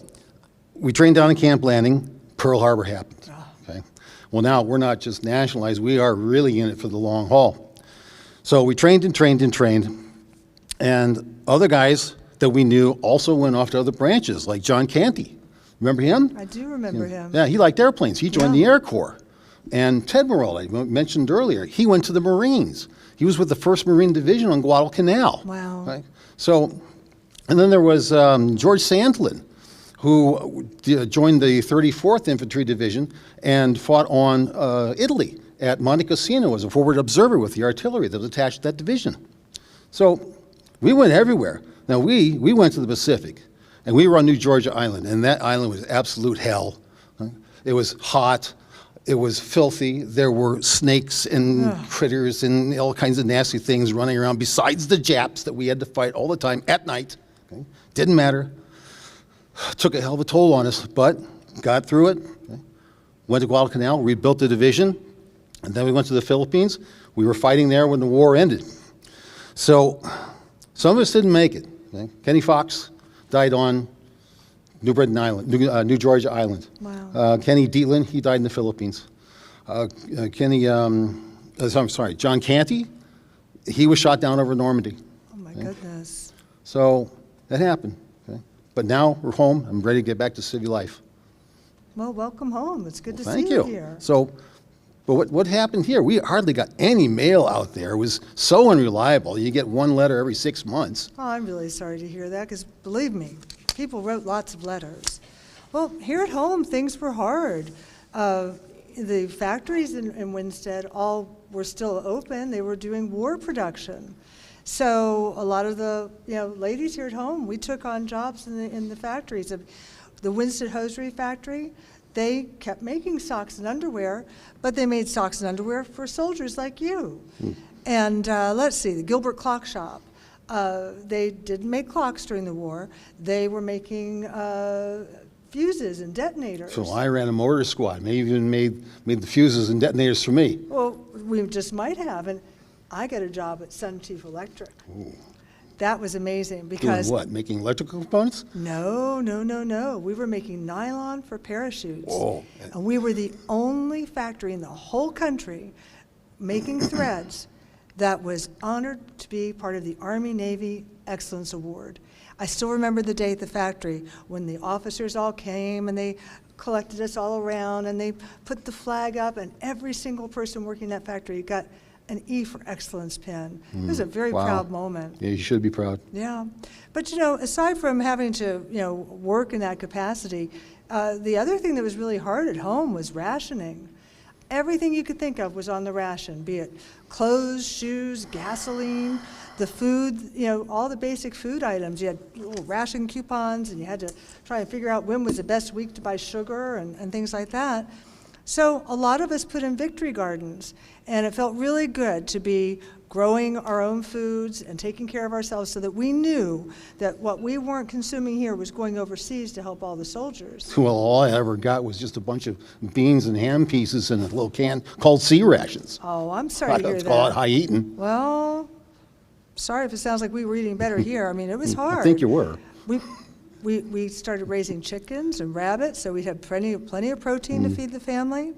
we trained down in Camp Landing. Pearl Harbor happened. Okay. Well, now we're not just nationalized. We are really in it for the long haul. So we trained and trained and trained. And other guys that we knew also went off to other branches, like John Canty. Remember him? I do remember him. Yeah, he liked airplanes. He joined the Air Corps. And Ted Morrell, I mentioned earlier, he went to the Marines. He was with the 1st Marine Division on Guadalcanal. Wow. Right? So, and then there was George Sandlin, who joined the 34th Infantry Division and fought on Italy at Monte Cassino as a forward observer with the artillery that was attached to that division. So we went everywhere. Now we went to the Pacific, and we were on New Georgia Island, and that island was absolute hell. It was hot. It was filthy. There were snakes and critters and all kinds of nasty things running around besides the Japs that we had to fight all the time at night. Okay? Didn't matter. Took a hell of a toll on us, but got through it. Okay? Went to Guadalcanal, rebuilt the division, and then we went to the Philippines. We were fighting there when the war ended. So some of us didn't make it. Okay? Kenny Fox died on New Georgia Island. Wow. Kenny Dietland, he died in the Philippines. John Canty, he was shot down over Normandy. Oh my goodness. So that happened. Okay? But now we're home. I'm ready to get back to city life. Well, welcome home. It's good to Thank see you. here. So, but what happened here? We hardly got any mail out there. It was so unreliable. You get one letter every 6 months. Oh, I'm really sorry to hear that, because believe me, people wrote lots of letters. Well, here at home, things were hard. The factories in Winstead all were still open. They were doing war production. So a lot of the ladies here at home, we took on jobs in the factories. The Winstead Hosiery Factory, they kept making socks and underwear, but they made socks and underwear for soldiers like you. And let's see, the Gilbert Clock Shop. They didn't make clocks during the war. They were making fuses and detonators. So I ran a mortar squad. Maybe even made the fuses and detonators for me. Well, we just might have. And I got a job at Sun Chief Electric. That was amazing because... Doing what, making electrical components? No, no, no, no. We were making nylon for parachutes. Whoa. And we were the only factory in the whole country making threads that was honored to be part of the Army-Navy Excellence Award. I still remember the day at the factory when the officers all came and they collected us all around and they put the flag up, and every single person working in that factory got an E for Excellence pin. It was a very Wow. proud moment. Yeah, you should be proud. Yeah, but you know, aside from having to, you know, work in that capacity, the other thing that was really hard at home was rationing. Everything you could think of was on the ration, be it clothes, shoes, gasoline, the food, you know, all the basic food items. You had little ration coupons, and you had to try and figure out when was the best week to buy sugar and things like that. So a lot of us put in victory gardens, and it felt really good to be growing our own foods and taking care of ourselves so that we knew that what we weren't consuming here was going overseas to help all the soldiers. Well, all I ever got was just a bunch of beans and ham pieces in a little can called sea rations. Oh, I'm sorry to hear that. Call it high eating. Well, sorry if it sounds like we were eating better here. I mean, it was hard. I think you were. We started raising chickens and rabbits, so we'd have plenty of protein to feed the family.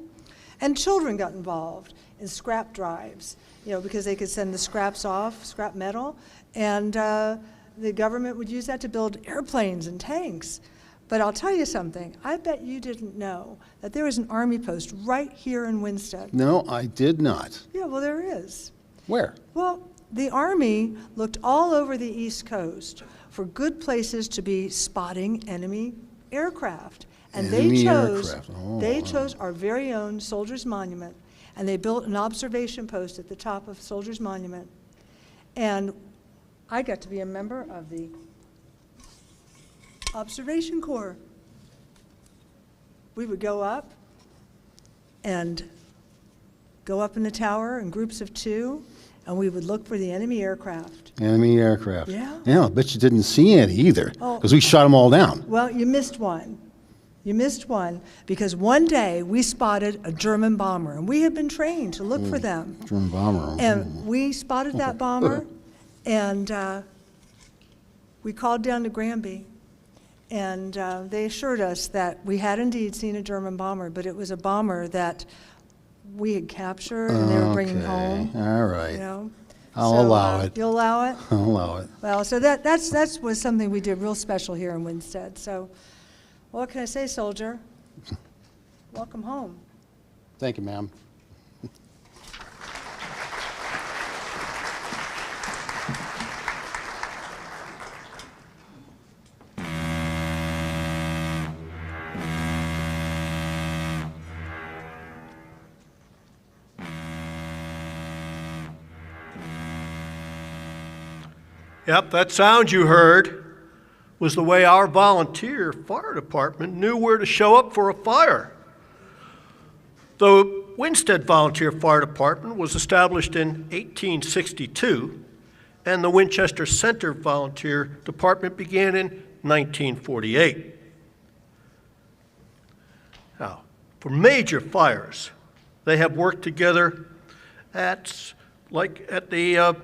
And children got involved in scrap drives, you know, because they could send the scraps off, scrap metal, and the government would use that to build airplanes and tanks. But I'll tell you something, I bet you didn't know that there was an Army post right here in Winstead. No, I did not. Yeah, well, there is. Where? Well, the Army looked all over the East Coast for good places to be spotting enemy aircraft. And Enemy they aircraft. Oh, chose our very own Soldiers Monument, and they built an observation post at the top of Soldiers Monument. And I got to be a member of the Observation Corps. We would go up in the tower in groups of 2, and we would look for the enemy aircraft. Enemy aircraft. Yeah. Yeah, I bet you didn't see any either, Oh. because we shot them all down. Well, you missed one. You missed one because one day we spotted a German bomber, and we had been trained to look for them. German bomber. And we spotted that bomber, and we called down to Granby, and they assured us that we had indeed seen a German bomber, but it was a bomber that we had captured and they were bringing home. All right. You know? I'll allow it. You'll allow it? I'll allow it. Well, so that was something we did real special here in Winstead. So what can I say, soldier? Welcome home. Thank you, ma'am. Yep, that sound you heard was the way our volunteer fire department knew where to show up for a fire. The Winstead Volunteer Fire Department was established in 1862, and the Winchester Center Volunteer Department began in 1948. Now, for major fires, they have worked together at the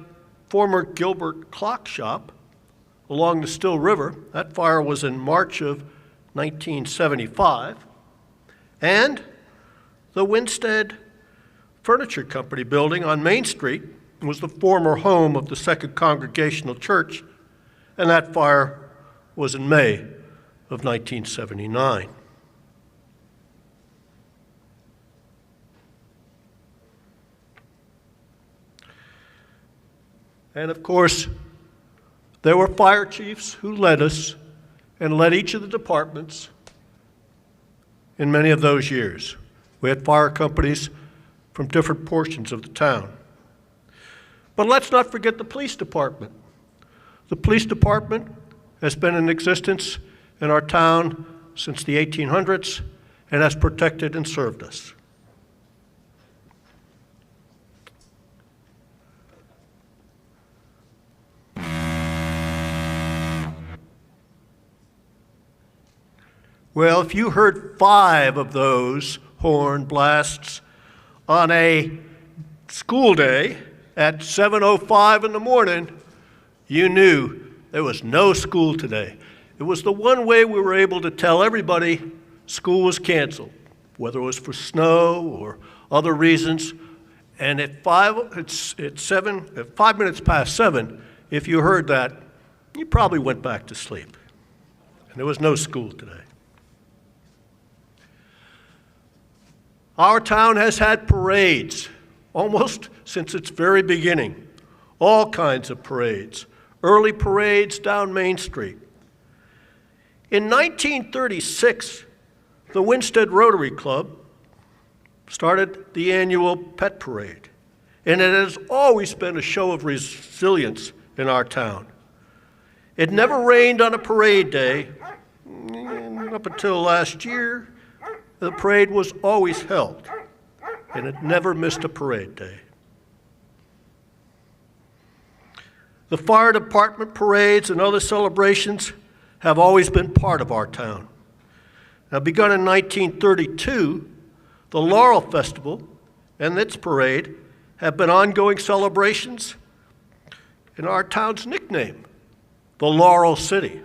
former Gilbert Clock Shop along the Still River. That fire was in March of 1975. And the Winstead Furniture Company building on Main Street was the former home of the Second Congregational Church, and that fire was in May of 1979. And of course, there were fire chiefs who led us and led each of the departments in many of those years. We had fire companies from different portions of the town. But let's not forget the police department. The police department has been in existence in our town since the 1800s and has protected and served us. Well, if you heard 5 of those horn blasts on a school day, at 7:05 in the morning, you knew there was no school today. It was the one way we were able to tell everybody school was canceled, whether it was for snow or other reasons. And at 5 minutes past 7, if you heard that, you probably went back to sleep. And there was no school today. Our town has had parades almost since its very beginning. All kinds of parades. Early parades down Main Street. In 1936, the Winchester Rotary Club started the annual pet parade, and it has always been a show of resilience in our town. It never rained on a parade day. Up until last year, the parade was always held, and it never missed a parade day. The fire department parades and other celebrations have always been part of our town. Now, begun in 1932, the Laurel Festival and its parade have been ongoing celebrations in our town's nickname, the Laurel City.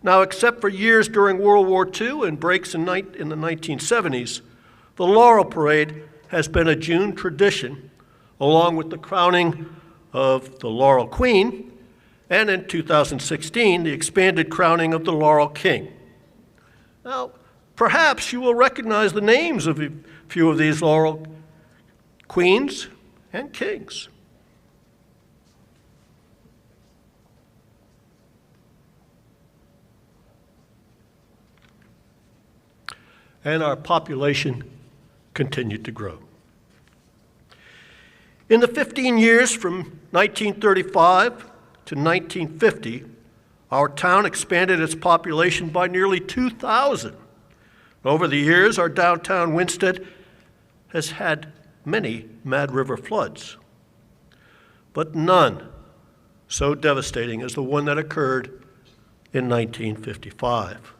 Now, except for years during World War II and breaks in the 1970s, the Laurel Parade has been a June tradition, along with the crowning of the Laurel Queen, and in 2016, the expanded crowning of the Laurel King. Now, perhaps you will recognize the names of a few of these Laurel Queens and Kings. And our population continued to grow. In the 15 years from 1935 to 1950, our town expanded its population by nearly 2,000. Over the years, our downtown Winstead has had many Mad River floods, but none so devastating as the one that occurred in 1955.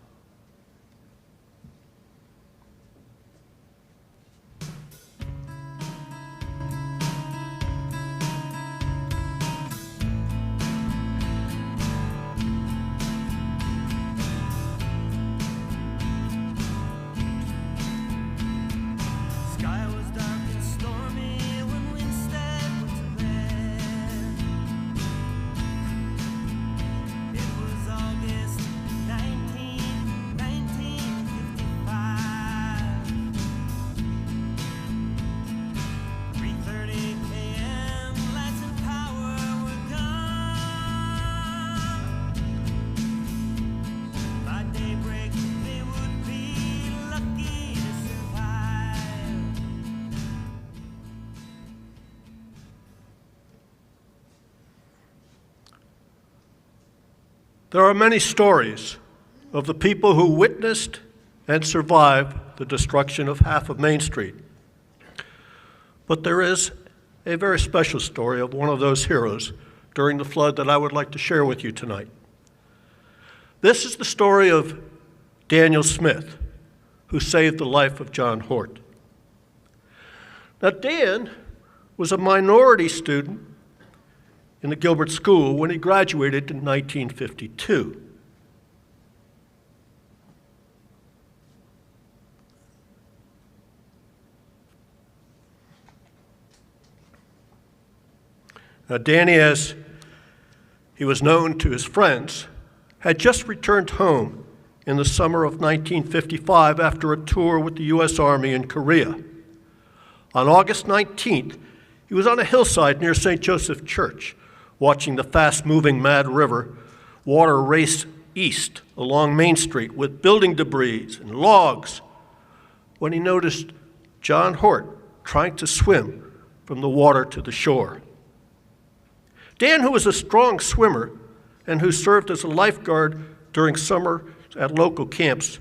There are many stories of the people who witnessed and survived the destruction of half of Main Street. But there is a very special story of one of those heroes during the flood that I would like to share with you tonight. This is the story of Daniel Smith, who saved the life of John Hort. Now, Dan was a minority student in the Gilbert School when he graduated in 1952. Now, Danny, as he was known to his friends, had just returned home in the summer of 1955 after a tour with the U.S. Army in Korea. On August 19th, he was on a hillside near St. Joseph Church, watching the fast-moving Mad River water race east along Main Street with building debris and logs, when he noticed John Hort trying to swim from the water to the shore. Dan, who was a strong swimmer and who served as a lifeguard during summer at local camps,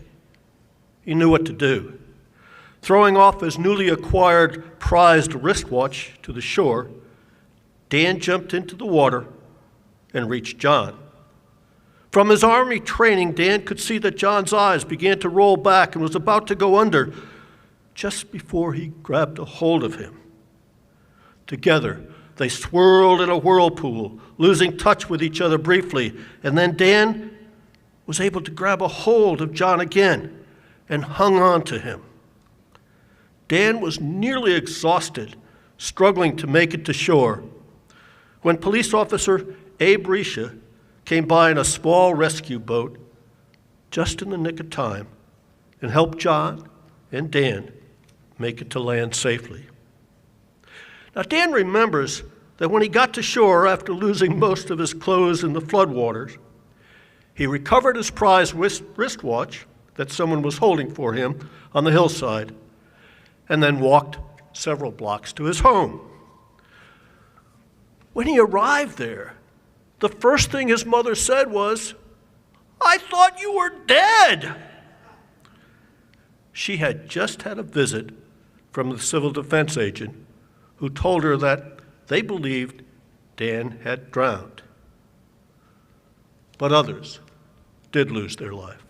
he knew what to do. Throwing off his newly acquired prized wristwatch to the shore, Dan jumped into the water and reached John. From his Army training, Dan could see that John's eyes began to roll back and was about to go under just before he grabbed a hold of him. Together, They swirled in a whirlpool, losing touch with each other briefly, and then Dan was able to grab a hold of John again and hung on to him. Dan was nearly exhausted, struggling to make it to shore, when police officer Abe Risha came by in a small rescue boat just in the nick of time and helped John and Dan make it to land safely. Now, Dan remembers that when he got to shore after losing most of his clothes in the floodwaters, he recovered his prized wristwatch that someone was holding for him on the hillside, and then walked several blocks to his home. When he arrived there, the first thing his mother said was, "I thought you were dead." She had just had a visit from the civil defense agent who told her that they believed Dan had drowned. But others did lose their life.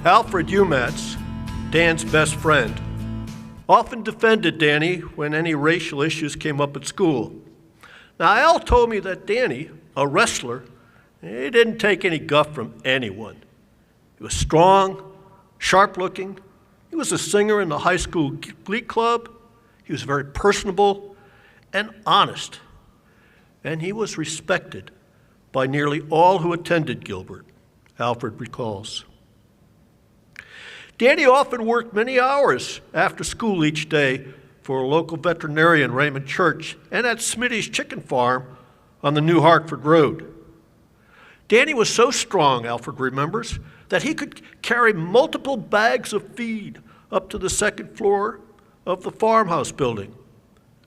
Alfred Umatz, Dan's best friend, often defended Danny when any racial issues came up at school. Now, Al told me that Danny, a wrestler, he didn't take any guff from anyone. He was strong, sharp-looking. He was a singer in the high school glee club. He was very personable and honest. And he was respected by nearly all who attended Gilbert, Alfred recalls. Danny often worked many hours after school each day for a local veterinarian, Raymond Church, and at Smitty's Chicken Farm on the New Hartford Road. Danny was so strong, Alfred remembers, that he could carry multiple bags of feed up to the second floor of the farmhouse building.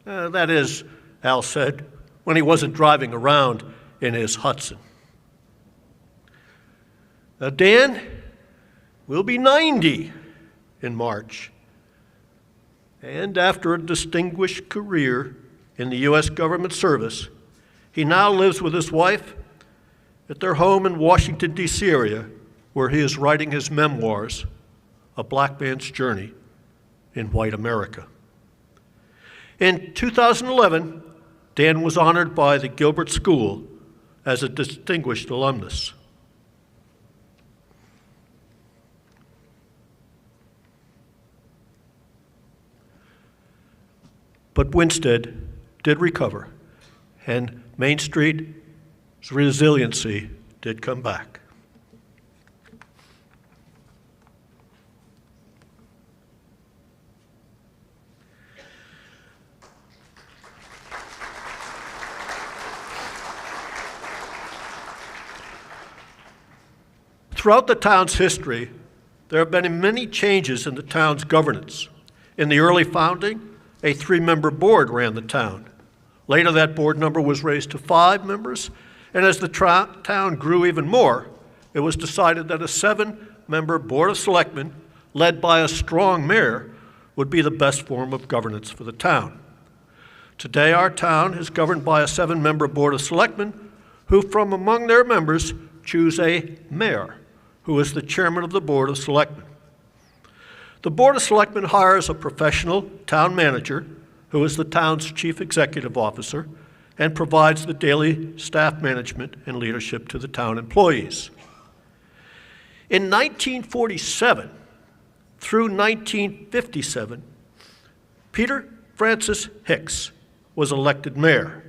That is, Al said, when he wasn't driving around in his Hudson. Now, Dan will be 90 in March. And after a distinguished career in the U.S. government service, he now lives with his wife at their home in Washington, D.C. area, where he is writing his memoirs, A Black Man's Journey in White America. In 2011, Dan was honored by the Gilbert School as a distinguished alumnus. But Winstead did recover, and Main Street's resiliency did come back. Throughout the town's history, there have been many changes in the town's governance. In the early founding, a 3-member board ran the town. Later, that board number was raised to 5 members, and as the town grew even more, it was decided that a 7-member board of selectmen, led by a strong mayor, would be the best form of governance for the town. Today, our town is governed by a 7-member board of selectmen, who from among their members choose a mayor, who is the chairman of the board of selectmen. The Board of Selectmen hires a professional town manager, who is the town's chief executive officer, and provides the daily staff management and leadership to the town employees. In 1947 through 1957, Peter Francis Hicks was elected mayor.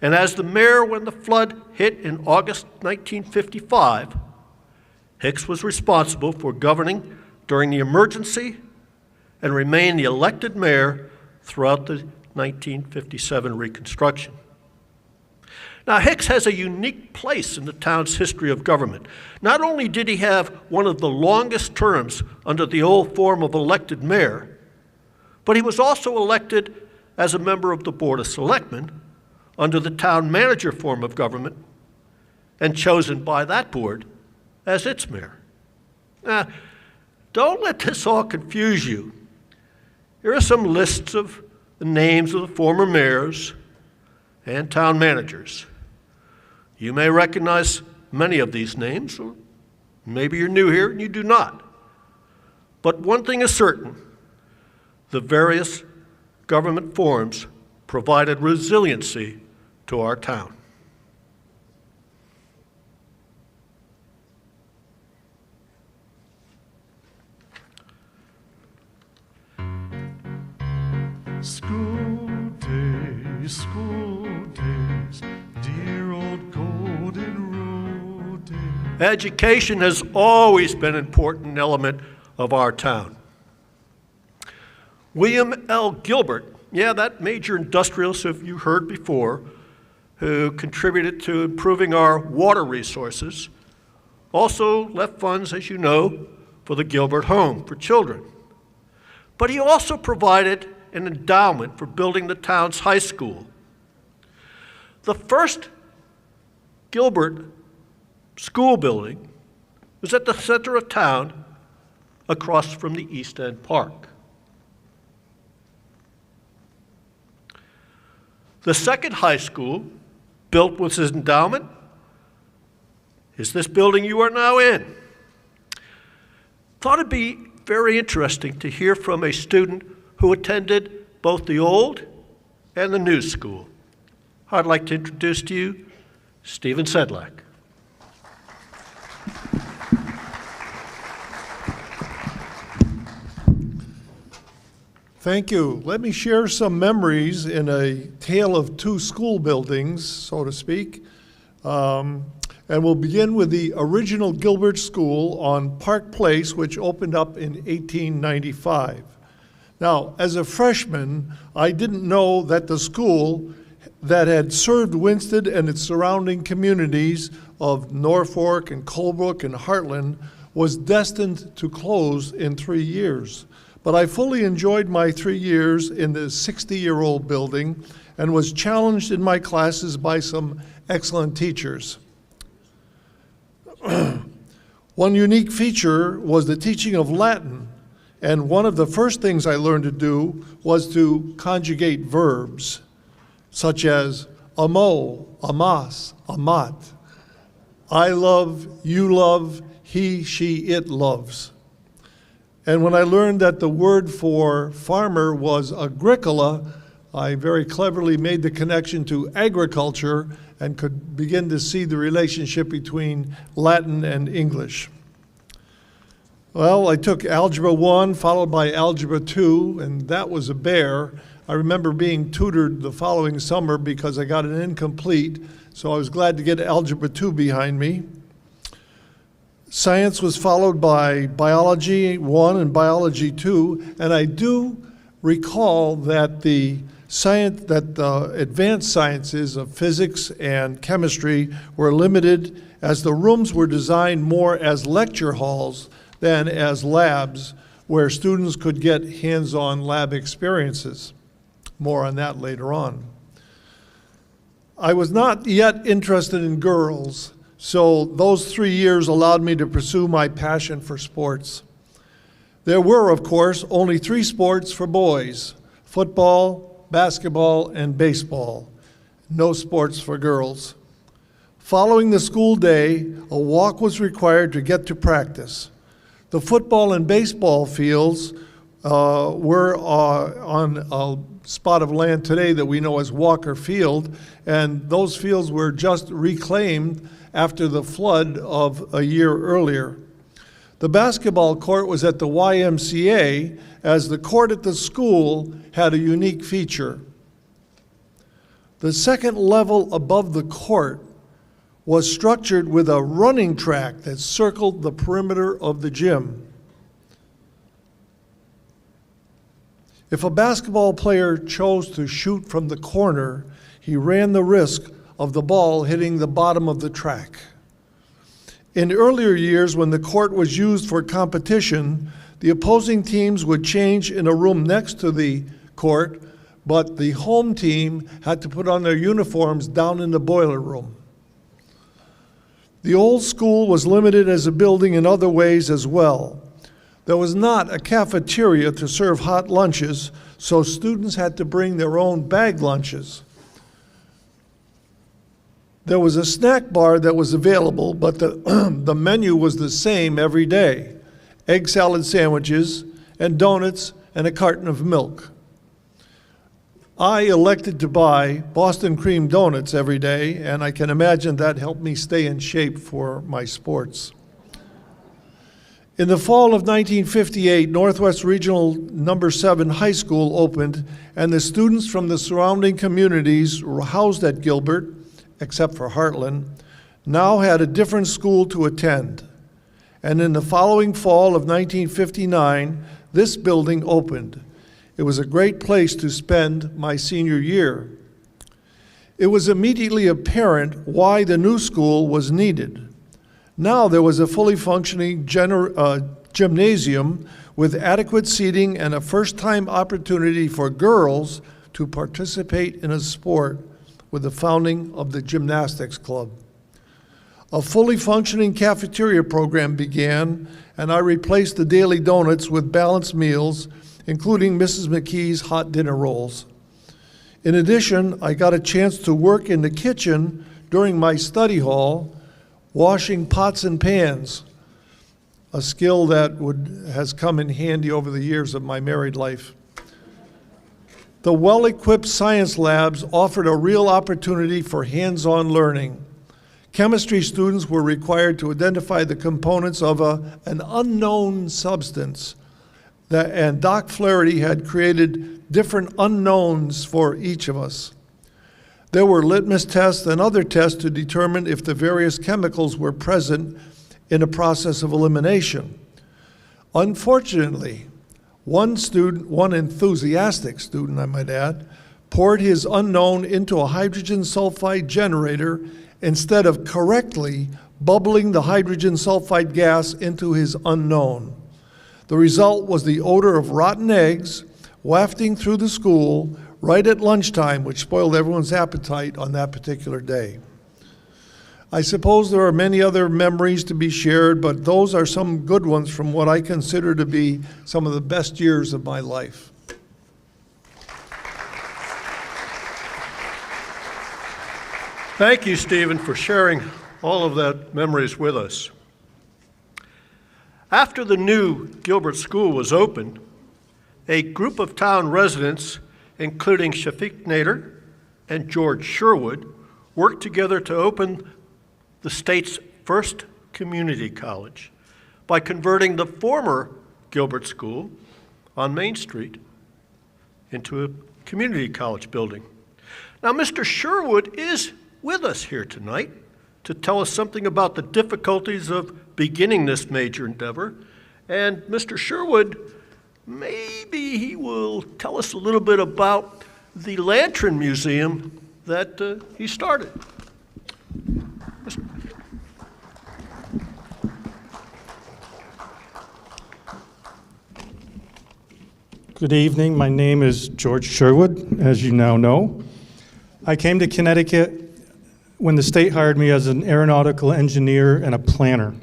And as the mayor when the flood hit in August 1955, Hicks was responsible for governing during the emergency and remained the elected mayor throughout the 1957 Reconstruction. Now, Hicks has a unique place in the town's history of government. Not only did he have one of the longest terms under the old form of elected mayor, but he was also elected as a member of the Board of Selectmen under the town manager form of government and chosen by that board as its mayor. Now, don't let this all confuse you. Here are some lists of the the names of the former mayors and town managers. You may recognize many of these names, or maybe you're new here and you do not. But one thing is certain, the various government forms provided resiliency to our town. School days, dear old golden road days. Education has always been an important element of our town. William L. Gilbert, that major industrialist who you heard before, who contributed to improving our water resources, also left funds, as you know, for the Gilbert Home for children. But he also provided an endowment for building the town's high school. The first Gilbert school building was at the center of town across from the East End Park. The second high school built with his endowment is this building you are now in. Thought it'd be very interesting to hear from a student who attended both the old and the new school. I'd like to introduce to you Stephen Sedlak. Thank you. Let me share some memories in a tale of two school buildings, so to speak. And we'll begin with the original Gilbert School on Park Place, which opened up in 1895. Now, as a freshman, I didn't know that the school that had served Winsted and its surrounding communities of Norfolk and Colebrook and Heartland was destined to close in 3 years. But I fully enjoyed my 3 years in the 60-year-old building and was challenged in my classes by some excellent teachers. One unique feature was the teaching of Latin, and one of the first things I learned to do was to conjugate verbs, such as amo, amas, amat. I love, you love, he, she, it loves. And when I learned that the word for farmer was agricola, I very cleverly made the connection to agriculture and could begin to see the relationship between Latin and English. Well, I took Algebra 1 followed by Algebra 2, and that was a bear. I remember being tutored the following summer because I got an incomplete, so I was glad to get Algebra 2 behind me. Science was followed by Biology 1 and Biology 2, and I do recall that the advanced sciences of physics and chemistry were limited as the rooms were designed more as lecture halls than as labs where students could get hands-on lab experiences. More on that later on. I was not yet interested in girls, so those 3 years allowed me to pursue my passion for sports. There were, of course, only 3 sports for boys: football, basketball, and baseball. No sports for girls. Following the school day, a walk was required to get to practice. The football and baseball fields were on a spot of land today that we know as Walker Field, and those fields were just reclaimed after the flood of a year earlier. The basketball court was at the YMCA, as the court at the school had a unique feature. The second level above the court was structured with a running track that circled the perimeter of the gym. If a basketball player chose to shoot from the corner, he ran the risk of the ball hitting the bottom of the track. In earlier years, when the court was used for competition, the opposing teams would change in a room next to the court, but the home team had to put on their uniforms down in the boiler room. The old school was limited as a building in other ways as well. There was not a cafeteria to serve hot lunches, so students had to bring their own bag lunches. There was a snack bar that was available, but the menu was the same every day: egg salad sandwiches and donuts and a carton of milk. I elected to buy Boston cream donuts every day, and I can imagine that helped me stay in shape for my sports. In the fall of 1958, Northwest Regional No. 7 High School opened, and the students from the surrounding communities housed at Gilbert, except for Heartland, now had a different school to attend. And in the following fall of 1959, this building opened. It was a great place to spend my senior year. It was immediately apparent why the new school was needed. Now there was a fully functioning gymnasium with adequate seating and a first-time opportunity for girls to participate in a sport with the founding of the gymnastics club. A fully functioning cafeteria program began, and I replaced the daily donuts with balanced meals, including Mrs. McKee's hot dinner rolls. In addition, I got a chance to work in the kitchen during my study hall, washing pots and pans, a skill that has come in handy over the years of my married life. The well-equipped science labs offered a real opportunity for hands-on learning. Chemistry students were required to identify the components of an unknown substance, and Doc Flaherty had created different unknowns for each of us. There were litmus tests and other tests to determine if the various chemicals were present in a process of elimination. Unfortunately, one enthusiastic student, I might add, poured his unknown into a hydrogen sulfide generator instead of correctly bubbling the hydrogen sulfide gas into his unknown. The result was the odor of rotten eggs wafting through the school right at lunchtime, which spoiled everyone's appetite on that particular day. I suppose there are many other memories to be shared, but those are some good ones from what I consider to be some of the best years of my life. Thank you, Stephen, for sharing all of that memories with us. After the new Gilbert School was opened, a group of town residents, including Shafiq Nader and George Sherwood, worked together to open the state's first community college by converting the former Gilbert School on Main Street into a community college building. Now, Mr. Sherwood is with us here tonight to tell us something about the difficulties of beginning this major endeavor. And Mr. Sherwood, maybe he will tell us a little bit about the Lantern Museum that he started. Good evening. My name is George Sherwood, as you now know. I came to Connecticut when the state hired me as an aeronautical engineer and a planner.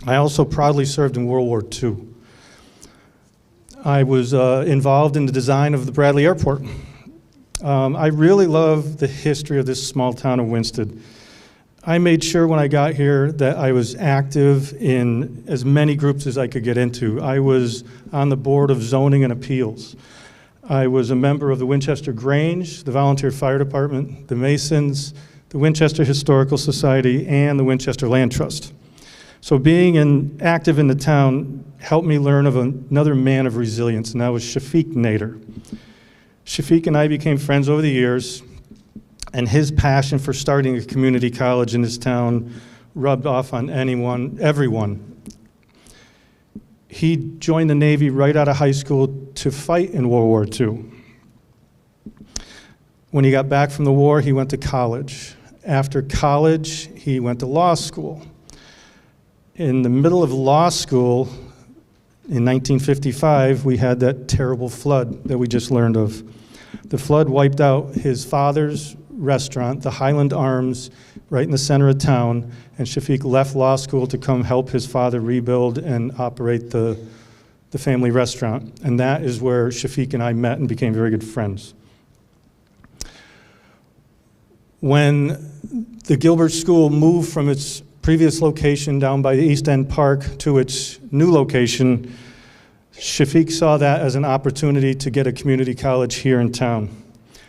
I also proudly served in World War II. I was involved in the design of the Bradley Airport. I really love the history of this small town of Winstead. I made sure when I got here that I was active in as many groups as I could get into. I was on the board of zoning and appeals. I was a member of the Winchester Grange, the Volunteer Fire Department, the Masons, the Winchester Historical Society, and the Winchester Land Trust. So being active in the town helped me learn of another man of resilience, and that was Shafiq Nader. Shafiq and I became friends over the years, and his passion for starting a community college in this town rubbed off on everyone. He joined the Navy right out of high school to fight in World War II. When he got back from the war, he went to college. After college, he went to law school. In the middle of law school, in 1955, we had that terrible flood that we just learned of. The flood wiped out his father's restaurant, the Highland Arms, right in the center of town, and Shafiq left law school to come help his father rebuild and operate the the family restaurant, and that is where Shafiq and I met and became very good friends. When the Gilbert School moved from its previous location down by the East End Park to its new location, Shafiq saw that as an opportunity to get a community college here in town.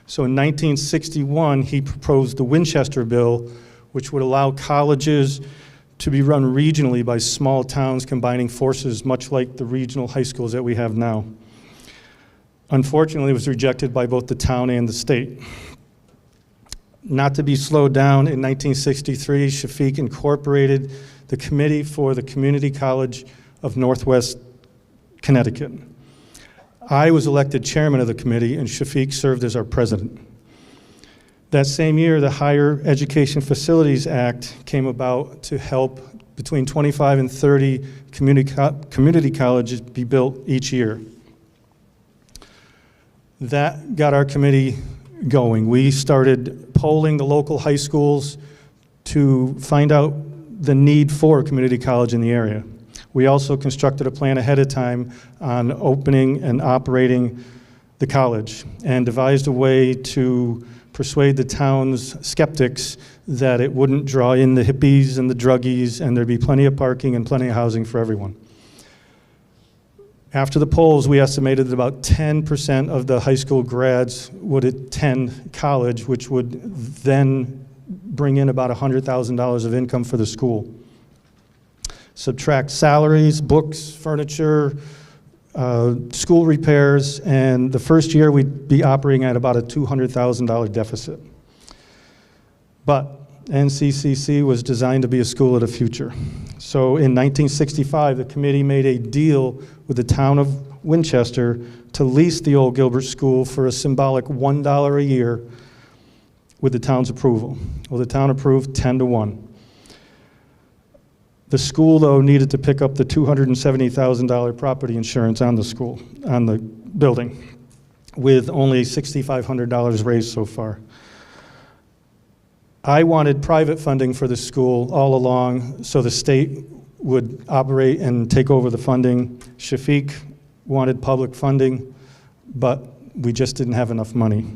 So in 1961, he proposed the Winchester Bill, which would allow colleges to be run regionally by small towns combining forces, much like the regional high schools that we have now. Unfortunately, it was rejected by both the town and the state. Not to be slowed down, in 1963, Shafiq incorporated the Committee for the Community College of Northwest Connecticut. I was elected chairman of the committee, and Shafiq served as our president. That same year, the Higher Education Facilities Act came about to help between 25 and 30 community colleges be built each year. That got our committee going. We started polling the local high schools to find out the need for a community college in the area. We also constructed a plan ahead of time on opening and operating the college and devised a way to persuade the town's skeptics that it wouldn't draw in the hippies and the druggies and there'd be plenty of parking and plenty of housing for everyone. After the polls, we estimated that about 10% of the high school grads would attend college, which would then bring in about $100,000 of income for the school. Subtract salaries, books, furniture, school repairs, and the first year we'd be operating at about a $200,000 deficit. But NCCC was designed to be a school of the future. So in 1965, the committee made a deal with the town of Winchester to lease the old Gilbert School for a symbolic $1 a year with the town's approval. Well, the town approved 10-1. The school, though, needed to pick up the $270,000 property insurance on the school, on the building, with only $6,500 raised so far. I wanted private funding for the school all along, so the state would operate and take over the funding. Shafiq wanted public funding, but we just didn't have enough money.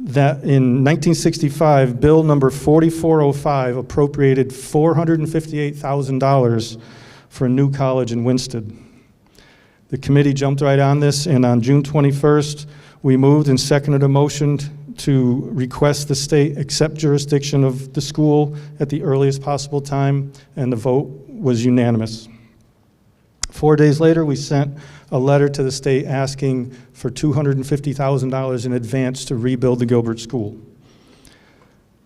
That in 1965, Bill number 4405 appropriated $458,000 for a new college in Winsted. The committee jumped right on this, and on June 21st, we moved and seconded a motion to request the state accept jurisdiction of the school at the earliest possible time, and the vote was unanimous. 4 days later, we sent a letter to the state asking for $250,000 in advance to rebuild the Gilbert School.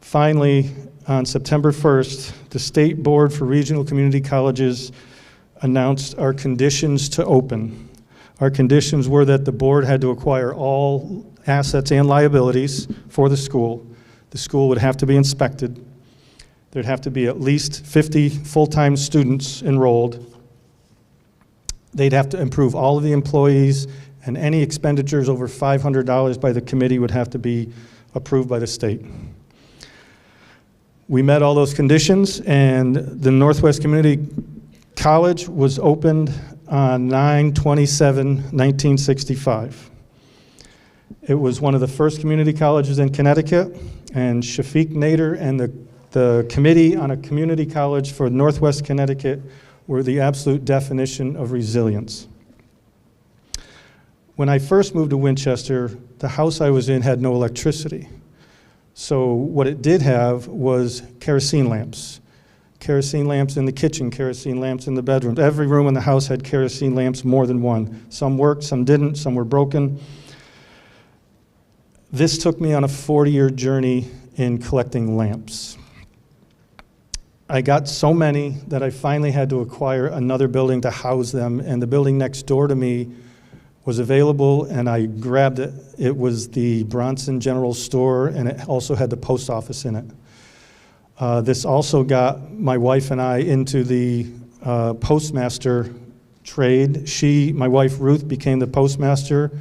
Finally, on September 1st, the State Board for Regional Community Colleges announced our conditions to open. Our conditions were that the board had to acquire all assets and liabilities for the school. The school would have to be inspected. There'd have to be at least 50 full-time students enrolled. They'd have to improve all of the employees, and any expenditures over $500 by the committee would have to be approved by the state. We met all those conditions, and the Northwest Community College was opened on 9/27/1965. It was one of the first community colleges in Connecticut, and Shafiq Nader and the Committee on a Community College for Northwest Connecticut were the absolute definition of resilience. When I first moved to Winchester, the house I was in had no electricity. So what it did have was kerosene lamps. Kerosene lamps in the kitchen, kerosene lamps in the bedroom. Every room in the house had kerosene lamps, more than one. Some worked, some didn't, some were broken. This took me on a 40-year journey in collecting lamps. I got so many that I finally had to acquire another building to house them, and the building next door to me was available, and I grabbed it. It was the Bronson General Store, and it also had the post office in it. This also got my wife and I into the postmaster trade. My wife Ruth, became the postmaster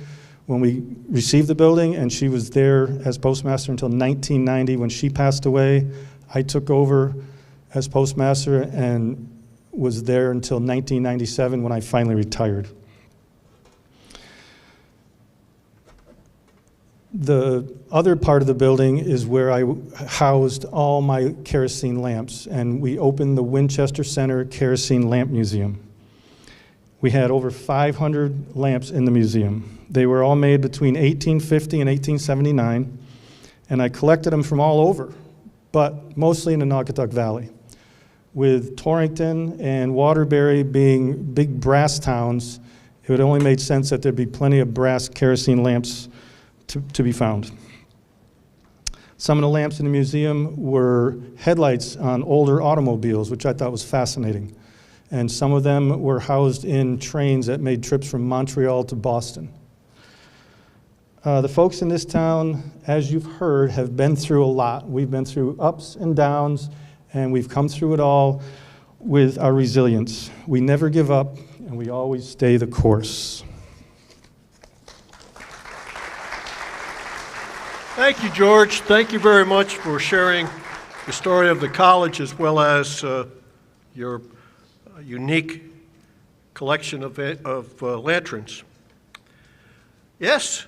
when we received the building, and she was there as postmaster until 1990. When she passed away, I took over as postmaster, and was there until 1997 when I finally retired. The other part of the building is where I housed all my kerosene lamps, and we opened the Winchester Center Kerosene Lamp Museum. We had over 500 lamps in the museum. They were all made between 1850 and 1879, and I collected them from all over, but mostly in the Naugatuck Valley, with Torrington and Waterbury being big brass towns. It would only made sense that there'd be plenty of brass kerosene lamps to be found. Some of the lamps in the museum were headlights on older automobiles, which I thought was fascinating. And some of them were housed in trains that made trips from Montreal to Boston. The folks in this town, as you've heard, have been through a lot. We've been through ups and downs, and we've come through it all with our resilience. We never give up, and we always stay the course. Thank you, George. Thank you very much for sharing the story of the college as well as your unique collection of lanterns. Yes,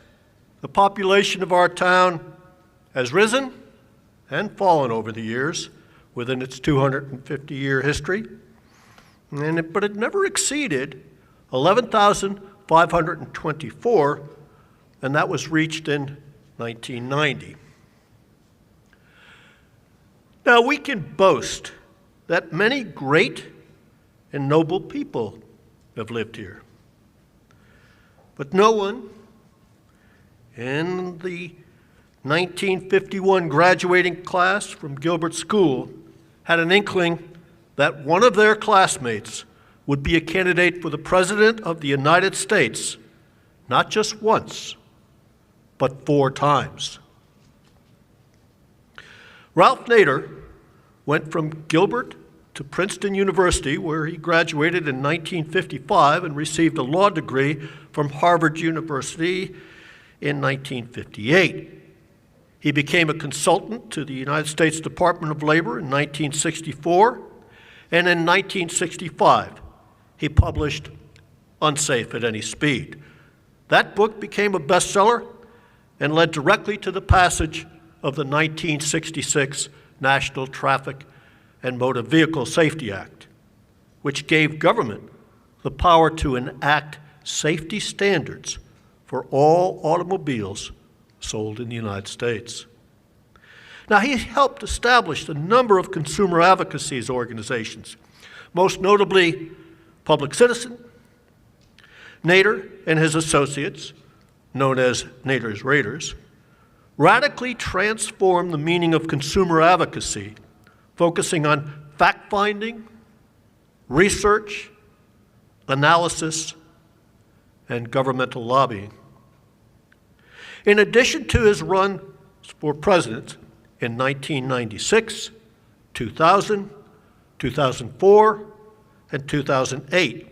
the population of our town has risen and fallen over the years within its 250-year history, but it never exceeded 11,524, and that was reached in 1990. Now, we can boast that many great and noble people have lived here, but no one in the 1951 graduating class from Gilbert School had an inkling that one of their classmates would be a candidate for the President of the United States, not just once, but 4 times. Ralph Nader went from Gilbert to Princeton University, where he graduated in 1955 and received a law degree from Harvard University in 1958. He became a consultant to the United States Department of Labor in 1964, and in 1965, he published Unsafe at Any Speed. That book became a bestseller and led directly to the passage of the 1966 National Traffic and Motor Vehicle Safety Act, which gave government the power to enact safety standards for all automobiles sold in the United States. Now, he helped establish a number of consumer advocacy organizations, most notably Public Citizen. Nader and his associates, known as Nader's Raiders, radically transformed the meaning of consumer advocacy, focusing on fact-finding, research, analysis, and governmental lobbying. In addition to his run for president in 1996, 2000, 2004, and 2008,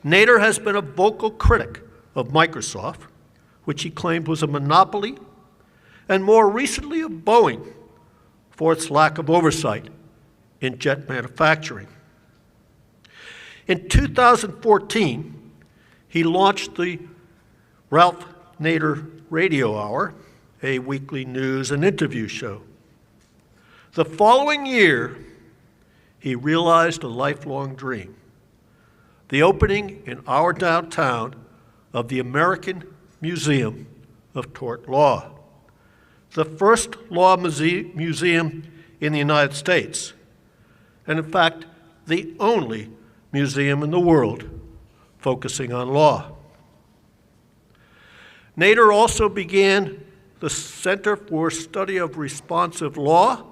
Nader has been a vocal critic of Microsoft, which he claimed was a monopoly, and more recently of Boeing for its lack of oversight in jet manufacturing. In 2014, he launched the Ralph Nader Radio Hour, a weekly news and interview show. The following year, he realized a lifelong dream, the opening in our downtown of the American Museum of Tort Law, the first law museum in the United States, and in fact, the only museum in the world focusing on law. Nader also began the Center for Study of Responsive Law,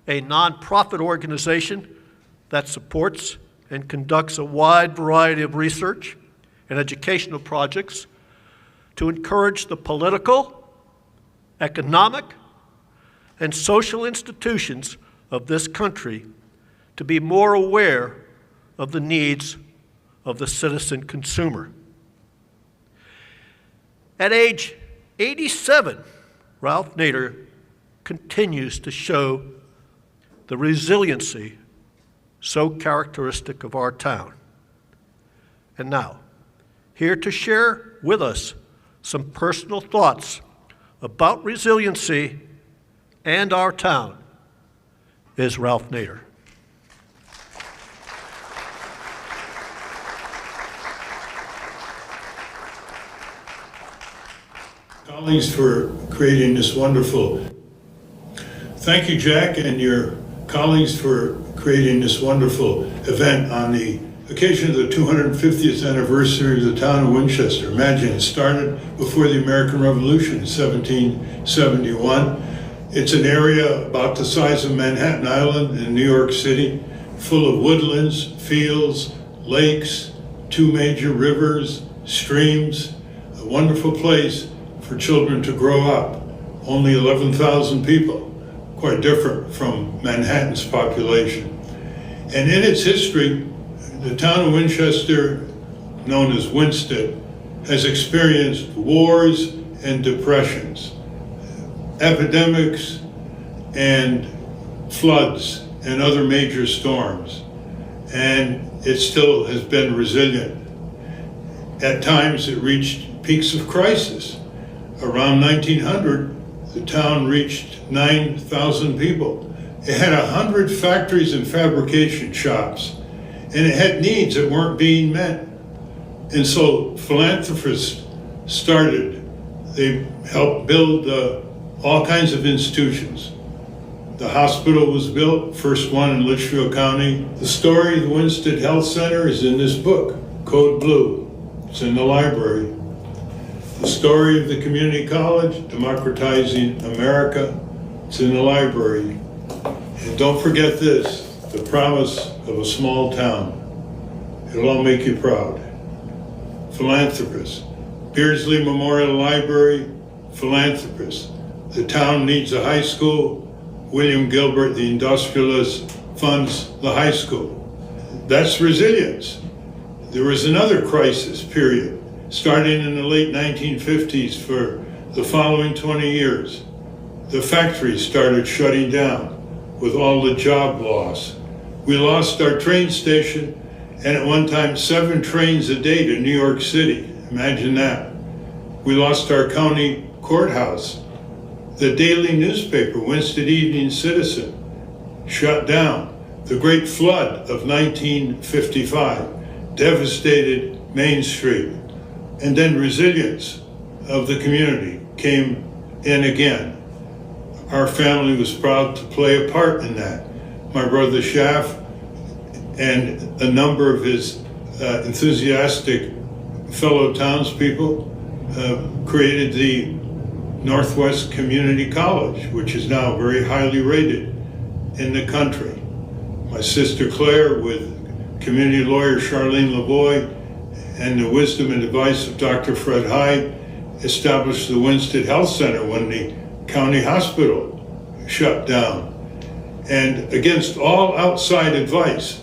a nonprofit organization that supports and conducts a wide variety of research and educational projects to encourage the political, economic, and social institutions of this country to be more aware of the needs of the citizen consumer. At age 87, Ralph Nader continues to show the resiliency so characteristic of our town. And now, here to share with us some personal thoughts about resiliency and our town is Ralph Nader. Colleagues, for creating this wonderful. Thank you, Jack, and your colleagues for creating this wonderful event on the occasion of the 250th anniversary of the town of Winchester. Imagine, it started before the American Revolution in 1771. It's an area about the size of Manhattan Island in New York City, full of woodlands, fields, lakes, 2 major rivers, streams, a wonderful place for children to grow up. Only 11,000 people, quite different from Manhattan's population. And in its history, the town of Winchester, known as Winstead, has experienced wars and depressions, epidemics and floods and other major storms. And it still has been resilient. At times it reached peaks of crisis. Around 1900, the town reached 9,000 people. It had 100 factories and fabrication shops, and it had needs that weren't being met. And so philanthropists started. They helped build all kinds of institutions. The hospital was built, first one in Litchfield County. The story of the Winstead Health Center is in this book, Code Blue. It's in the library. The story of the community college, Democratizing America, it's in the library. And don't forget this, the promise of a small town. It'll all make you proud. Philanthropists, Beardsley Memorial Library, philanthropists. The town needs a high school. William Gilbert, the industrialist, funds the high school. That's resilience. There was another crisis period, starting in the late 1950s for the following 20 years. The factories started shutting down with all the job loss. We lost our train station, and at one time 7 trains a day to New York City. Imagine that. We lost our county courthouse. The daily newspaper, Winstead Evening Citizen, shut down. The Great Flood of 1955 devastated Main Street. And then resilience of the community came in again. Our family was proud to play a part in that. My brother Schaff and a number of his enthusiastic fellow townspeople created the Northwest Community College, which is now very highly rated in the country. My sister Claire, with community lawyer Charlene Lavoie and the wisdom and advice of Dr. Fred Hyde, established the Winstead Health Center when the county hospital shut down. And against all outside advice,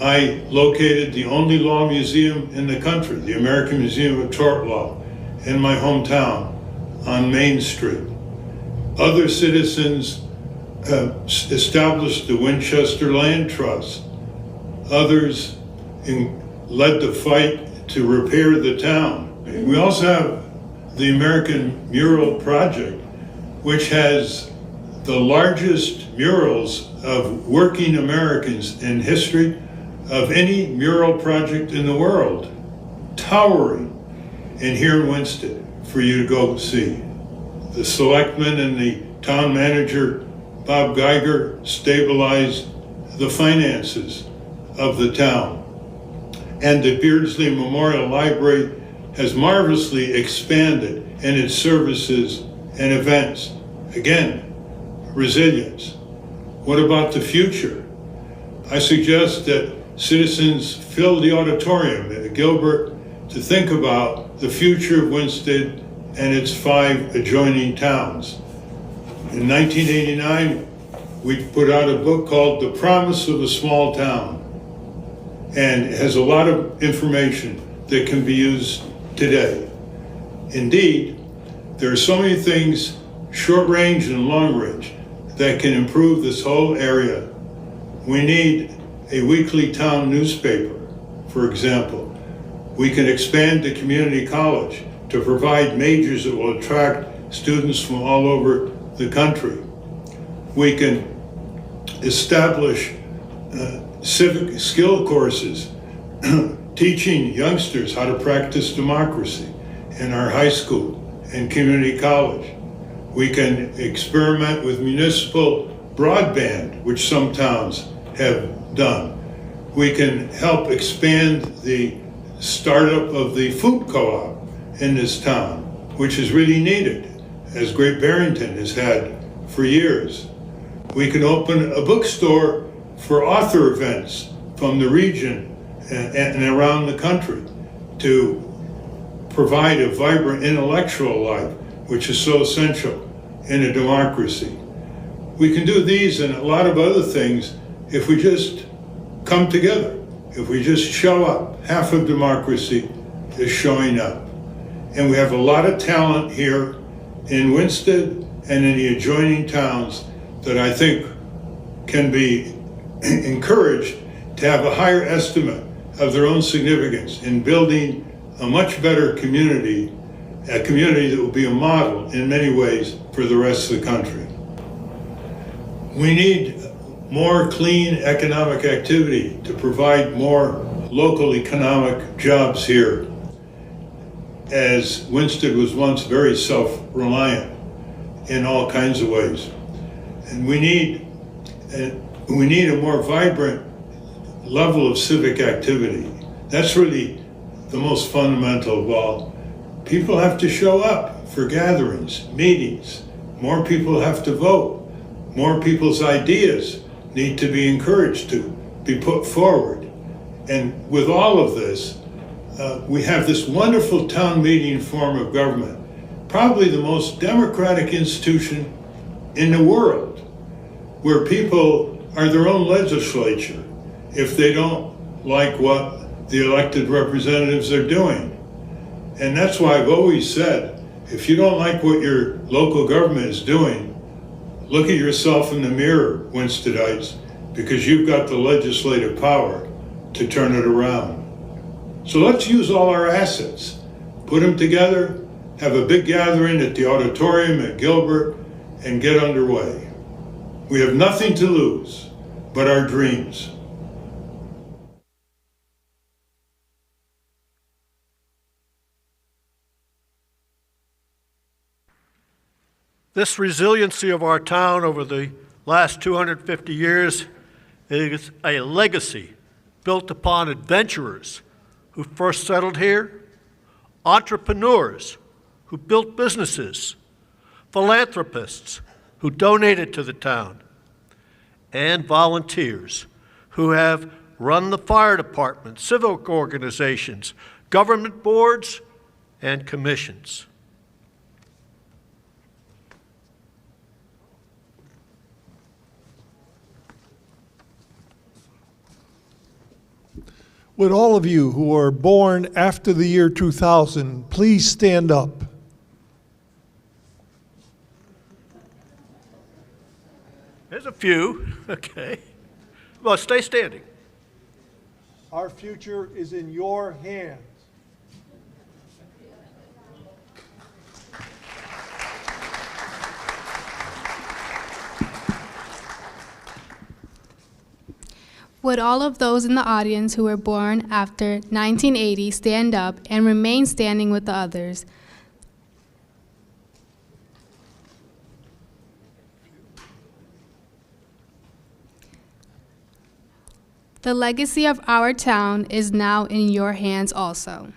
I located the only law museum in the country, the American Museum of Tort Law, in my hometown on Main Street. Other citizens established the Winchester Land Trust. Others led the fight to repair the town. We also have the American Mural Project, which has the largest murals of working Americans in history of any mural project in the world. Towering. And here in Winstead, for you to go see. The selectmen and the town manager, Bob Geiger, stabilized the finances of the town. And the Beardsley Memorial Library has marvelously expanded in its services and events. Again, resilience. What about the future? I suggest that citizens fill the auditorium at Gilbert to think about the future of Winstead and its 5 adjoining towns. In 1989, we put out a book called The Promise of a Small Town, and it has a lot of information that can be used today. Indeed, there are so many things, short range and long range, that can improve this whole area. We need a weekly town newspaper, for example. We can expand the community college to provide majors that will attract students from all over the country. We can establish civic skill courses teaching youngsters how to practice democracy in our high school and community college. We can experiment with municipal broadband, which some towns have done. We can help expand the startup of the food co-op in this town, which is really needed, as Great Barrington has had for years. We can open a bookstore for author events from the region and around the country to provide a vibrant intellectual life, which is so essential in a democracy. We can do these and a lot of other things if we just come together, if we just show up. Half of democracy is showing up. And we have a lot of talent here in Winstead and in the adjoining towns that I think can be encouraged to have a higher estimate of their own significance in building a much better community, a community that will be a model in many ways for the rest of the country. We need more clean economic activity to provide more local economic jobs here, as Winstead was once very self-reliant in all kinds of ways. And we need a more vibrant level of civic activity. That's really the most fundamental of all. People have to show up for gatherings, meetings. More people have to vote. More people's ideas need to be encouraged to be put forward. And with all of this, we have this wonderful town meeting form of government, probably the most democratic institution in the world, where people are their own legislature if they don't like what the elected representatives are doing. And that's why I've always said, if you don't like what your local government is doing, look at yourself in the mirror, Winsteadites, because you've got the legislative power to turn it around. So let's use all our assets, put them together, have a big gathering at the auditorium at Gilbert, and get underway. We have nothing to lose but our dreams. This resiliency of our town over the last 250 years is a legacy built upon adventurers who first settled here, entrepreneurs who built businesses, philanthropists who donated to the town, and volunteers who have run the fire department, civic organizations, government boards, and commissions. Would all of you who are born after the year 2000 please stand up? There's a few, okay. Well, stay standing. Our future is in your hands. Would all of those in the audience who were born after 1980 stand up and remain standing with the others? The legacy of our town is now in your hands also.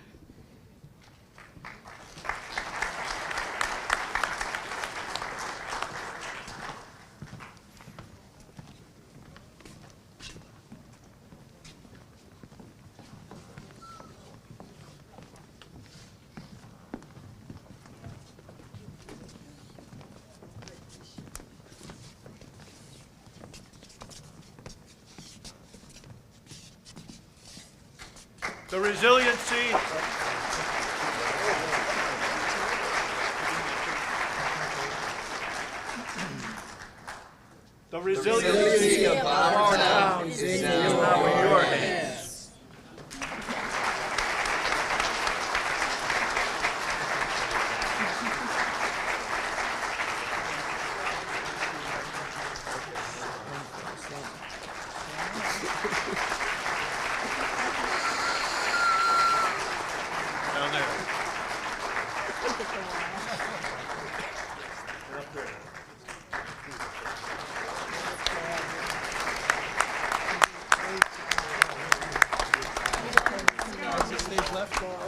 The resiliency The resiliency of our town is now in your hands. Down there. Up there. Stage left.